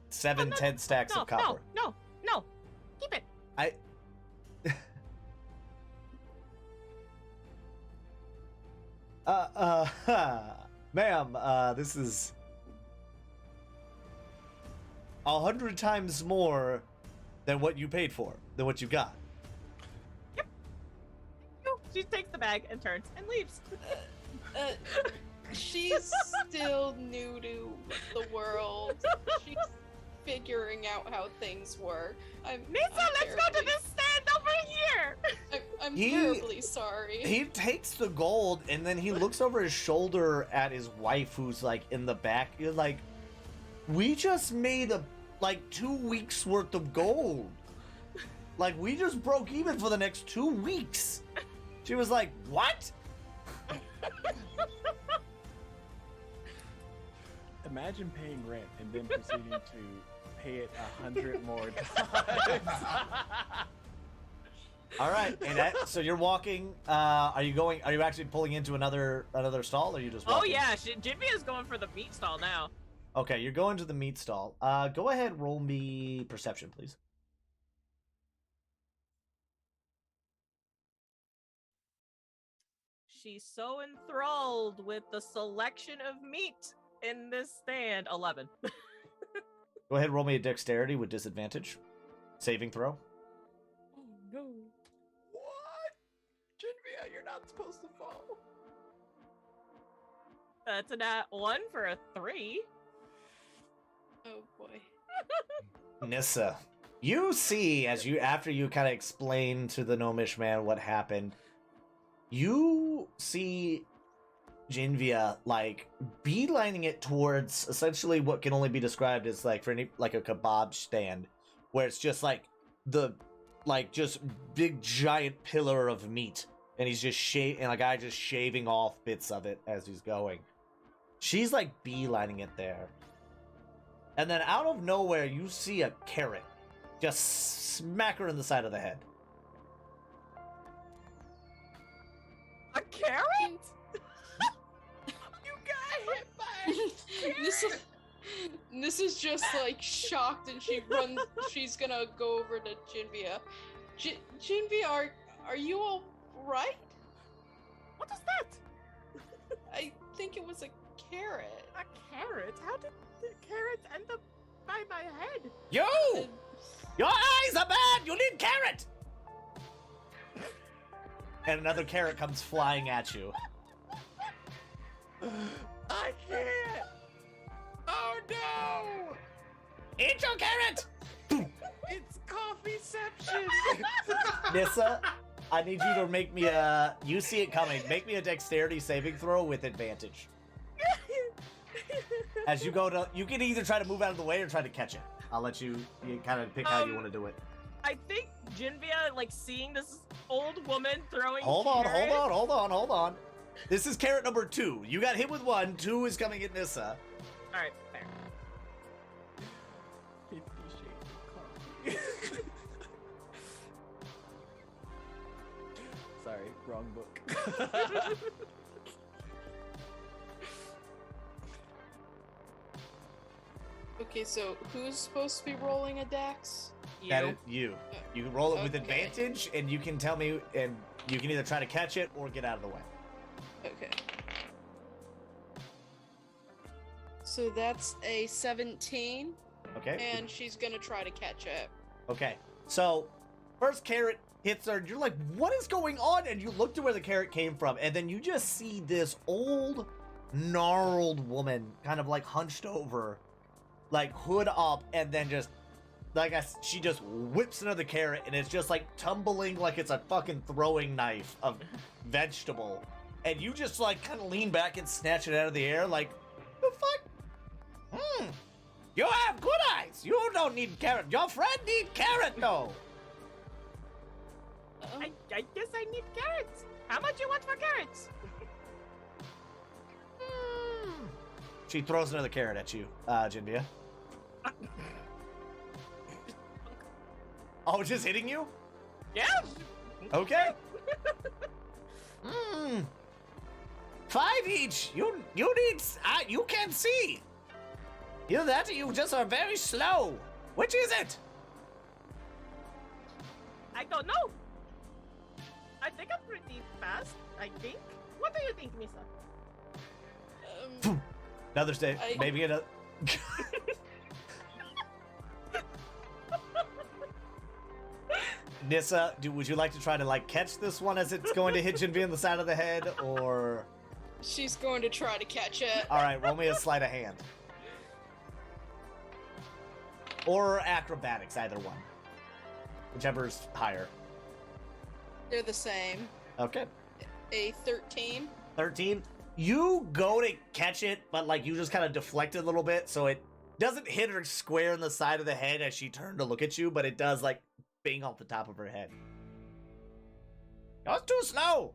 7, 10 stacks of copper. No. Keep it. Ma'am, this is 100 times more than what you paid for, than what you got. She takes the bag and turns and leaves. she's still new to the world. She's figuring out how things work. Nisa, let's go to this stand over here. I'm He- terribly sorry. He takes the gold and then he looks over his shoulder at his wife who's like in the back. You're like, we just made like 2 weeks worth of gold. Like we just broke even for the next 2 weeks. She was like, what? Imagine paying rent and then proceeding to pay it 100 more times. All right, and so you're walking. Are you actually pulling into another stall, or are you just walking? Oh yeah, Jinvia's going for the meat stall now. Okay, you're going to the meat stall. Go ahead, roll me perception, please. She's so enthralled with the selection of meat in this stand. 11. Go ahead, roll me a dexterity with disadvantage. Saving throw. Oh no. What? Jinvia, you're not supposed to fall. That's a nat 1 for a 3. Oh boy. Nissa, you see after you kind of explain to the gnomish man what happened, you see Jinvia like beelining it towards essentially what can only be described as like a kebab stand, where it's just like just big giant pillar of meat, and he's just and a guy just shaving off bits of it as he's going. She's like beelining it there. And then out of nowhere, you see a carrot just smack her in the side of the head. A carrot? You got hit by This is just like shocked, and she's gonna go over to Jinvia. Jinvia, are you all right? What is that? I think it was a carrot. A carrot? How did the carrot end up by my head? You! Your eyes are bad! You need carrot! And another carrot comes flying at you. I can't. Oh no! Eat your carrot! It's coffeeception. Nissa, I need you to make me you see it coming. Make me a dexterity saving throw with advantage. As you go you can either try to move out of the way or try to catch it. I'll let you kind of pick how you want to do it. I think Jinvia, like, seeing this old woman throwing Hold on. carrots- This is carrot number 2. You got hit with 1. 2 is coming at Nissa. Alright, fair. 50 Shades of Coffee. Sorry, wrong book. Okay, so who's supposed to be rolling a dex? That You. is you. You can roll it with Okay. advantage, and you can tell me, and you can either try to catch it or get out of the way. Okay. So that's a 17, Okay? and she's gonna try to catch it. Okay. So, first carrot hits her, and you're like, what is going on? And you look to where the carrot came from, and then you just see this old, gnarled woman kind of like hunched over, like hood up, and then just she just whips another carrot, and it's just like tumbling like it's a fucking throwing knife of vegetable. And you just like kind of lean back and snatch it out of the air, like, the fuck? You have good eyes. You don't need carrot. Your friend need carrot, though. I guess I need carrots. How much you want for carrots? She throws another carrot at you, Jinbia. Oh, just hitting you? Yeah. Okay. 5 each. You need. You can't see. Either that or you just are very slow. Which is it? I don't know. I think I'm pretty fast. I think. What do you think, Misa? Another day. Maybe another. Nissa, would you like to try to like catch this one as it's going to hit Jinbia in the side of the head, or? She's going to try to catch it. All right, roll me a sleight of hand. Or acrobatics, either one. Whichever's higher. They're the same. Okay. A 13. 13. You go to catch it, but like you just kind of deflect it a little bit, so it doesn't hit her square in the side of the head as she turned to look at you, but it does like bing off the top of her head. That was too slow.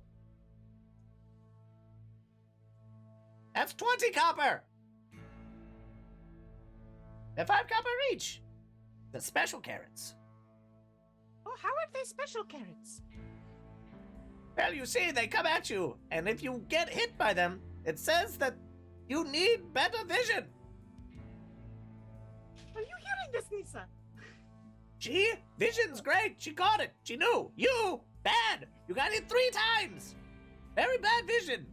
That's 20 copper. They're 5 copper each. The special carrots. Oh, how are they special carrots? Well, you see, they come at you, and if you get hit by them, it says that you need better vision. Are you hearing this, Nisa? Vision's great. She caught it. She knew. You, bad. You got it 3 times. Very bad vision.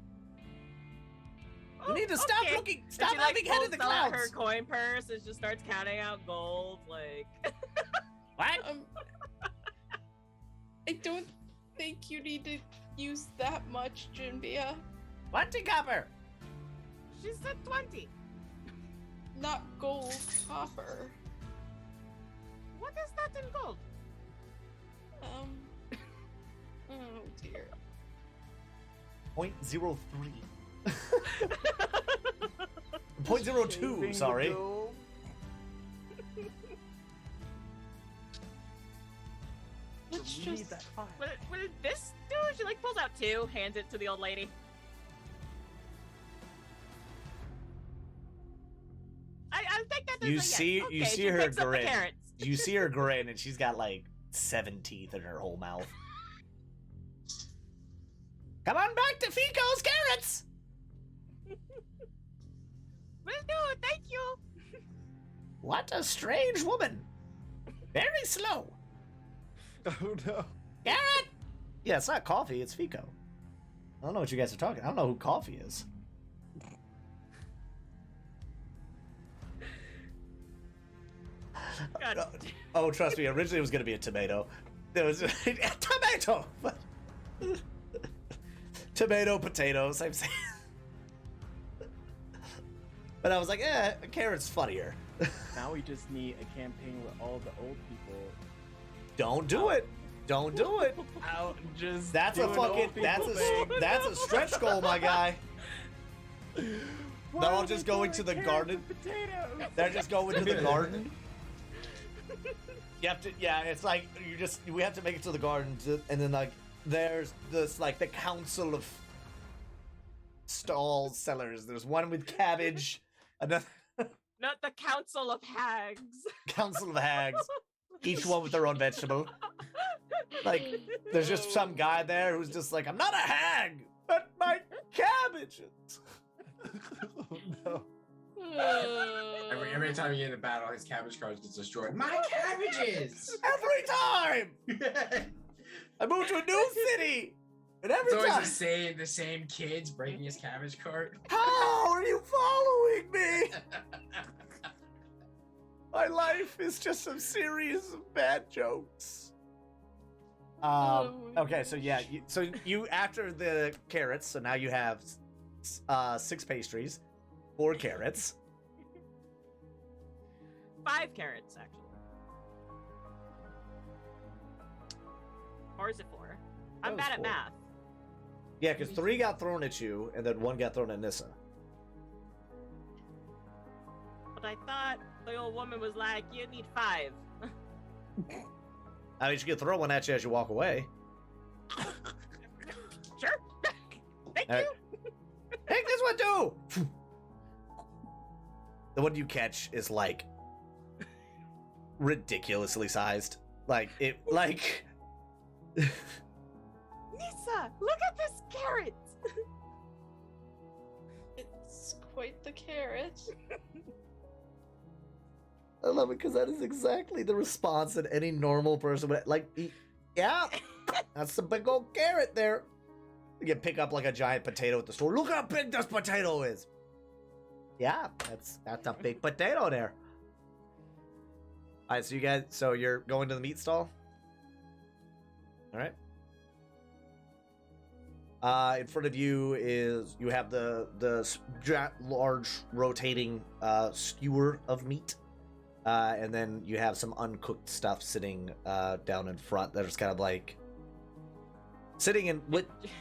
You need to stop okay. looking. Stop And she, having head in the pulls out clouds. her coin purse and just starts counting out gold, like. What? I don't think you need to use that much, Jinbia. 20 copper. She said 20. Not gold, copper. What is that in gold? Oh dear. 0.03. 0.02, sorry. Let's just. What did this do? She like pulls out 2, hands it to the old lady. I think that You is a yes. see- Okay, you see she her picks up the grin. carrots. You see her grin, and she's got like 7 teeth in her whole mouth. Come on back to Fico's carrots! Will do, thank you. What a strange woman. Very slow. Oh no. Carrot! Yeah, it's not coffee, it's Fico. I don't know what you guys are talking. I don't know who coffee is. God. Oh, trust me, originally it was going to be a tomato. There was a tomato! Tomato, potato, same thing. But I was like, a carrot's funnier. Now we just need a campaign with all the old people Don't do it. Don't do it. out just That's a doing fucking, old people thing. that's a stretch goal, my guy. Why They're all are just they going to throwing the carrots garden. and potatoes? They're just going to the garden. You have to, yeah, it's like, we have to make it to the garden, and then like, there's this, like, the council of stall sellers. There's one with cabbage, another Not the Council of Hags. council of hags, each one with their own vegetable. Like, there's just some guy there who's just like, I'm not a hag, but my cabbages. Oh no. Every time you get in a battle, his cabbage cart gets destroyed. My cabbages! Every time! I moved to a new city! And every It's always time... the same kids breaking his cabbage cart. How are you following me? My life is just a series of bad jokes. Okay, so yeah, you after the carrots, so now you have 6 pastries, 4 carrots. 5 carrots, actually. is it for? I'm That was bad at 4. math. Yeah, because 3 got thrown at you, and then 1 got thrown at Nissa. But I thought the old woman was like, you need 5. I mean, she could throw one at you as you walk away. Sure. Thank All right. you. Take this one too! The one you catch is like ridiculously sized. Like it like Nisa, look at this carrot. It's quite the carrot. I love it because that is exactly the response that any normal person would like. Yeah, that's a big old carrot there. You can pick up like a giant potato at the store. Look how big this potato is. Yeah, that's a big potato there. All right, so you guys, so you're going to the meat stall. All right. In front of you is you have the large rotating skewer of meat. And then you have some uncooked stuff sitting down in front that is kind of like sitting in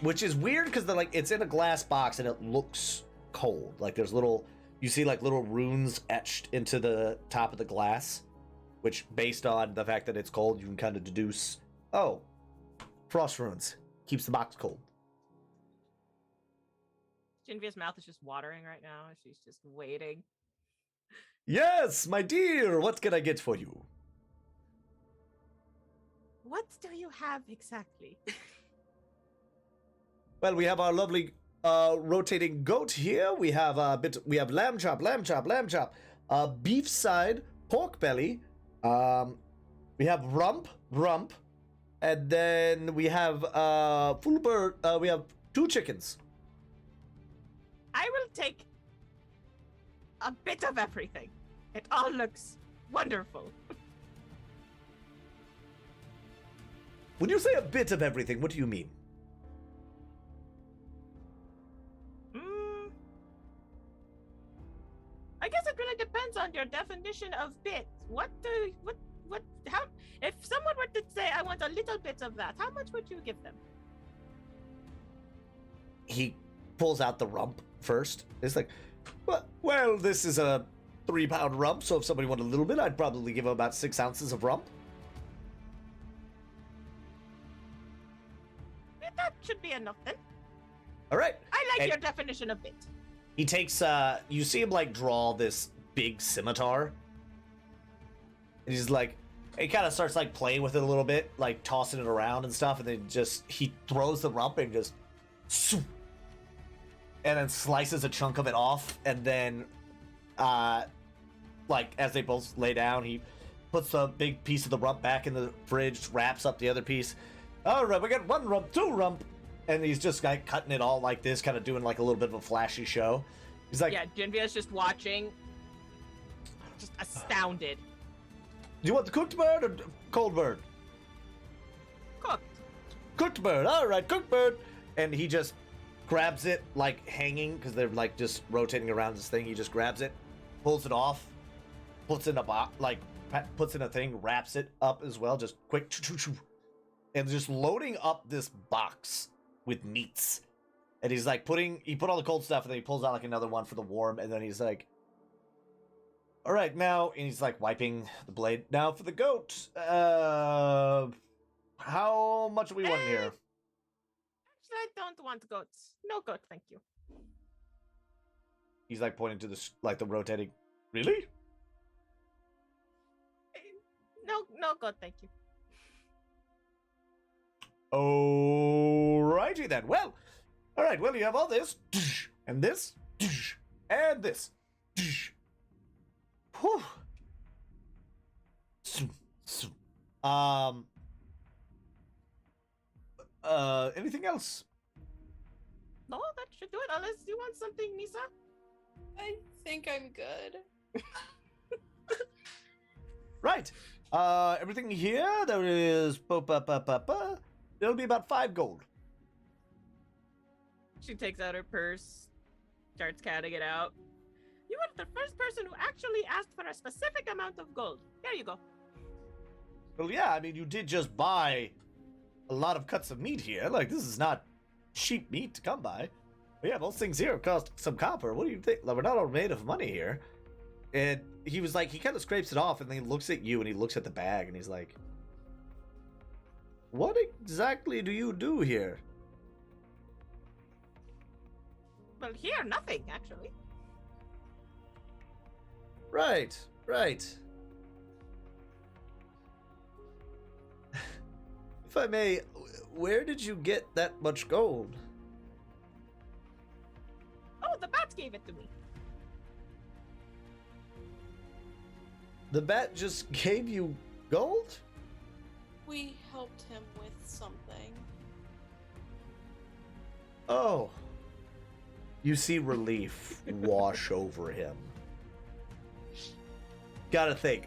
which is weird because they're like it's in a glass box and it looks cold. Like there's you see like little runes etched into the top of the glass, which based on the fact that it's cold, you can kind of deduce, oh, frost runes keeps the box cold. Genevieve's mouth is just watering right now. She's just waiting. Yes, my dear, what can I get for you? What do you have exactly? Well, we have our lovely rotating goat here. We have we have lamb chop, beef side, pork belly. We have rump, and then we have full bird. We have 2 chickens. I will take a bit of everything. It all looks wonderful. When you say a bit of everything, what do you mean? I guess it really depends on your definition of bit. How, if someone were to say, I want a little bit of that, how much would you give them? He pulls out the rump first. It's like, well, this is a 3-pound rump, so if somebody wanted a little bit, I'd probably give them about 6 ounces of rump. That should be enough then. All right. I like And your definition of bit. he takes, you see him, like, draw this big scimitar. And he's like, he kind of starts, like, playing with it a little bit, like, tossing it around and stuff, and then he throws the rump and just, and then slices a chunk of it off, and then, like, as they both lay down, he puts a big piece of the rump back in the fridge, wraps up the other piece. All right, we got 1 rump, 2 rump. And he's just like cutting it all like this, kind of doing like a little bit of a flashy show. He's like, Yeah, Genevieve's just watching, just astounded. do you want the cooked bird or cold bird? Cooked. Cooked bird. All right, cooked bird. And he just grabs it like hanging because they're like just rotating around this thing. He just grabs it, pulls it off, puts in a box, like puts in a thing, wraps it up as well, just quick, and just loading up this box with meats. And he's like he put all the cold stuff and then he pulls out like another one for the warm, and then he's like, all right, now, and he's like wiping the blade. Now for the goat. How much are we wanting here? Actually, I don't want goats. No goat, thank you. He's like pointing to the rotating. Really? No goat, thank you. Alrighty then. Well, all right. Well, you have all this, and this, and this. Whew. Anything else? No, that should do it. Unless you want something, Nisa. I think I'm good. Right. Everything here. There is. It'll be about 5 gold. She takes out her purse, starts counting it out. You were the first person who actually asked for a specific amount of gold. Here you go. Well, yeah. I mean, you did just buy a lot of cuts of meat here. Like, this is not cheap meat to come by. But yeah, most things here cost some copper. What do you think? Like, we're not all made of money here. And he was like, he kind of scrapes it off, and then he looks at you, and he looks at the bag, and he's like, what exactly do you do here? Well, here, nothing, actually. Right. If I may, where did you get that much gold? Oh, the bats gave it to me. The bat just gave you gold? We helped him with something. Oh. You see relief wash over him. Gotta think.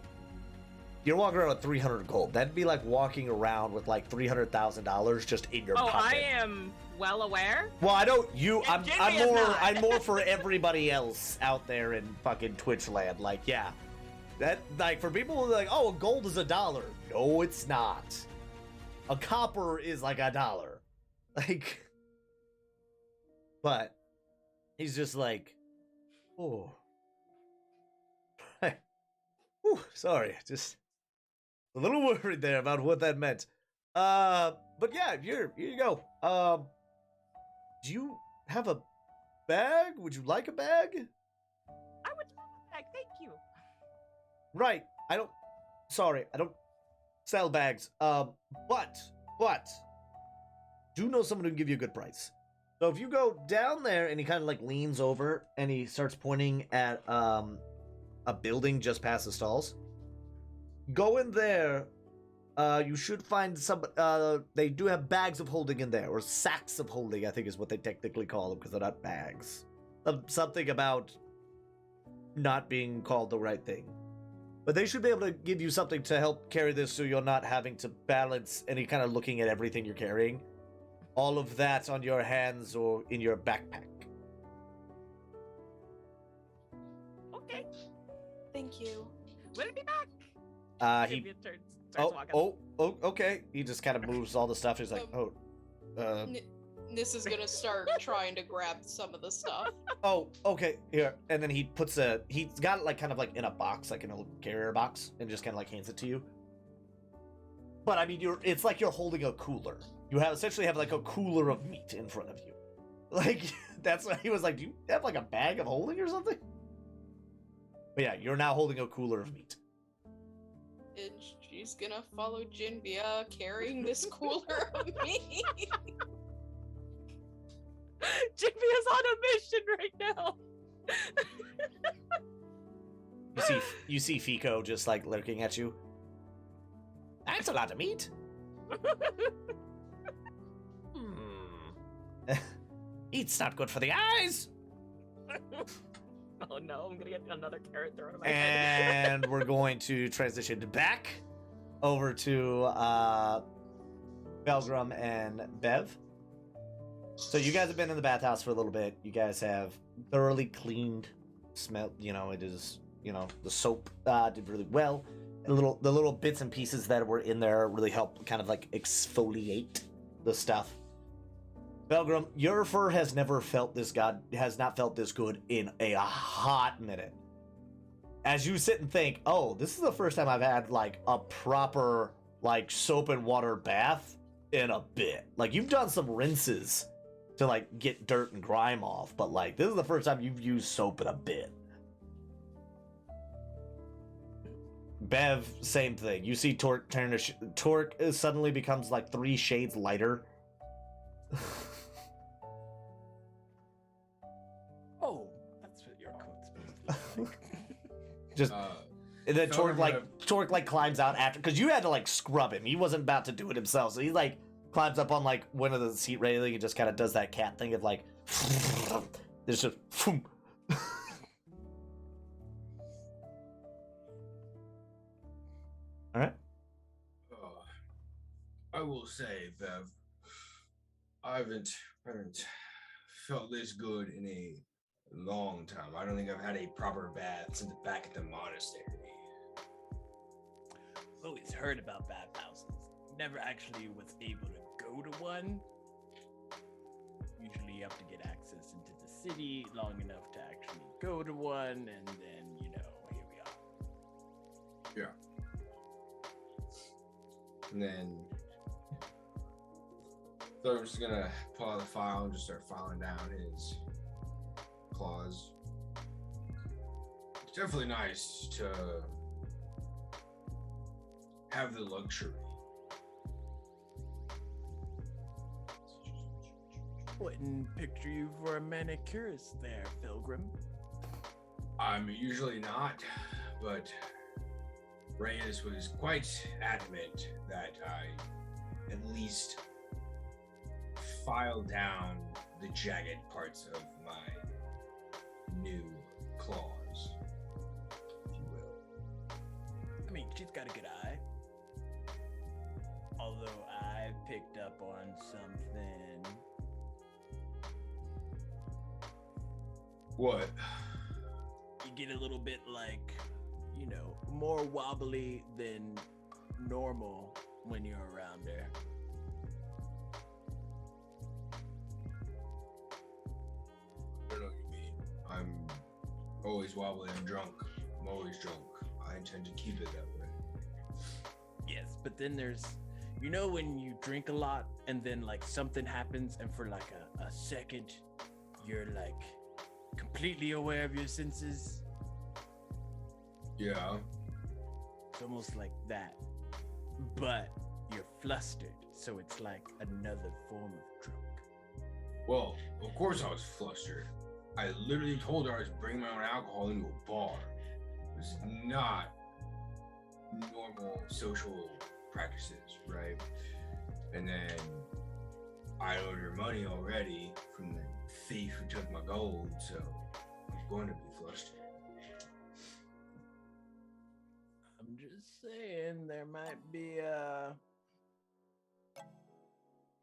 You're walking around with 300 gold. That'd be like walking around with like $300,000 just in your pocket. I am well aware. Well, I don't. I'm Jimmy is more. not. I'm more for everybody else out there in fucking Twitch land. Like, yeah, that like for people who are like, oh, gold is $1. No, it's not. A copper is like $1. Like, but he's just like, oh, whew, sorry, just a little worried there about what that meant. But yeah, here you go. Do you have a bag? Would you like a bag? I would love a bag, thank you. Right. I don't sell bags. But do know someone who can give you a good price. So if you go down there and he kind of like leans over and he starts pointing at a building just past the stalls. Go in there. You should find some. They do have bags of holding in there, or sacks of holding, I think is what they technically call them, because they're not bags. Something about not being called the right thing. But they should be able to give you something to help carry this, so you're not having to balance any kind of looking at everything you're carrying. All of that on your hands or in your backpack. Okay, Thank you. we'll be back. He Jimmy starts walking. okay. He just kind of moves all the stuff. He's like, Nis is gonna start trying to grab some of the stuff. oh, okay, here. And then he's got it like kind of like in a box, like in a little carrier box, and just kind of like hands it to you. But I mean, it's like you're holding a cooler. You essentially have like a cooler of meat in front of you. Like, that's what he was like, do you have like a bag of holding or something? But yeah, you're now holding a cooler of meat. And she's gonna follow Jinbia carrying this cooler of meat. Jimmy is on a mission right now. You see Fico just like lurking at you. That's a lot of meat. Meat's not good for the eyes. Oh no, I'm gonna get another carrot thrown in my head. And we're going to transition back over to Belgrum and Bev. So you guys have been in the bathhouse for a little bit. You guys have thoroughly cleaned. It is, the soap did really well. And the little bits and pieces that were in there really help kind of like exfoliate the stuff. Belgrum, your fur has not felt this good in a hot minute. As you sit and think, oh, this is the first time I've had like a proper like soap and water bath in a bit. Like, you've done some rinses to like get dirt and grime off, but like this is the first time you've used soap in a bit. Bev, same thing. You see Torque suddenly becomes like 3 shades lighter. Oh, that's what your coat's supposed to be like. Just and then Torque like climbs out after, because you had to like scrub him. He wasn't about to do it himself, so he like climbs up on like one of the seat railing and just kind of does that cat thing of like there's just all right. I will say, Bev, I haven't felt this good in a long time. I don't think I've had a proper bath since back at the monastery. I've always heard about bathhouses. Never actually was able to go to one. Usually you have to get access into the city long enough to actually go to one, and then, you know, here we are. Yeah. And then Thor's just gonna pull out the file and just start filing down his clause. It's definitely nice to have the luxury. Wouldn't picture you for a manicurist there, Pilgrim. I'm usually not, but Reyes was quite adamant that I at least file down the jagged parts of my new claws, if you will. I mean, she's got a good eye. Although I picked up on something. What? You get a little bit like, you know, more wobbly than normal when you're around her. I don't know what you mean. I'm always wobbly. I'm drunk. I'm always drunk. I intend to keep it that way. Yes, but then there's, you know, when you drink a lot and then like something happens and for like a second you're like completely aware of your senses. Yeah. It's almost like that, but you're flustered, so it's like another form of drunk. Well, of course I was flustered. I literally told her I was bringing my own alcohol into a bar. It was not normal social practices, right? And then I owed her money already from the thief who took my gold, so I was going to be flustered. I'm just saying there might be a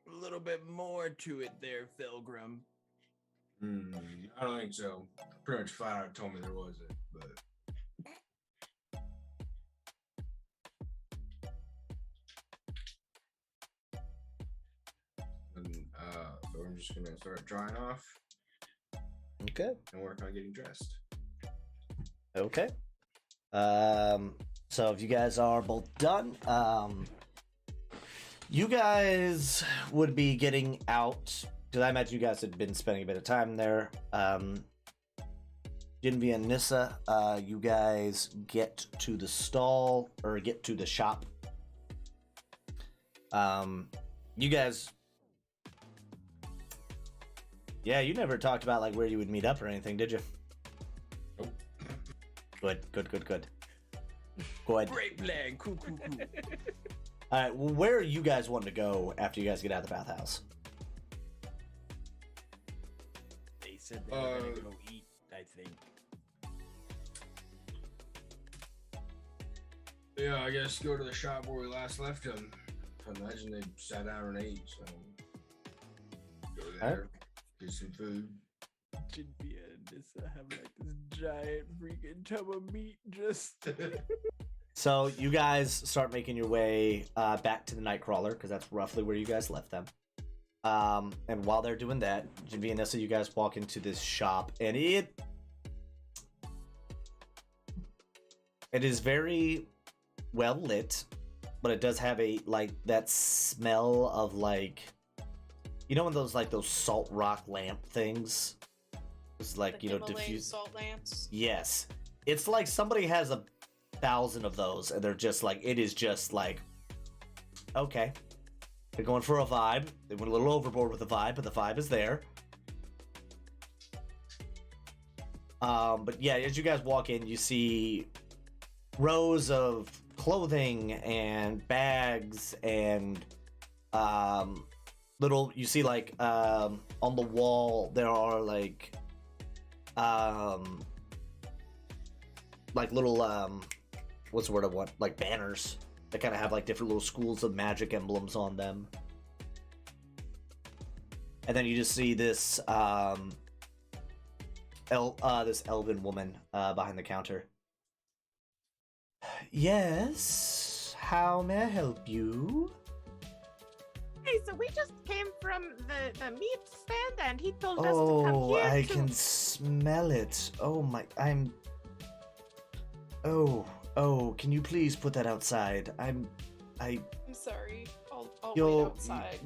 little bit more to it there, Pilgrim. I don't think so. Pretty much flat out told me there wasn't, but so I'm just gonna start drying off Okay. and work on getting dressed. Okay. So if you guys are both done, you guys would be getting out, because I imagine you guys had been spending a bit of time there. Jinvi and Nissa, you guys get to the stall, or get to the shop. You guys... Yeah, you never talked about like where you would meet up or anything, did you? Nope. Good. Go ahead. Great plan. Cool. All right, well, where are you guys wanting to go after you guys get out of the bathhouse? They said they were gonna go eat, I think. Yeah, I guess go to the shop where we last left him. I imagine they sat down and ate, so go there, get some food. Jinvi and Nissa have like this giant freaking tub of meat just. So you guys start making your way back to the Nightcrawler, because that's roughly where you guys left them. And while they're doing that, Jinvi and Nissa, you guys walk into this shop, and it is very well lit, but it does have a like that smell of like, you know, when those salt rock lamp things, it's like, The you know, Himalayan diffuse. salt lamps. Yes, it's like somebody has 1,000 of those, and they're just like, it is just like, okay, they're going for a vibe. They went a little overboard with the vibe, but the vibe is there. But yeah, as you guys walk in, you see rows of clothing and bags and little, you see like on the wall there are like little what's the word I want, like banners that kind of have like different little schools of magic emblems on them. And then you just see this this elven woman behind the counter. Yes, how may I help you? Hey, so we just came from the meat stand, and he told us to come Oh, here I to... can smell it. Oh my, I'm. Oh, can you please put that outside? I'm sorry. I'll wait You're, outside.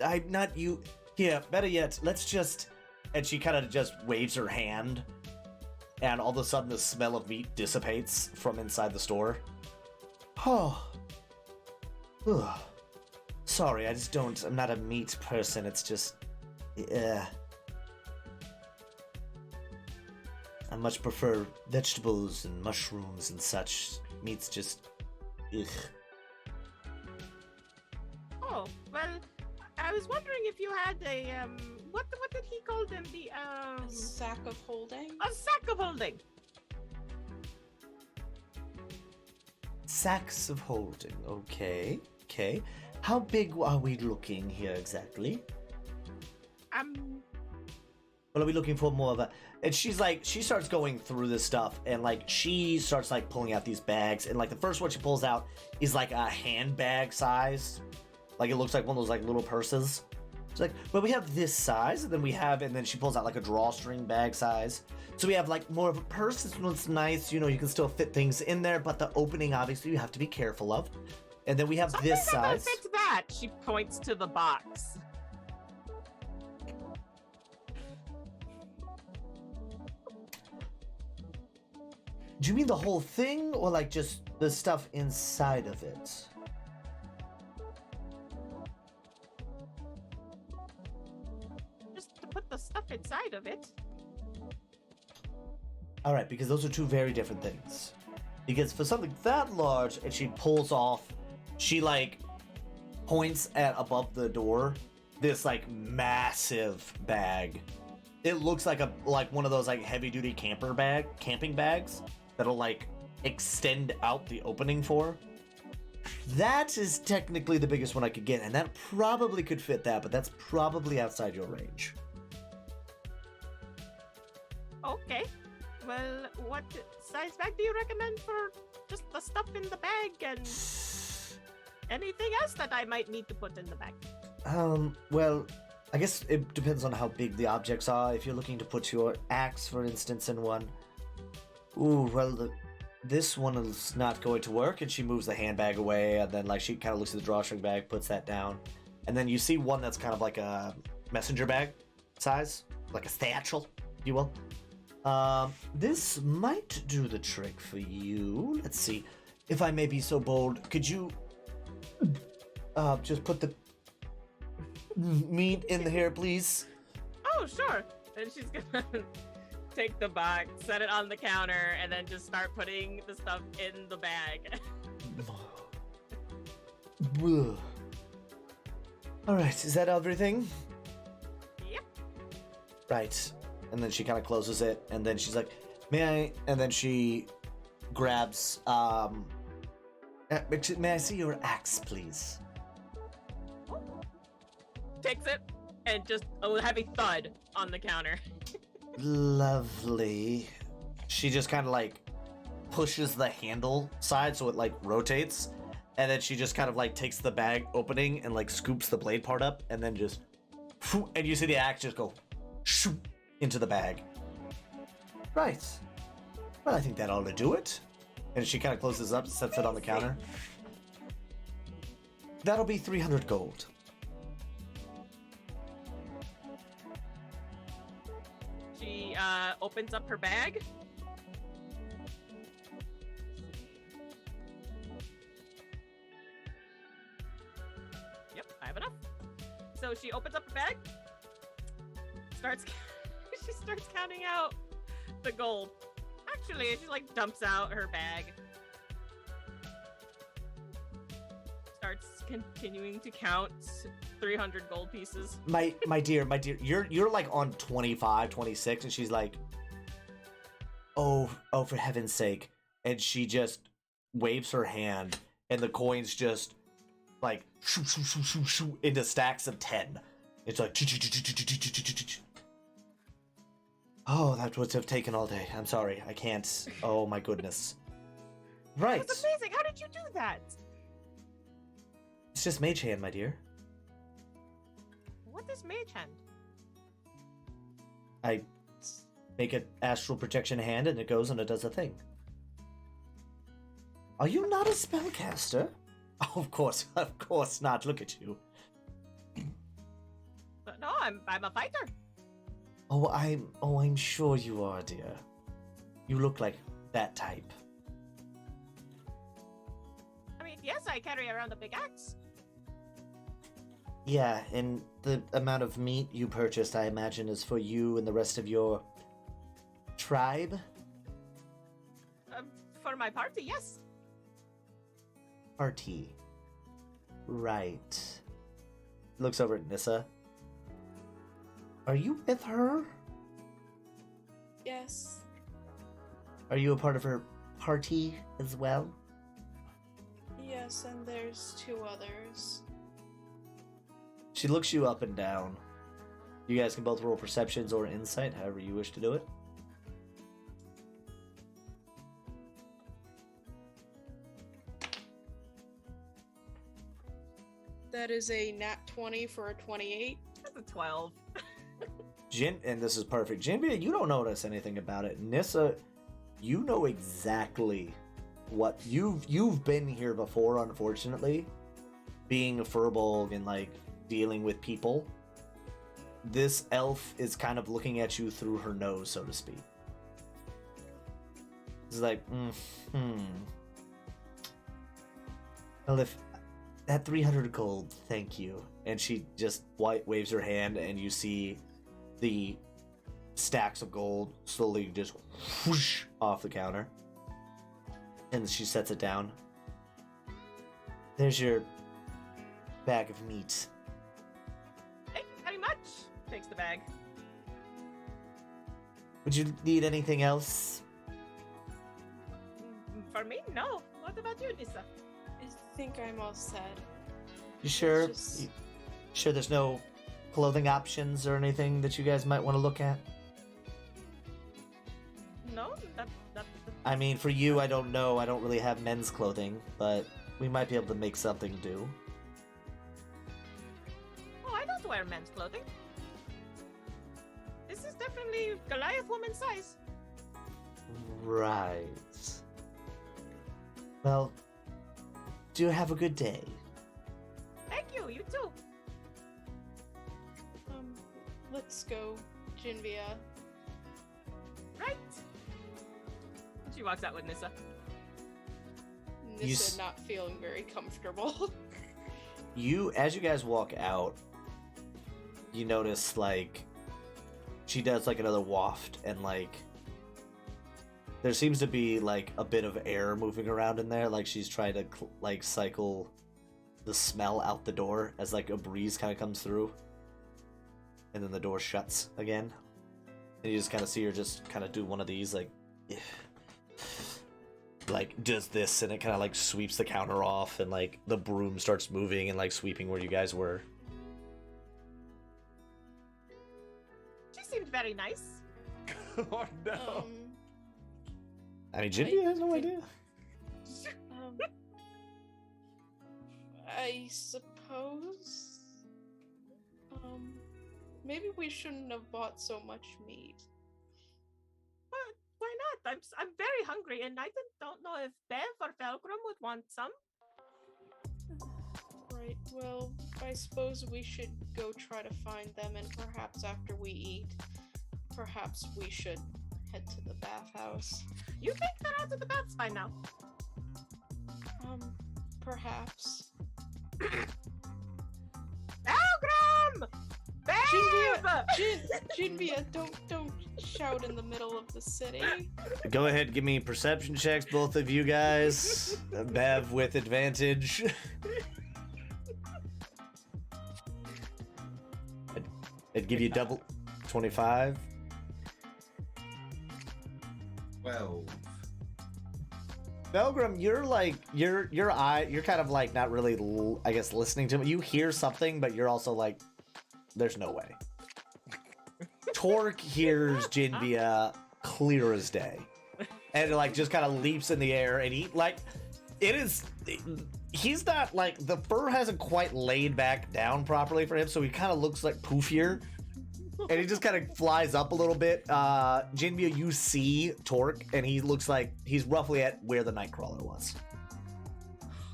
I'm not you. Here, better yet, let's just. And she kind of just waves her hand, and all of a sudden the smell of meat dissipates from inside the store. Oh. Ugh. Sorry, I just don't. I'm not a meat person. It's just. I much prefer vegetables and mushrooms and such. Meat's just. Ugh. Oh, well, I was wondering if you had a, what did he call them? A sack of holding. A sack of holding. Sacks of holding. Okay. How big are we looking here exactly? Well, are we looking for more of a... And she's like, she starts going through this stuff, and like, she starts like pulling out these bags, and like the first one she pulls out is like a handbag size. Like it looks like one of those like little purses. She's like, well, we have this size, and then she pulls out like a drawstring bag size. So we have like more of a purse. This one's nice, you know, you can still fit things in there, but the opening obviously you have to be careful of. And then we have this size. Fix that. She points to the box. Do you mean the whole thing, or like just the stuff inside of it? Just to put the stuff inside of it. All right, because those are two very different things. Because for something that large, and she pulls off, she like points at above the door this like massive bag. It looks like one of those like heavy duty camping bags that'll like extend out the opening for. That is technically the biggest one I could get, and that probably could fit that, but that's probably outside your range. Okay. Well, what size bag do you recommend for just the stuff in the bag and anything else that I might need to put in the bag? Well, I guess it depends on how big the objects are. If you're looking to put your axe, for instance, in one. Ooh, well, this one is not going to work, and she moves the handbag away, and then like she kind of looks at the drawstring bag, puts that down, and then you see one that's kind of like a messenger bag size, like a satchel, if you will. This might do the trick for you. Let's see. If I may be so bold, could you just put the meat in here, please? Oh, sure. And she's gonna take the box, set it on the counter, and then just start putting the stuff in the bag. All right, is that everything? Yep. Right. And then she kind of closes it, and then she's like, may I? And then she grabs, may I see your axe, please? Takes it, and just a heavy thud on the counter. Lovely. She just kind of like pushes the handle side so it like rotates, and then she just kind of like takes the bag opening and like scoops the blade part up, and then just, and you see the axe just go into the bag. Right. Well, I think that ought to do it. And she kind of closes up, sets it on the counter. That'll be 300 gold. She opens up her bag. Yep, I have enough. So she opens up her bag. She starts counting out the gold. Actually, she like dumps out her bag. Starts continuing to count 300 gold pieces. My dear, you're like on 25, 26, and she's like, oh, for heaven's sake. And she just waves her hand, and the coins just like into stacks of 10. It's like, oh, that would have taken all day. I'm sorry, I can't. Oh my goodness. Right. That's amazing. How did you do that? It's just mage hand, my dear. this mage hand? I make an astral projection hand and it goes and it does a thing. Are you not a spellcaster? Oh, of course not. Look at you. No, I'm a fighter. I'm sure you are, dear. You look like that type. I mean, yes, I carry around a big axe. Yeah, and the amount of meat you purchased, I imagine, is for you and the rest of your tribe? For my party, yes. Party. Right. Looks over at Nissa. Are you with her? Yes. Are you a part of her party as well? Yes, and there's 2 others. She looks you up and down. You guys can both roll perceptions or insight, however you wish to do it. That is a nat 20 for a 28. That's a 12. And this is perfect. Jinbia, you don't notice anything about it. Nissa, you know exactly what you've been here before, unfortunately. Being a furbolg and like dealing with people. This elf is kind of looking at you through her nose, so to speak. It's like, Well, if that 300 gold, thank you. And she just waves her hand, and you see the stacks of gold slowly just whoosh off the counter. And she sets it down. There's your bag of meat. Thank you very much. Takes the bag. Would you need anything else? For me, no. What about you, Nissa? I think I'm all set. You sure? Just- You sure there's no clothing options or anything that you guys might want to look at? No, that. I mean, for you, I don't know. I don't really have men's clothing, but we might be able to make something do. Oh, I don't wear men's clothing. This is definitely Goliath woman size. Right. Well, do have a good day. Thank you. You too. Let's go, Jinvia. Right. She walks out with Nissa. Nissa not feeling very comfortable. As you guys walk out, you notice, like, she does, like, another waft, and, like, there seems to be, like, a bit of air moving around in there, like she's trying to, like, cycle the smell out the door as, like, a breeze kind of comes through. And then the door shuts again. And you just kind of see her just kind of do one of these, like, does this, and it kind of, like, sweeps the counter off, and, like, the broom starts moving and, like, sweeping where you guys were. She seemed very nice. Oh no. I mean, Jimmy has no idea. I suppose. Maybe we shouldn't have bought so much meat. But why not? I'm very hungry, and I don't know if Bev or Felgrim would want some. Right, well, I suppose we should go try to find them, and perhaps after we eat, perhaps we should head to the bathhouse. You think they're out of the baths by now? Perhaps. Felgrim! Bev! Jinvia, don't shout in the middle of the city. Go ahead, give me perception checks, both of you guys. Bev with advantage. I'd give you double 25. 12. Belgrim, you're like you're kind of like not really I guess listening to him. You hear something, but you're also like, there's no way. Torque hears Jinbia clear as day, and like just kind of leaps in the air, and he he's not like the fur hasn't quite laid back down properly for him, so he kind of looks like poofier. And he just kind of flies up a little bit. Jinbia, you see Torque, and he looks like he's roughly at where the Nightcrawler was.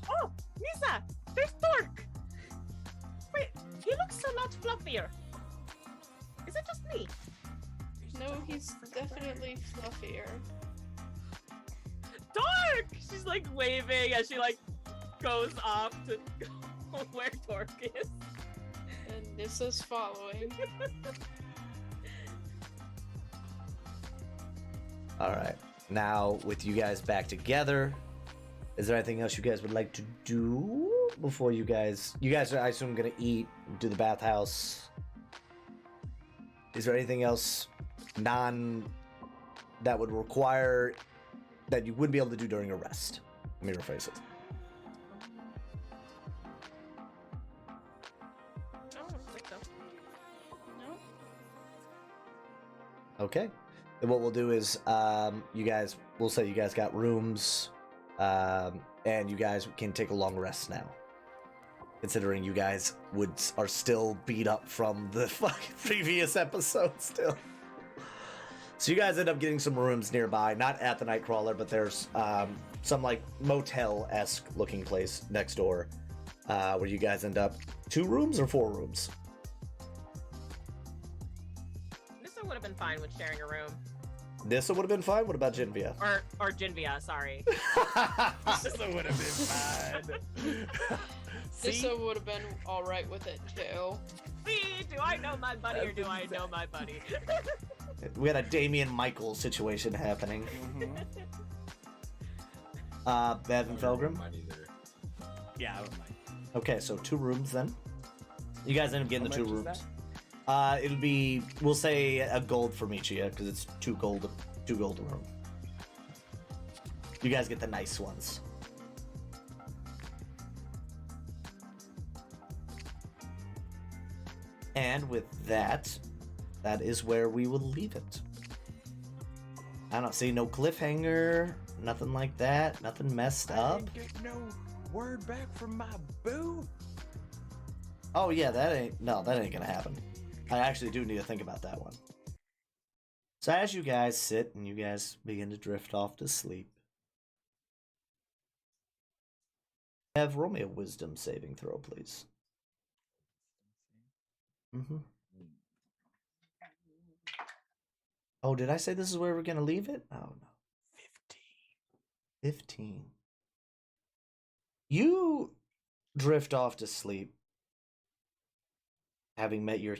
Oh, Nisa, there's Torque. Wait, he looks a lot fluffier. Is it just me? No, he's definitely fluffier. Torque! She's like waving as she like goes off to where Torque is. And Nissa's following. All right. Now, with you guys back together, is there anything else you guys would like to do before you guys are, I assume, gonna eat, do the bathhouse? Is there anything else that would require that you wouldn't be able to do during a rest? Let me rephrase it. I don't think so. No? Okay. Then what we'll do is, we'll say you guys got rooms, and you guys can take a long rest now. Considering you guys are still beat up from the fucking previous episode still. So you guys end up getting some rooms nearby, not at the Nightcrawler, but there's some like motel-esque looking place next door, where you guys end up 2 rooms or 4 rooms. Nissa would have been fine with sharing a room. Nissa would have been fine. What about Jinvia? Or Jinvia, sorry. Nissa would have been fine. Nissa would have been alright with it too. See, do I know my buddy or do I know my buddy? We had a Damian Michael situation happening. Bev and Felgrim? Yeah, I would mind. Okay, so 2 rooms then. You guys end up getting How the 2 much is rooms. It'll be, we'll say a gold for Michia, because it's 2 gold a room. You guys get the nice ones. And with that, that is where we will leave it. I don't see no cliffhanger, nothing like that, nothing messed up. I didn't get no word back from my boo. Oh yeah, that ain't gonna happen. I actually do need to think about that one. So as you guys sit and you guys begin to drift off to sleep, roll me a wisdom saving throw, please. Mm-hmm. Oh, did I say this is where we're gonna leave it? Oh no. 15. You drift off to sleep, having met your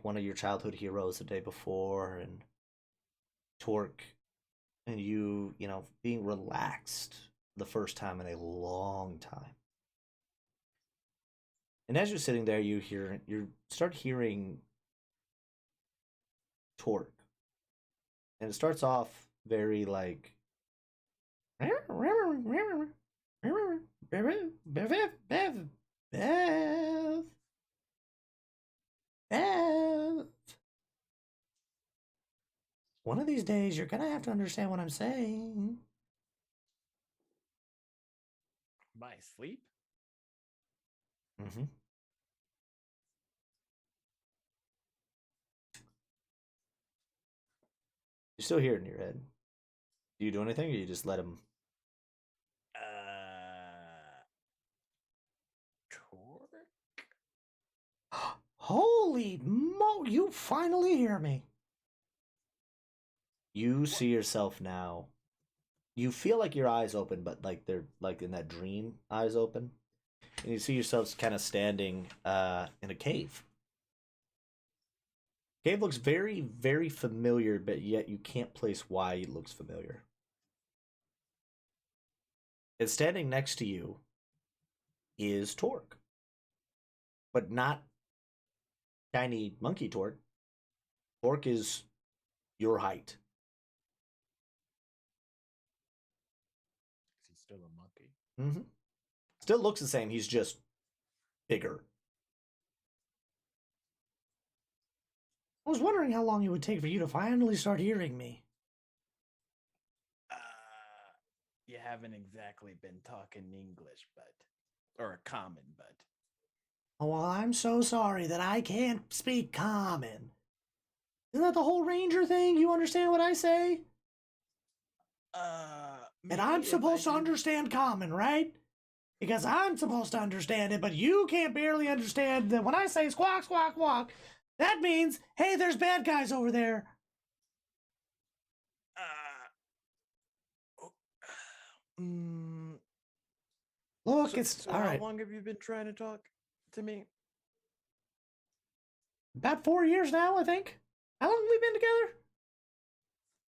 one of your childhood heroes the day before, and Torque, and you being relaxed the first time in a long time. And as you're sitting there, you start hearing Torque, and it starts off very like. Bev. One of these days, you're gonna have to understand what I'm saying. By sleep? Mm-hmm. You still hear it in your head. Do you do anything, or you just let him? Torque? Holy mo! You finally hear me. You see yourself now. You feel like your eyes open, but like they're like in that dream, eyes open, and you see yourselves kind of standing in a cave. Cave looks very, very familiar, but yet you can't place why it looks familiar. And standing next to you is Torque, but not tiny monkey Torque. Torque is your height. He's still a monkey. Mm-hmm. Still looks the same. He's just bigger. I was wondering how long it would take for you to finally start hearing me. You haven't exactly been talking English, but or a common, but Oh, well, I'm so sorry that I can't speak common. Isn't that the whole ranger thing? You understand what I say? And I'm maybe if I supposed to did- understand common, right? Because I'm supposed to understand it, but you can't barely understand that when I say squawk, squawk, squawk, that means, hey, there's bad guys over there. oh, mm, Look, so, it's so all how right. long have you been trying to talk to me? About 4 years now, I think. How long have we been together?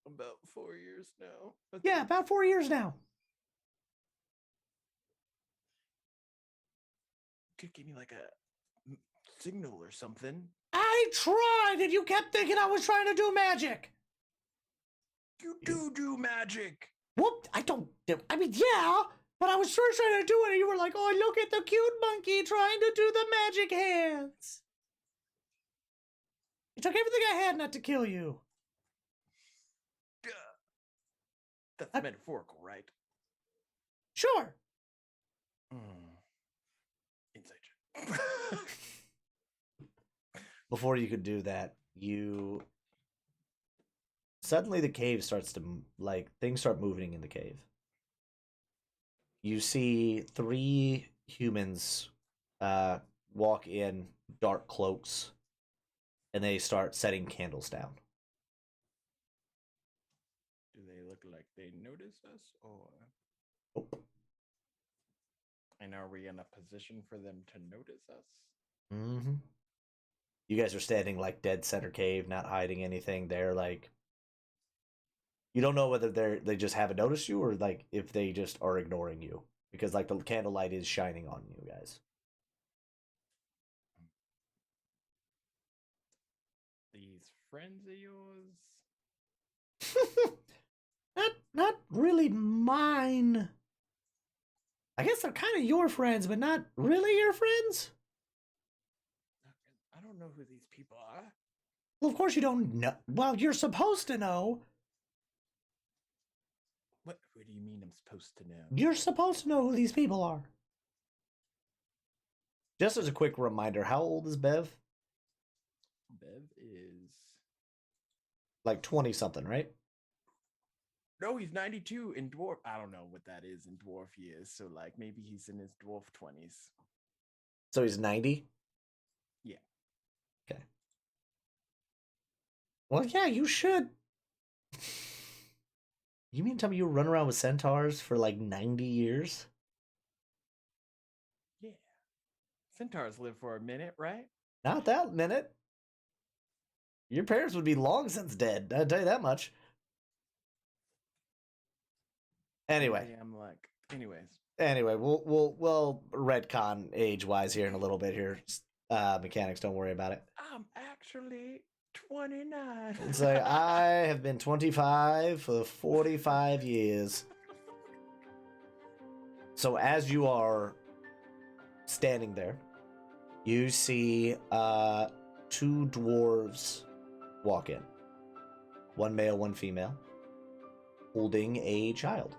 About 4 years now. I Yeah, think. about 4 years now. Could give me like a signal or something. I tried, and you kept thinking I was trying to do magic. You do magic. Whoop! I don't. I mean, yeah, but I was first trying to do it, and you were like, "Oh, look at the cute monkey trying to do the magic hands." It took everything I had not to kill you. That's I- metaphorical, right? Sure. Inside joke. Before you could do that, you suddenly the cave starts to things start moving in the cave. You see 3 humans walk in dark cloaks, and they start setting candles down. Do they look like they notice us, or Nope. and are we in a position for them to notice us? Mm-hmm. You guys are standing like dead center cave, not hiding anything. They're like, you don't know whether they just haven't noticed you or like if they just are ignoring you because like the candlelight is shining on you guys. These friends of yours? Not really mine. I guess they're kind of your friends, but not really your friends. I don't know who these people are. Well, of course you don't know. Well, you're supposed to know. What do you mean I'm supposed to know? You're supposed to know who these people are. Just as a quick reminder, how old is Bev? Bev is Like 20 something, right? No, he's 92 in dwarf. I don't know what that is in dwarf years. So like maybe he's in his dwarf 20s. So he's 90? Yeah. Okay. Well, yeah, you should. You mean tell me you run around with centaurs for like 90 years? Yeah. Centaurs live for a minute, right? Not that minute. Your parents would be long since dead. I'll tell you that much. Anyway. Maybe I'm like, anyways. Anyway, we'll retcon age-wise here in a little bit here. Mechanics, don't worry about it. I'm actually 29. It's like I have been 25 for 45 years. So as you are standing there, you see 2 dwarves walk in. One male, one female, holding a child.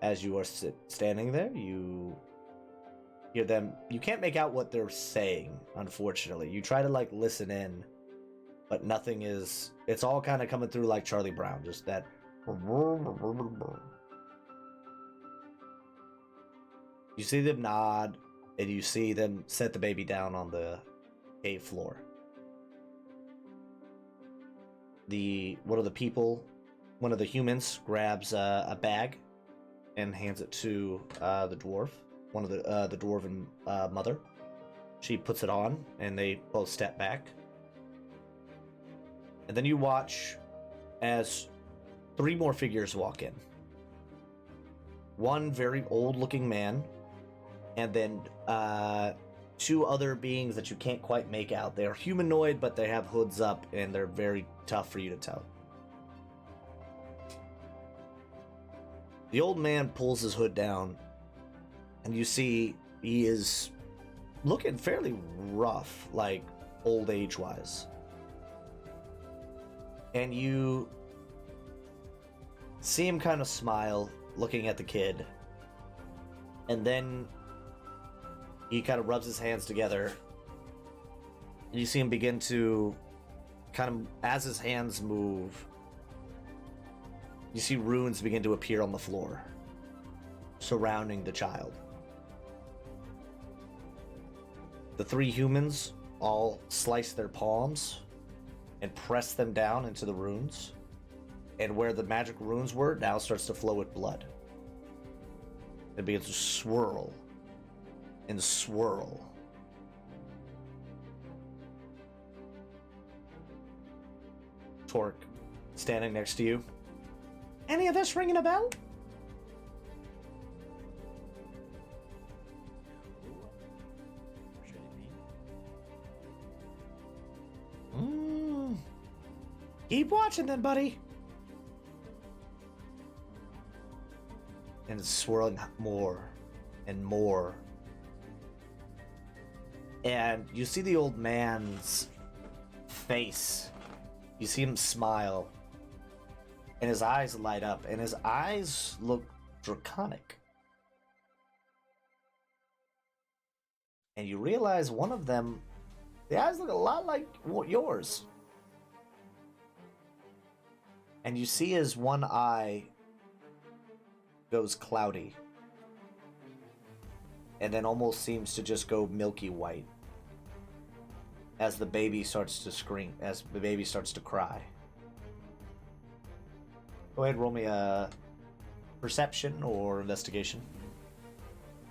As you are standing there, you hear them. You can't make out what they're saying, unfortunately. You try to like listen in, but nothing is. It's all kind of coming through like Charlie Brown, just that. You see them nod, and you see them set the baby down on the cave floor. One of the humans grabs a bag and hands it to the dwarf, one of the dwarven mother. She puts it on, and they both step back. And then you watch as 3 more figures walk in. One very old-looking man, and then 2 other beings that you can't quite make out. They're humanoid, but they have hoods up, and they're very tough for you to tell. The old man pulls his hood down, and you see he is looking fairly rough, like old age-wise. And you see him kind of smile, looking at the kid, And then he kind of rubs his hands together. And you see him begin to kind of, as his hands move, you see runes begin to appear on the floor, surrounding the child. The three humans all slice their palms and press them down into the runes. And where the magic runes were, now starts to flow with blood. It begins to swirl and swirl. Torque, standing next to you. Any of this ringing a bell? Should it be? Keep watching then, buddy. And it's swirling more and more. And you see the old man's face. You see him smile. And his eyes light up. And his eyes look draconic. And you realize one of them, the eyes look a lot like yours. And you see his one eye goes cloudy. And then almost seems to just go milky white. As the baby starts to scream, as the baby starts to cry. Go ahead, roll me a perception or investigation.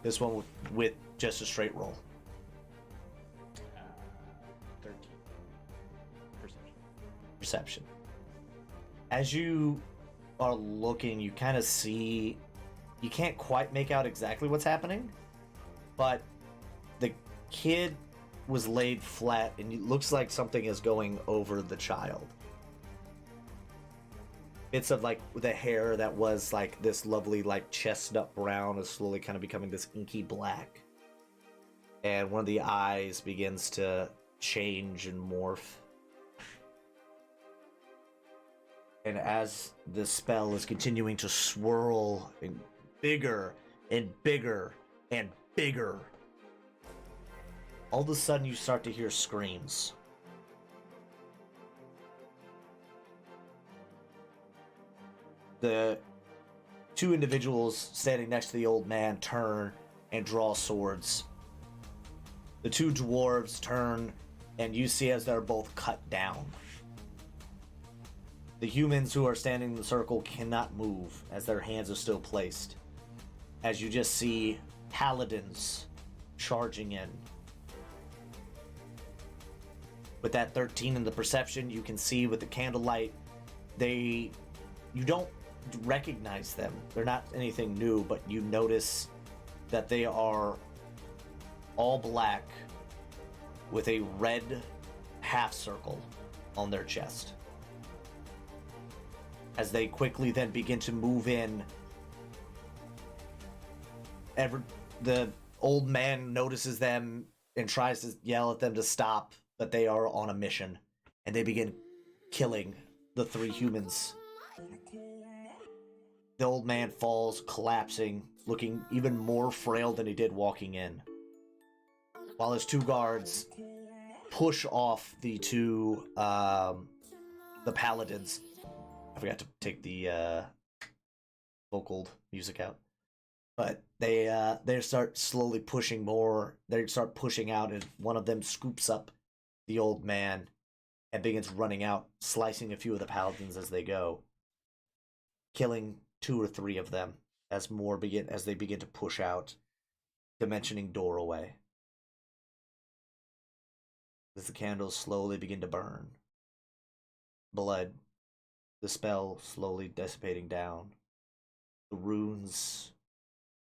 This one with just a straight roll. 13. Perception. Perception. As you are looking, you kind of see, you can't quite make out exactly what's happening, but the kid was laid flat and it looks like something is going over the child. Bits of like the hair that was like this lovely like chestnut brown is slowly kind of becoming this inky black. And one of the eyes begins to change and morph. And as the spell is continuing to swirl and bigger and bigger and bigger, all of a sudden you start to hear screams. The two individuals standing next to the old man turn and draw swords. The two dwarves turn and you see as they're both cut down. The humans who are standing in the circle cannot move as their hands are still placed. As you just see paladins charging in. With that 13 in the perception, you can see with the candlelight, you don't recognize them. They're not anything new, but you notice that they are all black with a red half circle on their chest. As they quickly then begin to move in, the old man notices them and tries to yell at them to stop, but they are on a mission, and they begin killing the three humans. The old man falls, collapsing, looking even more frail than he did walking in, while his two guards push off the two the paladins. I forgot to take the vocal music out. But they start slowly pushing more. They start pushing out, and one of them scoops up the old man and begins running out, slicing a few of the paladins as they go, killing 2 or 3 of them as they begin to push out, dimensioning door away. As the candles slowly begin to burn, blood, the spell slowly dissipating down, the runes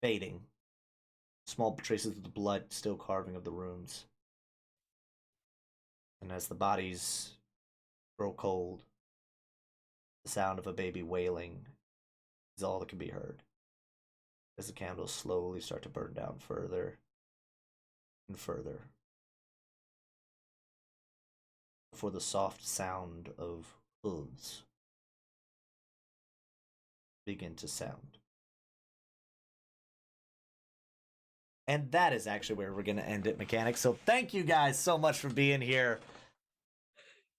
fading, small traces of the blood still carving of the runes. And as the bodies grow cold, the sound of a baby wailing is all that can be heard as the candles slowly start to burn down further and further before the soft sound of hooves begin to sound. And that is actually where we're going to end it, mechanics. So thank you guys so much for being here.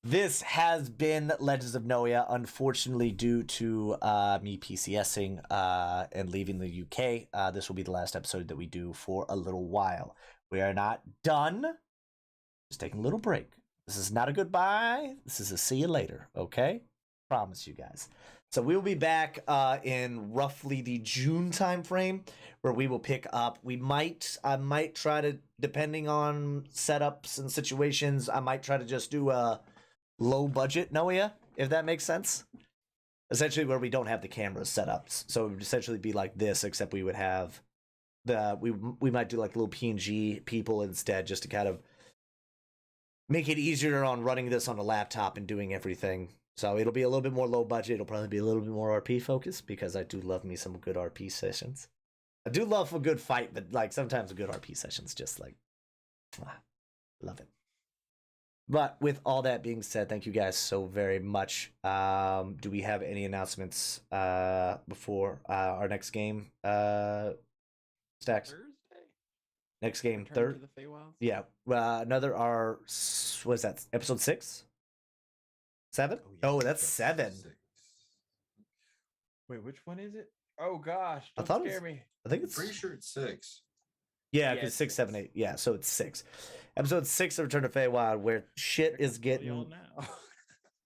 This has been Legends of Noia. Unfortunately, due to me PCSing and leaving the UK, this will be the last episode that we do for a little while. We are not done. Just taking a little break. This is not a goodbye. This is a see you later, okay? Promise you guys. So we will be back in roughly the June time frame, where we will pick up. I might try to, depending on setups and situations, I might try to just do a low budget Noia, if that makes sense. Essentially, where we don't have the cameras set up, so it would essentially be like this, except we would have we might do like little PNG people instead, just to kind of make it easier on running this on a laptop and doing everything. So it'll be a little bit more low budget. It'll probably be a little bit more RP focused, because I do love me some good RP sessions. I do love a good fight, but like sometimes a good RP session's just like, love it. But with all that being said, thank you guys so very much. Do we have any announcements before our next game? Stacks. Thursday? Next game, Return third. to the Feywilds? Yeah, another what is that? Episode 6, 7? Oh, yeah, Oh, that's 7. 6. Wait, which one is it? Oh gosh, I don't thought it scare was- me. I think it's Pretty sure it's 6. yeah, Yeah, because it's 6, 7, 6. 8. Yeah, so it's 6. Episode 6 of Return to Feywild, where shit is getting now.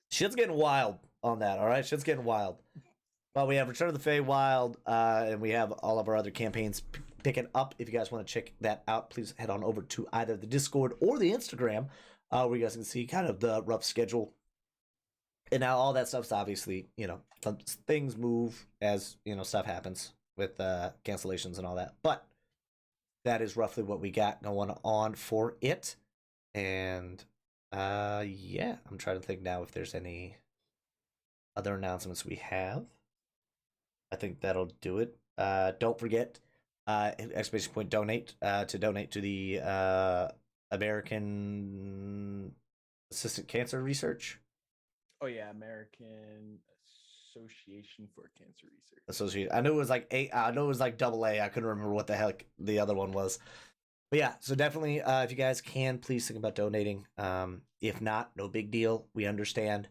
shit's getting wild on that. All right, shit's getting wild. But we have Return of the Feywild, and we have all of our other campaigns picking up. If you guys want to check that out, please head on over to either the Discord or the Instagram, where you guys can see kind of the rough schedule. And now all that stuff's obviously, things move as, stuff happens with cancellations and all that. But that is roughly what we got going on for it. And yeah, I'm trying to think now if there's any other announcements we have. I think that'll do it. Don't forget, exclamation point donate to the American Assisted Cancer Research Oh yeah, American Association for Cancer Research. Associate. I knew it was like I know it was like AA. I couldn't remember what the heck the other one was. But yeah, so definitely, if you guys can, please think about donating. If not, no big deal. We understand.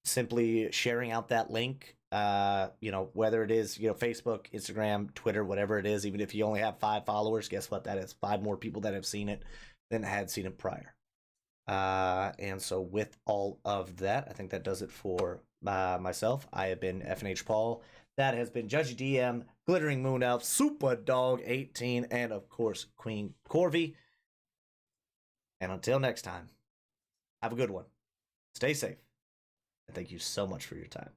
Simply sharing out that link, whether it is, Facebook, Instagram, Twitter, whatever it is, even if you only have 5 followers, guess what? That is 5 more people that have seen it than had seen it prior. And so with all of that, I think that does it for myself. I have been FNH Paul. That has been Judgy DM, Glittering Moon Elf, Super Dog 18, and of course, Queen Corvy. And until next time, have a good one. Stay safe. And thank you so much for your time.